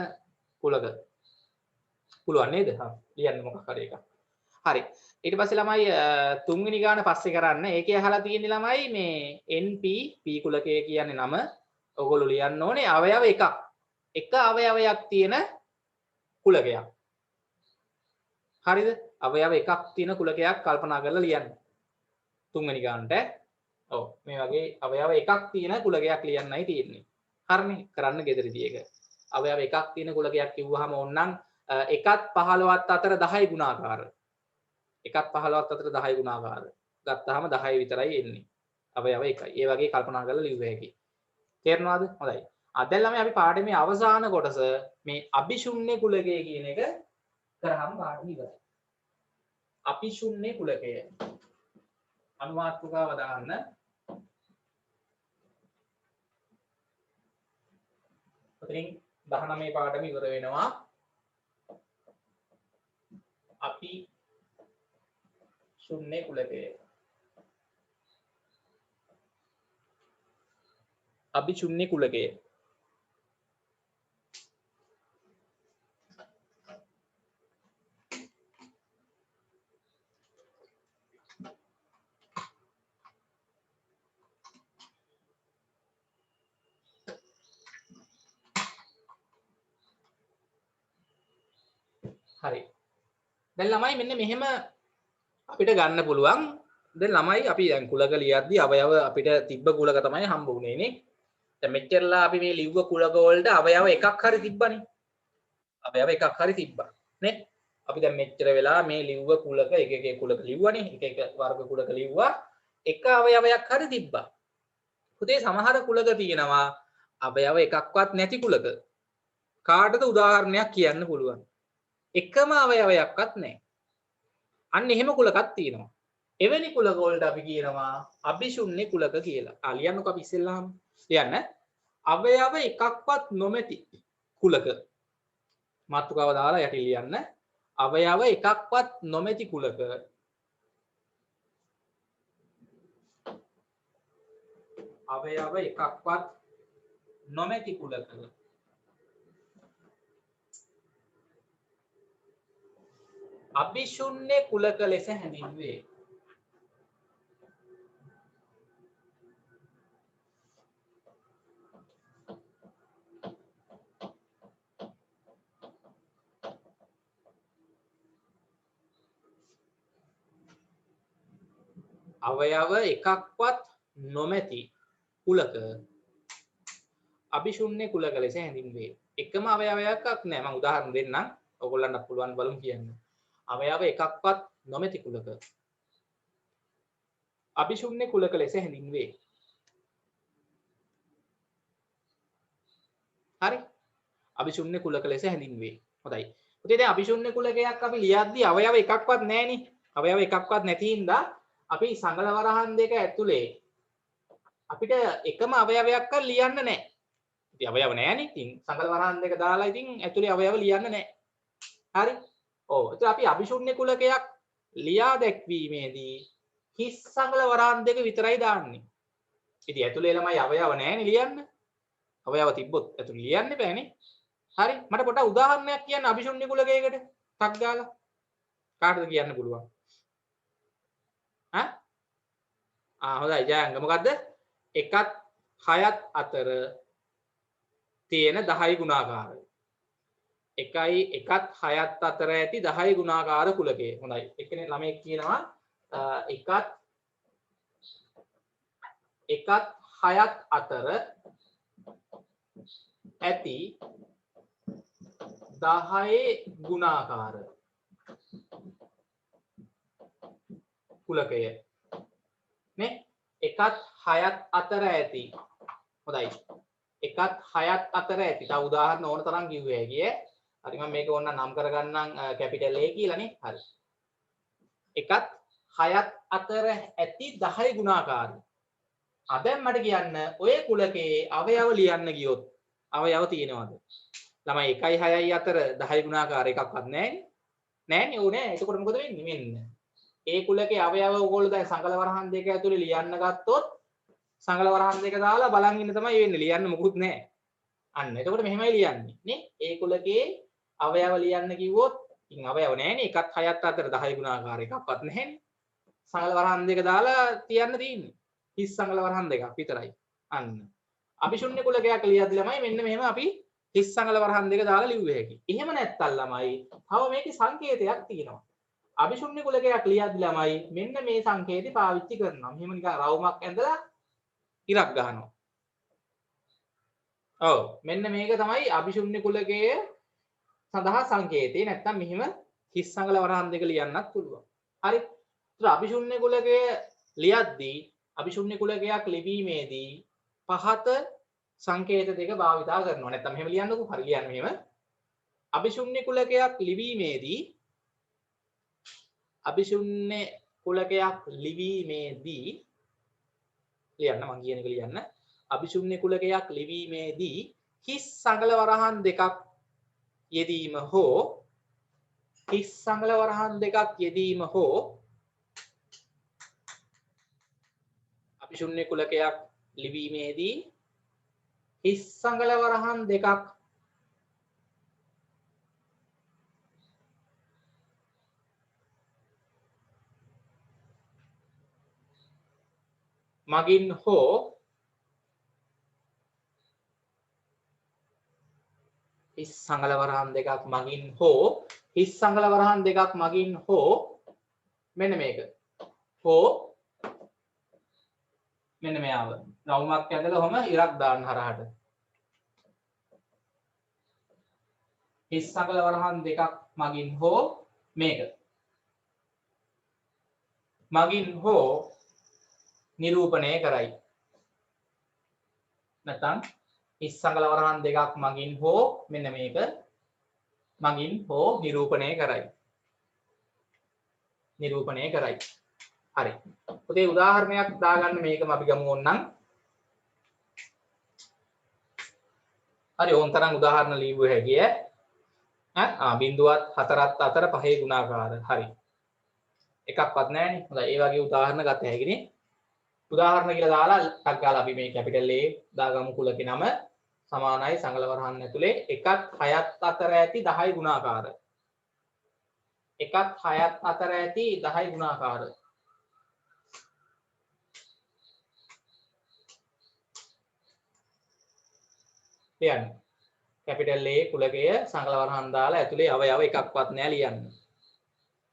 Speaker 1: කුලක පුළුවන් නේද? ලියන්න මොකක් හරි එකක්. හරි. ඊට පස්සේ ළමයි තුන්වෙනි ගාන පස්සේ කරන්න. ඒකේ අහලා තියෙන්නේ ළමයි මේ NP P කුලකය කියන්නේ නම. ඔයගොල්ලෝ ලියන්න ඕනේ අවයව එකක්. එක අවයවයක් තියෙන කුලකයක්. හරිද? අවයව එකක් තියෙන කුලකයක් කල්පනා කරලා ලියන්න. තුන්වෙනි ගානට. ඔව් මේ වගේ අවයව එකක් තියෙන කුලකයක් ලියන්නයි තියෙන්නේ. හරිනේ? කරන්න ගෙදරදී ඒක. අවයව එකක් තියෙන කුලකයක් කිව්වහම ඕනනම් 1ත් 15ත් අතර 10යි ගුණාකාර. 1ත් 15ත් අතර 10යි ගුණාකාර. ගත්තාම 10 විතරයි එන්නේ. අවයව එකයි. ඒ වගේ කල්පනා කරලා ලිව්ව හැකි. තේරෙනවද? හොඳයි. දැන් ළමයි අපි පාඩමේ අවසාන කොටස මේ අභිශුන්‍ය කුලකය කියන එක කරාම පාඩම ඉවරයි. අභිශුන්‍ය කුලකය. අනුමාත්‍රකාව දාන්න. ඉතින් 19 පාඩම ඉවර වෙනවා. අපි ශුන්‍ය කුලකය. අභිශුන්‍ය කුලකය. හරි. දැන් ළමයි මෙන්න මෙහෙම අපිට ගන්න පුළුවන්. දැන් ළමයි අපි දැන් කුලක ලියද්දි අවයව අපිට තිබ්බ කුලක තමයි හම්බ වුනේ නේ. දැන් මෙච්චරලා අපි මේ ලිව්ව කුලක වලට අවයව එකක් හරි තිබ්බනේ. අවයව එකක් හරි තිබ්බා නේ. අපි දැන් මෙච්චර වෙලා මේ ලිව්ව කුලක එක කුලක ලිව්වනේ. එක වර්ග කුලක ලිව්වා. එක අවයවයක් හරි තිබ්බා. පුතේ සමහර කුලක තියෙනවා අවයව එකක්වත් නැති කුලක. කාටද උදාහරණයක් කියන්න පුළුවන්? එකම අවයවයක්වත් නැහැ. අන්න එහෙම කුලකක් තියෙනවා. එවැනි කුලක වලට අපි කියනවා අභිශුන්‍ය කුලක කියලා. ලියන්නකො අපි ඉස්සෙල්ලාම. ලියන්න. අවයව එකක්වත් නොමැති කුලක. මාතෘකාව දාලා යටින් ලියන්න. අවයව එකක්වත් නොමැති කුලක. අවයව එකක්වත් නොමැති කුලක. අභිශුන්‍ය කුලක ලෙස හැඳින්වේ. අවයව එකක්වත් නොමැති කුලක අභිශුන්‍ය කුලක ලෙස හැඳින්වේ. එකම අවයවයක් නැහැ. මම උදාහරණ දෙන්නම්. ඔයගොල්ලන්ට පුළුවන් බලමු කියන්න. අවයව එකක්වත් නොමැති කුලක අභිශුන්‍ය කුලක ලෙස හැඳින්වේ. හරි? අභිශුන්‍ය කුලක ලෙස හැඳින්වේ. හොඳයි. පුතේ දැන් අභිශුන්‍ය කුලකයක් අපි ලියද්දී අවයව එකක්වත් නැහැනේ. අවයව එකක්වත් නැති හින්දා අපි සංගල වරහන් දෙක ඇතුලේ අපිට එකම අවයවයක්වත් ලියන්න නැහැ. ඉතින් අවයව නැහැනේ. ඉතින් සංගල වරහන් දෙක දාලා ඉතින් ඇතුලේ අවයව ලියන්න නැහැ. හරි? ඔව්. ඒත් අපි අභිශුන්‍ය කුලකයක් ලියා දැක්වීමේදී හිස් සංගල වරහන් දෙක විතරයි දාන්නේ. ඉතින් ඇතුලේ ළමයි අවයව නැහැනේ ලියන්න. අවයව තිබ්බොත් ඇතුලේ ලියන්න බෑනේ. හරි මට පොඩ්ඩක් උදාහරණයක් කියන්න අභිශුන්‍ය කුලකයකට ටක් ගාලා. කාටද කියන්න පුළුවන්? හොඳයි ජයංග මොකද්ද? 1ත් 6ත් අතර තියෙන 10 ගුණාකාරය. 1යි 1ත් 6ත් අතර ඇති 10 ගුණාකාර කුලකය. හොඳයි. එක්කෙනෙක් ළමයෙක් කියනවා 1ත් 6ත් අතර ඇති 10 ගුණාකාර කුලකය නේ 1ත් 6ත් අතර ඇති. හොඳයි. 1ත් 6ත් අතර ඇති. තව උදාහරණ ඕන තරම් කිව්වේ හැකියි. හරි මම මේක ඕන නම් කරගන්නම් කැපිටල් A කියලා නේ. හරි. 1ත් 6ත් අතර ඇති 10 ගුණාකාරයි. දැන් මට කියන්න ඔය කුලකේ අවයව ලියන්න ගියොත් අවයව තියෙනවද? ළමයි 1යි 6යි අතර 10 ගුණාකාර එකක්වත් නැහැ. නෑනේ ඕනේ. එතකොට මොකද වෙන්නේ? මෙන්න. ඒ කුලකේ අවයව ඕගොල්ලෝ දැන් සංගල වරහන් දෙක ඇතුලේ ලියන්න ගත්තොත් සංගල වරහන් දෙක දාලා බලන් ඉන්න තමයි වෙන්නේ. ලියන්න මොකුත් නැහැ. අන්න එතකොට මෙහෙමයි ලියන්නේ නේ. ඒ කුලකේ අවයව ලියන්න කිව්වොත් ඉතින් අවයව නැහැනේ. 1ත් 6ත් අතර 10 ගුණාකාර එකක්වත් නැහැනේ. සංගල වරහන් දෙක දාලා තියන්න තියෙන්නේ. හිස් සංගල වරහන් දෙකක් විතරයි. අන්න. අභිශුන්‍ය කුලකයක් ලියද්දි ළමයි මෙන්න මෙහෙම අපි හිස් සංගල වරහන් දෙක දාලා ලිව්වේ හැකි. එහෙම නැත්තම් ළමයි තව මේකේ සංකේතයක් තියෙනවා. අභිශුන්‍ය කුලකයක් ලියද්දි ළමයි මෙන්න මේ සංකේතය පාවිච්චි කරනවා. මෙහෙම නිකන් රවුමක් ඇඳලා ඉරක් ගහනවා. ඔව් මෙන්න මේක තමයි අභිශුන්‍ය කුලකයේ සඳහා සංකේතය. නැත්තම් මෙහෙම හිස් සංගල වරහන් දෙක ලියන්නත් පුළුවන්. හරි. ඒතර අභිශුන්‍ය කුලකය ලියද්දී අභිශුන්‍ය කුලකයක් ලිවීමේදී පහත සංකේත දෙක භාවිතා කරනවා. නැත්තම් මෙහෙම ලියන්නකෝ. හරි ලියන්න මෙහෙම. අභිශුන්‍ය කුලකයක් ලිවීමේදී ලියන්න මම කියන එක ලියන්න. අභිශුන්‍ය කුලකයක් ලිවීමේදී හිස් සංගල වරහන් දෙකක් යෙදීම හෝ අභිශුන්‍ය කුලකයක් ලිවීමේදී හිස් සංගල වරහන් දෙකක් මගින් හෝ හිස් සංගල වරහන් දෙකක් මගින් හෝ මෙන්න මේක හෝ මෙන්න මෙයාව රවුමක් ඇඳලා ඔහම ඉරක් දාන්න හරහට හිස් සංගල වරහන් දෙකක් මගින් හෝ මේක මගින් හෝ නිරූපණය කරයි. නැත්නම් හිස් සංගල වරහන් දෙකක් මගින් හෝ මෙන්න මේක මගින් හෝ නිරූපණය කරයි. හරි. පුතේ උදාහරණයක් දාගන්න මේකම අපි ගමු ඕනනම්. හරි ඕන තරම් උදාහරණ ලියුව හැකියි. බිඳුවත් හතරත් අතර පහේ ගුණාකාර. හරි. එකක්වත් නැහැනේ. හොඳයි. ඒ වගේ උදාහරණ ගත හැකිනේ. උදාහරණ කියලා දාලා ටක් ගාලා අපි මේ කැපිටල් A දාගමු කුලකේ නම සමානයි සංගල වරහන් ඇතුලේ 1ත් 6ත් අතර ඇති 10 ගුණාකාර. 1ත් 6ත් අතර ඇති 10 ගුණාකාර. ලියන්න. කැපිටල් A කුලකය සංගල වරහන් දාලා ඇතුලේ අවයව එකක්වත් නැහැ ලියන්න.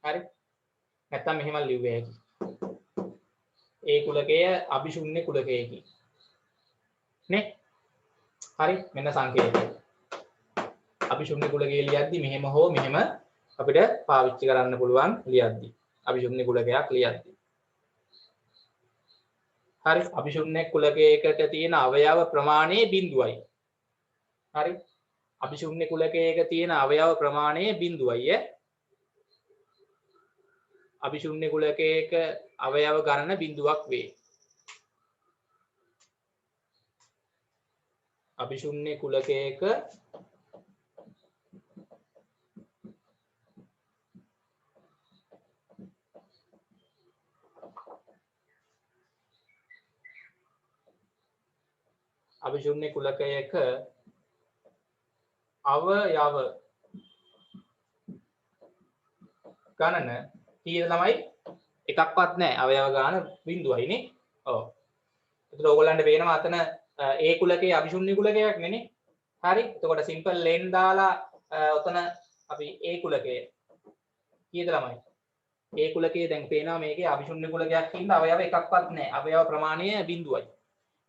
Speaker 1: හරි. නැත්තම් මෙහෙම ලියුවේ හැකියි. ඒ කුලකය අභිශුන්‍ය කුලකයකි නේ. හරි මෙන්න සංකේතය. අභිශුන්‍ය කුලකය ලියද්දි මෙහෙම හෝ මෙහෙම අපිට පාවිච්චි කරන්න පුළුවන් ලියද්දි. අභිශුන්‍ය කුලකයක් ලියද්දි. හරි අභිශුන්‍ය කුලකයකට තියෙන අවයව ප්‍රමාණය බිඳුවයි. හරි අභිශුන්‍ය කුලකයක තියෙන අවයව ප්‍රමාණය බිඳුවයි. අභිශුන්‍ය කුලකයක අවයව ගණන බිඳුවක් වේ. අභිශුන්‍ය කුලකයක අභිශුන්‍ය කුලකයක අවයව ගණන කීයද ළමයි? එකක්වත් නැහැ. අවයව ගාන බිඳුවයිනේ. ඔව්. එතකොට ඕගොල්ලන්ට පේනවා අතන A කුලකයේ අභිශුන්‍ය කුලකයක් නෙනේ. හරි. එතකොට සිම්පල් ලේන් දාලා ඔතන අපි A කුලකය කීයද ළමයි? A කුලකයේ දැන් පේනවා මේකේ අභිශුන්‍ය කුලකයක් ඉන්න අවයව එකක්වත් නැහැ. අවයව ප්‍රමාණය බිඳුවයි.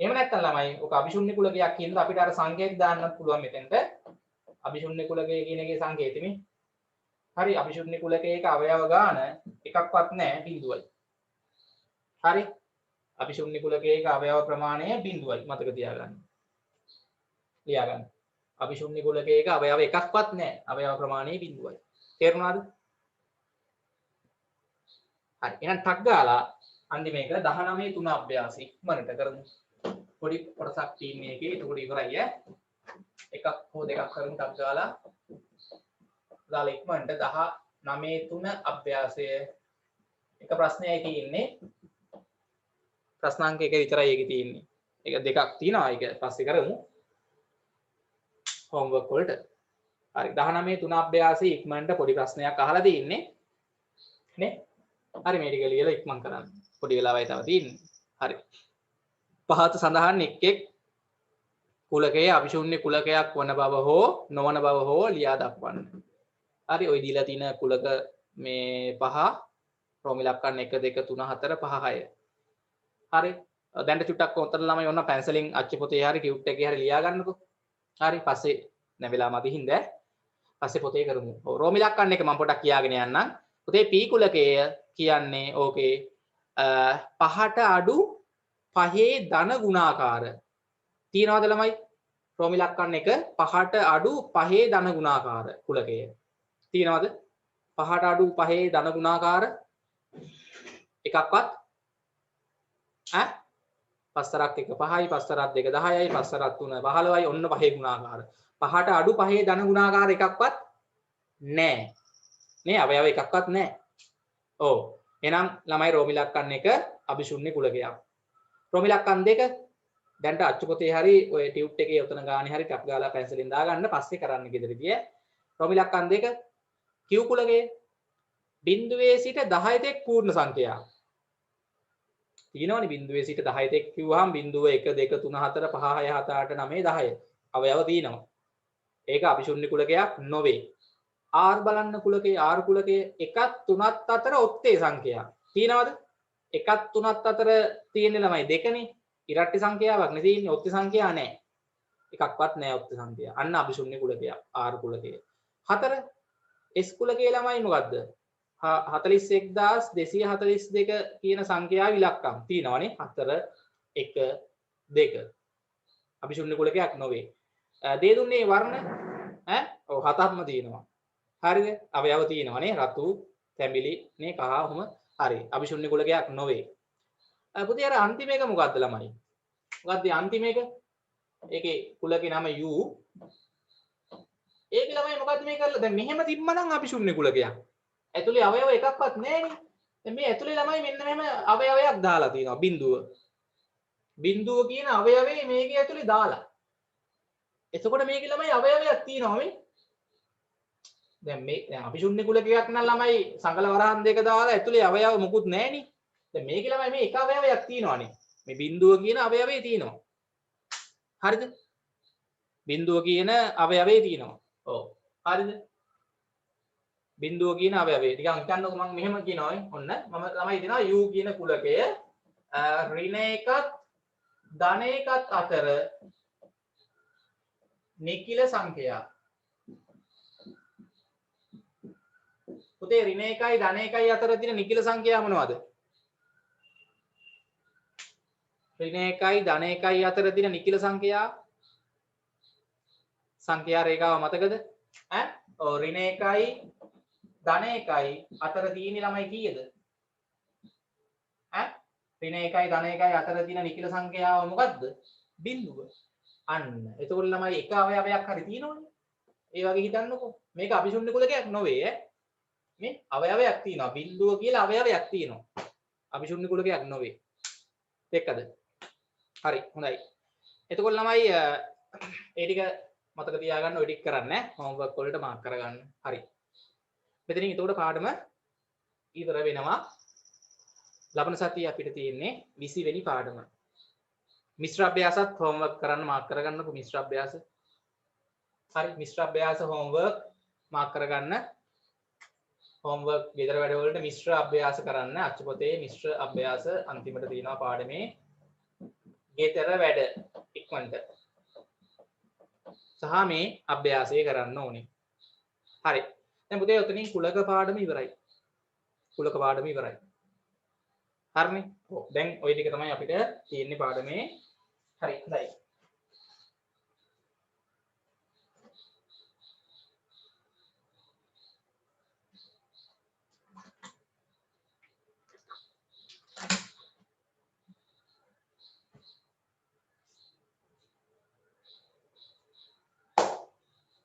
Speaker 1: එහෙම නැත්නම් ළමයි ඔක අභිශුන්‍ය කුලකයක් ඉන්න අපිට අර සංකේත දාන්නත් පුළුවන් මෙතෙන්ට. අභිශුන්‍ය කුලකය කියන එකේ සංකේතෙනේ. හරි අභිශුන්‍ය කුලකයක අවයව ගාන එකක්වත් නැහැ බිඳුවයි. හරි අභිශුන්‍ය කුලකයක අවයව ප්‍රමාණය බිඳුවයි මතක තියාගන්න. ලියාගන්න. අභිශුන්‍ය කුලකයක අවයව එකක්වත් නැහැ. අවයව ප්‍රමාණය බිඳුවයි. තේරුණාද? හරි එහෙනම් ටක් ගාලා අන්තිම එක 19 3 අභ්‍යාසය ඉක්මනට කරමු. පොඩි කොටසක් ටීම් එකේ ඒක ඉවරයි ඈ. එකක් හෝ දෙකක් කරමු ටක් ගාලා. දාලා ඉක්මනට 19 3 අභ්‍යාසය එක ප්‍රශ්නයක ඉන්නේ. ප්‍රශ්නාංක එක විතරයි ඒකේ තියෙන්නේ. ඒක දෙකක් තියෙනවා. ඒක පස්සේ කරමු. homework වලට. හරි 19 3 අභ්‍යාසයේ ඉක්මනට පොඩි ප්‍රශ්නයක් අහලා තියෙන්නේ. නේ? හරි මේ ටික ලියලා ඉක්මන් කරන්න. පොඩි වෙලාවයි තව තියෙන්නේ. හරි. පහත සඳහන් එක් කුලකයේ අභිශුන්‍ය කුලකයක් වන බව හෝ නොවන බව හෝ ලියා දක්වන්න. හරි ඔය දීලා තියෙන කුලක මේ පහ රෝම ඉලක්කම් 1 2 3 4 5 6. හරි දැන් චුට්ටක් උතර ළමයි ඔන්න පැන්සලෙන් අච්චු පොතේ හරි ටියුට් එකේ හරි ලියා ගන්නකෝ. හරි පස්සේ නැවෙලා මදි හින්දා පස්සේ පොතේ කරමු. ඔව් රෝම ඉලක්කම් එක මම පොඩක් කියාගෙන යන්නම්. පොතේ P කුලකය කියන්නේ ඕකේ පහට අඩු පහේ ධන ගුණාකාර තියනවාද ළමයි? රෝම ඉලක්කම් එක පහට අඩු පහේ ධන ගුණාකාර කුලකය තියනවාද? පහට අඩු පහේ ධන ගුණාකාර එකක්වත් ඈ පස්තරක් 1 5යි පස්තරක් 2 10යි පස්තරක් 3 15යි ඔන්න පහේ ගුණාකාර. පහට අඩු පහේ ධන ගුණාකාර එකක්වත් නැහැ. නේ අවයව එකක්වත් නැහැ. ඔව්. එහෙනම් ළමයි රෝම ඉලක්කම් එක අභිශුන්‍ය කුලකයක්. රෝම ඉලක්කම් දෙක දැන්ට අච්චු පොතේ හරි ඔය ටියුට් එකේ උතන ගානේ හරි ටක් ගාලා පැන්සලෙන් දාගන්න පස්සේ කරන්න ගෙදරදී. රෝම ඉලක්කම් දෙක Q කුලකයේ බිඳුවේ සිට 10 තෙක් පූර්ණ සංඛ්‍යා. තියෙනවනේ බිඳුවේ සිට 10 තෙක් කිව්වහම බිඳුව 1 2 3 4 5 6 7 8 9 10 අවයව තියෙනවා. ඒක අභිශුන්‍ය කුලකයක් නොවේ. R බලන්න කුලකේ R කුලකයේ 1ත් 3ත් අතර ඔත්තේ සංඛ්‍යා. තියෙනවද? 1ත් 3ත් අතර තියෙන ළමයි දෙකනේ. ඉරට්ටි සංඛ්‍යාවක් නේ තියෙන්නේ. ඔත්තේ සංඛ්‍යා නැහැ. එකක්වත් නැහැ ඔත්තේ සංඛ්‍යා. අන්න අභිශුන්‍ය කුලකයක් R කුලකයේ. 4 S කුලකයේ ළමයි මොකද්ද? 41242 කියන සංඛ්‍යාව ඉලක්කම් තියෙනවනේ 4 1 2 අභිශුන්‍ය කුලකයක් නොවේ. දේ දුන්නේ වර්ණ ඈ ඔව් 7ක්ම තියෙනවා. හරිද? අවයව තියෙනවනේ රතු, තැඹිලි, නේ කහ ඔහම හරි. අභිශුන්‍ය කුලකයක් නොවේ. පුතේ අර අන්තිම එක මොකද්ද ළමයි? මොකද්ද අන්තිම එක? ඒකේ කුලකේ නම U. ඒකේ ළමයි මොකද්ද මේ කරලා? දැන් මෙහෙම තිබ්බනම් අභිශුන්‍ය කුලකයක්. ඇතුලේ අවයව එකක්වත් නැහැනේ. දැන් මේ ඇතුලේ ළමයි මෙන්න මෙහෙම අවයවයක් දාලා තියෙනවා බිඳුව. බිඳුව කියන අවයවේ මේකේ ඇතුලේ දාලා. එතකොට මේකේ ළමයි අවයවයක් තියෙනවා මේ. දැන් අභිශුන්‍ය කුලකයක් නම් ළමයි සංකල වරහන් දෙක දාලා ඇතුලේ අවයව මොකුත් නැහැනේ. දැන් මේකේ ළමයි මේ එක අවයවයක් තියෙනවානේ. මේ බිඳුව කියන අවයවේ තියෙනවා. හරිද? බිඳුව කියන අවයවේ තියෙනවා. ඔව්. හරිද? බිඳුව කියන අවයවේ. ටිකක් හිතන්නකො මම මෙහෙම කියනවා ඔන්න මම ළමයි දෙනවා U කියන කුලකය ඍණ එකත් ධන එකත් අතර නිකිල සංඛ්‍යා. පුතේ ඍණ එකයි ධන එකයි අතර තියෙන නිකිල සංඛ්‍යා මොනවද? ඍණ එකයි ධන එකයි අතර තියෙන නිකිල සංඛ්‍යා රේඛාව මතකද? ඈ ඔව් ඍණ එකයි ධන එකයි අතර තියෙන ළමයි කීයද? ඈ ඍණ එකයි ධන එකයි අතර තියෙන නිකිල සංඛ්‍යාව මොකද්ද? බිඳුව. අන්න. එතකොට ළමයි එක අවයවයක් හරි තියෙනවනේ. ඒ වගේ හිතන්නකෝ. මේක අභිශුන්‍ය කුලකයක් නොවේ ඈ. මේ අවයවයක් තියෙනවා. බිඳුව කියලා අවයවයක් තියෙනවා. අභිශුන්‍ය කුලකයක් නොවේ. දෙකද? හරි හොඳයි. එතකොට ළමයි ඒ ටික මතක තියාගන්න ඔය ටික කරන්න හෝම්වර්ක් වලට මාක් කරගන්න. හරි. මෙතනින් එතකොට පාඩම ඉවර වෙනවා. ලබන සතියේ අපිට තියෙන්නේ 20 වෙනි පාඩම. මිශ්‍ර අභ්‍යාසත් හෝම්වර්ක් කරන්න මාක් කරගන්නකො මිශ්‍ර අභ්‍යාස. හරි මිශ්‍ර අභ්‍යාස හෝම්වර්ක් මාක් කරගන්න. හෝම්වර්ක් ගෙදර වැඩ වලට මිශ්‍ර අභ්‍යාස කරන්න. අච්චු පොතේ මිශ්‍ර අභ්‍යාස අන්තිමට තියෙනවා පාඩමේ ගෙදර වැඩ ඉක්මනට. සහ මේ අභ්‍යාසය කරන්න ඕනේ. හරි. දැන් පුතේ ඔතනින් කුලක පාඩම ඉවරයි. කුලක පාඩම ඉවරයි. හරිනේ. ඔව්. දැන් ওই ටික තමයි අපිට තියෙන්නේ පාඩමේ. හරි. හොඳයි.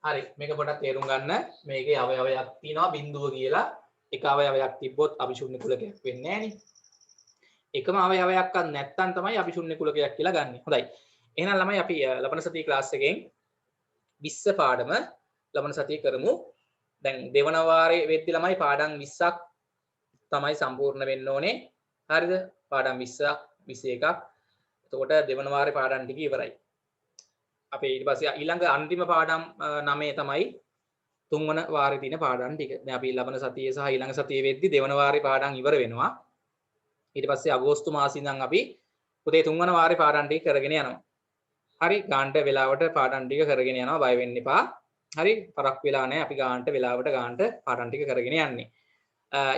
Speaker 1: හරි මේක පොඩ්ඩක් තේරුම් ගන්න. මේකේ අවයවයක් තියෙනවා බිඳුව කියලා. එක අවයවයක් තිබ්බොත් අභිශූන්‍ය කුලකයක් වෙන්නේ නැහැ නේ. එකම අවයවයක්වත් නැත්තම් තමයි අභිශූන්‍ය කුලකයක් කියලා ගන්නෙ. හොඳයි. එහෙනම් ළමයි අපි ලබන සතියේ ක්ලාස් එකෙන් 20 පාඩම ලබන සතියේ කරමු. දැන් දෙවන වාරයේ වෙද්දි ළමයි පාඩම් 20ක් තමයි සම්පූර්ණ වෙන්න ඕනේ. හරිද? පාඩම් 20ක් 21ක්. එතකොට දෙවන වාරේ පාඩම් ටික ඉවරයි. අපේ ඊට පස්සේ ඊළඟ අන්තිම පාඩම් 9 තමයි තුන්වන වාරේ තියෙන පාඩම් ටික. දැන් අපි ලබන සතියේ සහ ඊළඟ සතියේ වෙද්දි දෙවන වාරේ පාඩම් ඉවර වෙනවා. ඊට පස්සේ අගෝස්තු මාසෙ ඉඳන් අපි පුතේ තුන්වන වාරේ පාඩම් ටික කරගෙන යනවා. හරි ගාන්ට වෙලාවට පාඩම් ටික කරගෙන යනවා බය වෙන්න එපා. හරි පරක් වෙලා නැහැ අපි ගාන්ට වෙලාවට ගාන්ට පාඩම් ටික කරගෙන යන්නේ.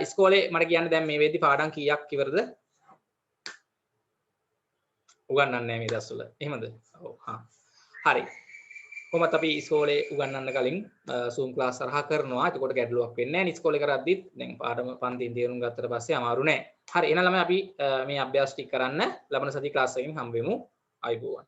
Speaker 1: ඉස්කෝලේ මට කියන්න දැන් මේ වෙද්දි පාඩම් කීයක් ඉවරද? උගන්වන්නේ නැහැ මේ දවස්වල. එහෙමද? ඔව් හා. හරි. කොහොමත් අපි ඉස්කෝලේ උගන්වන්න කලින් Zoom class හරහා කරනවා. එතකොට ගැටලුවක් වෙන්නේ නැහැ. ඉස්කෝලේ කරද්දිත් දැන් පාඩම පන්තියෙන් තේරුම් ගත්තට පස්සේ අමාරු නැහැ. හරි එහෙනම් ළමයි අපි මේ අභ්‍යාස ටික කරන්න ලබන සති ක්ලාස් එකකින් හම්බ වෙමු. ආයුබෝවන්.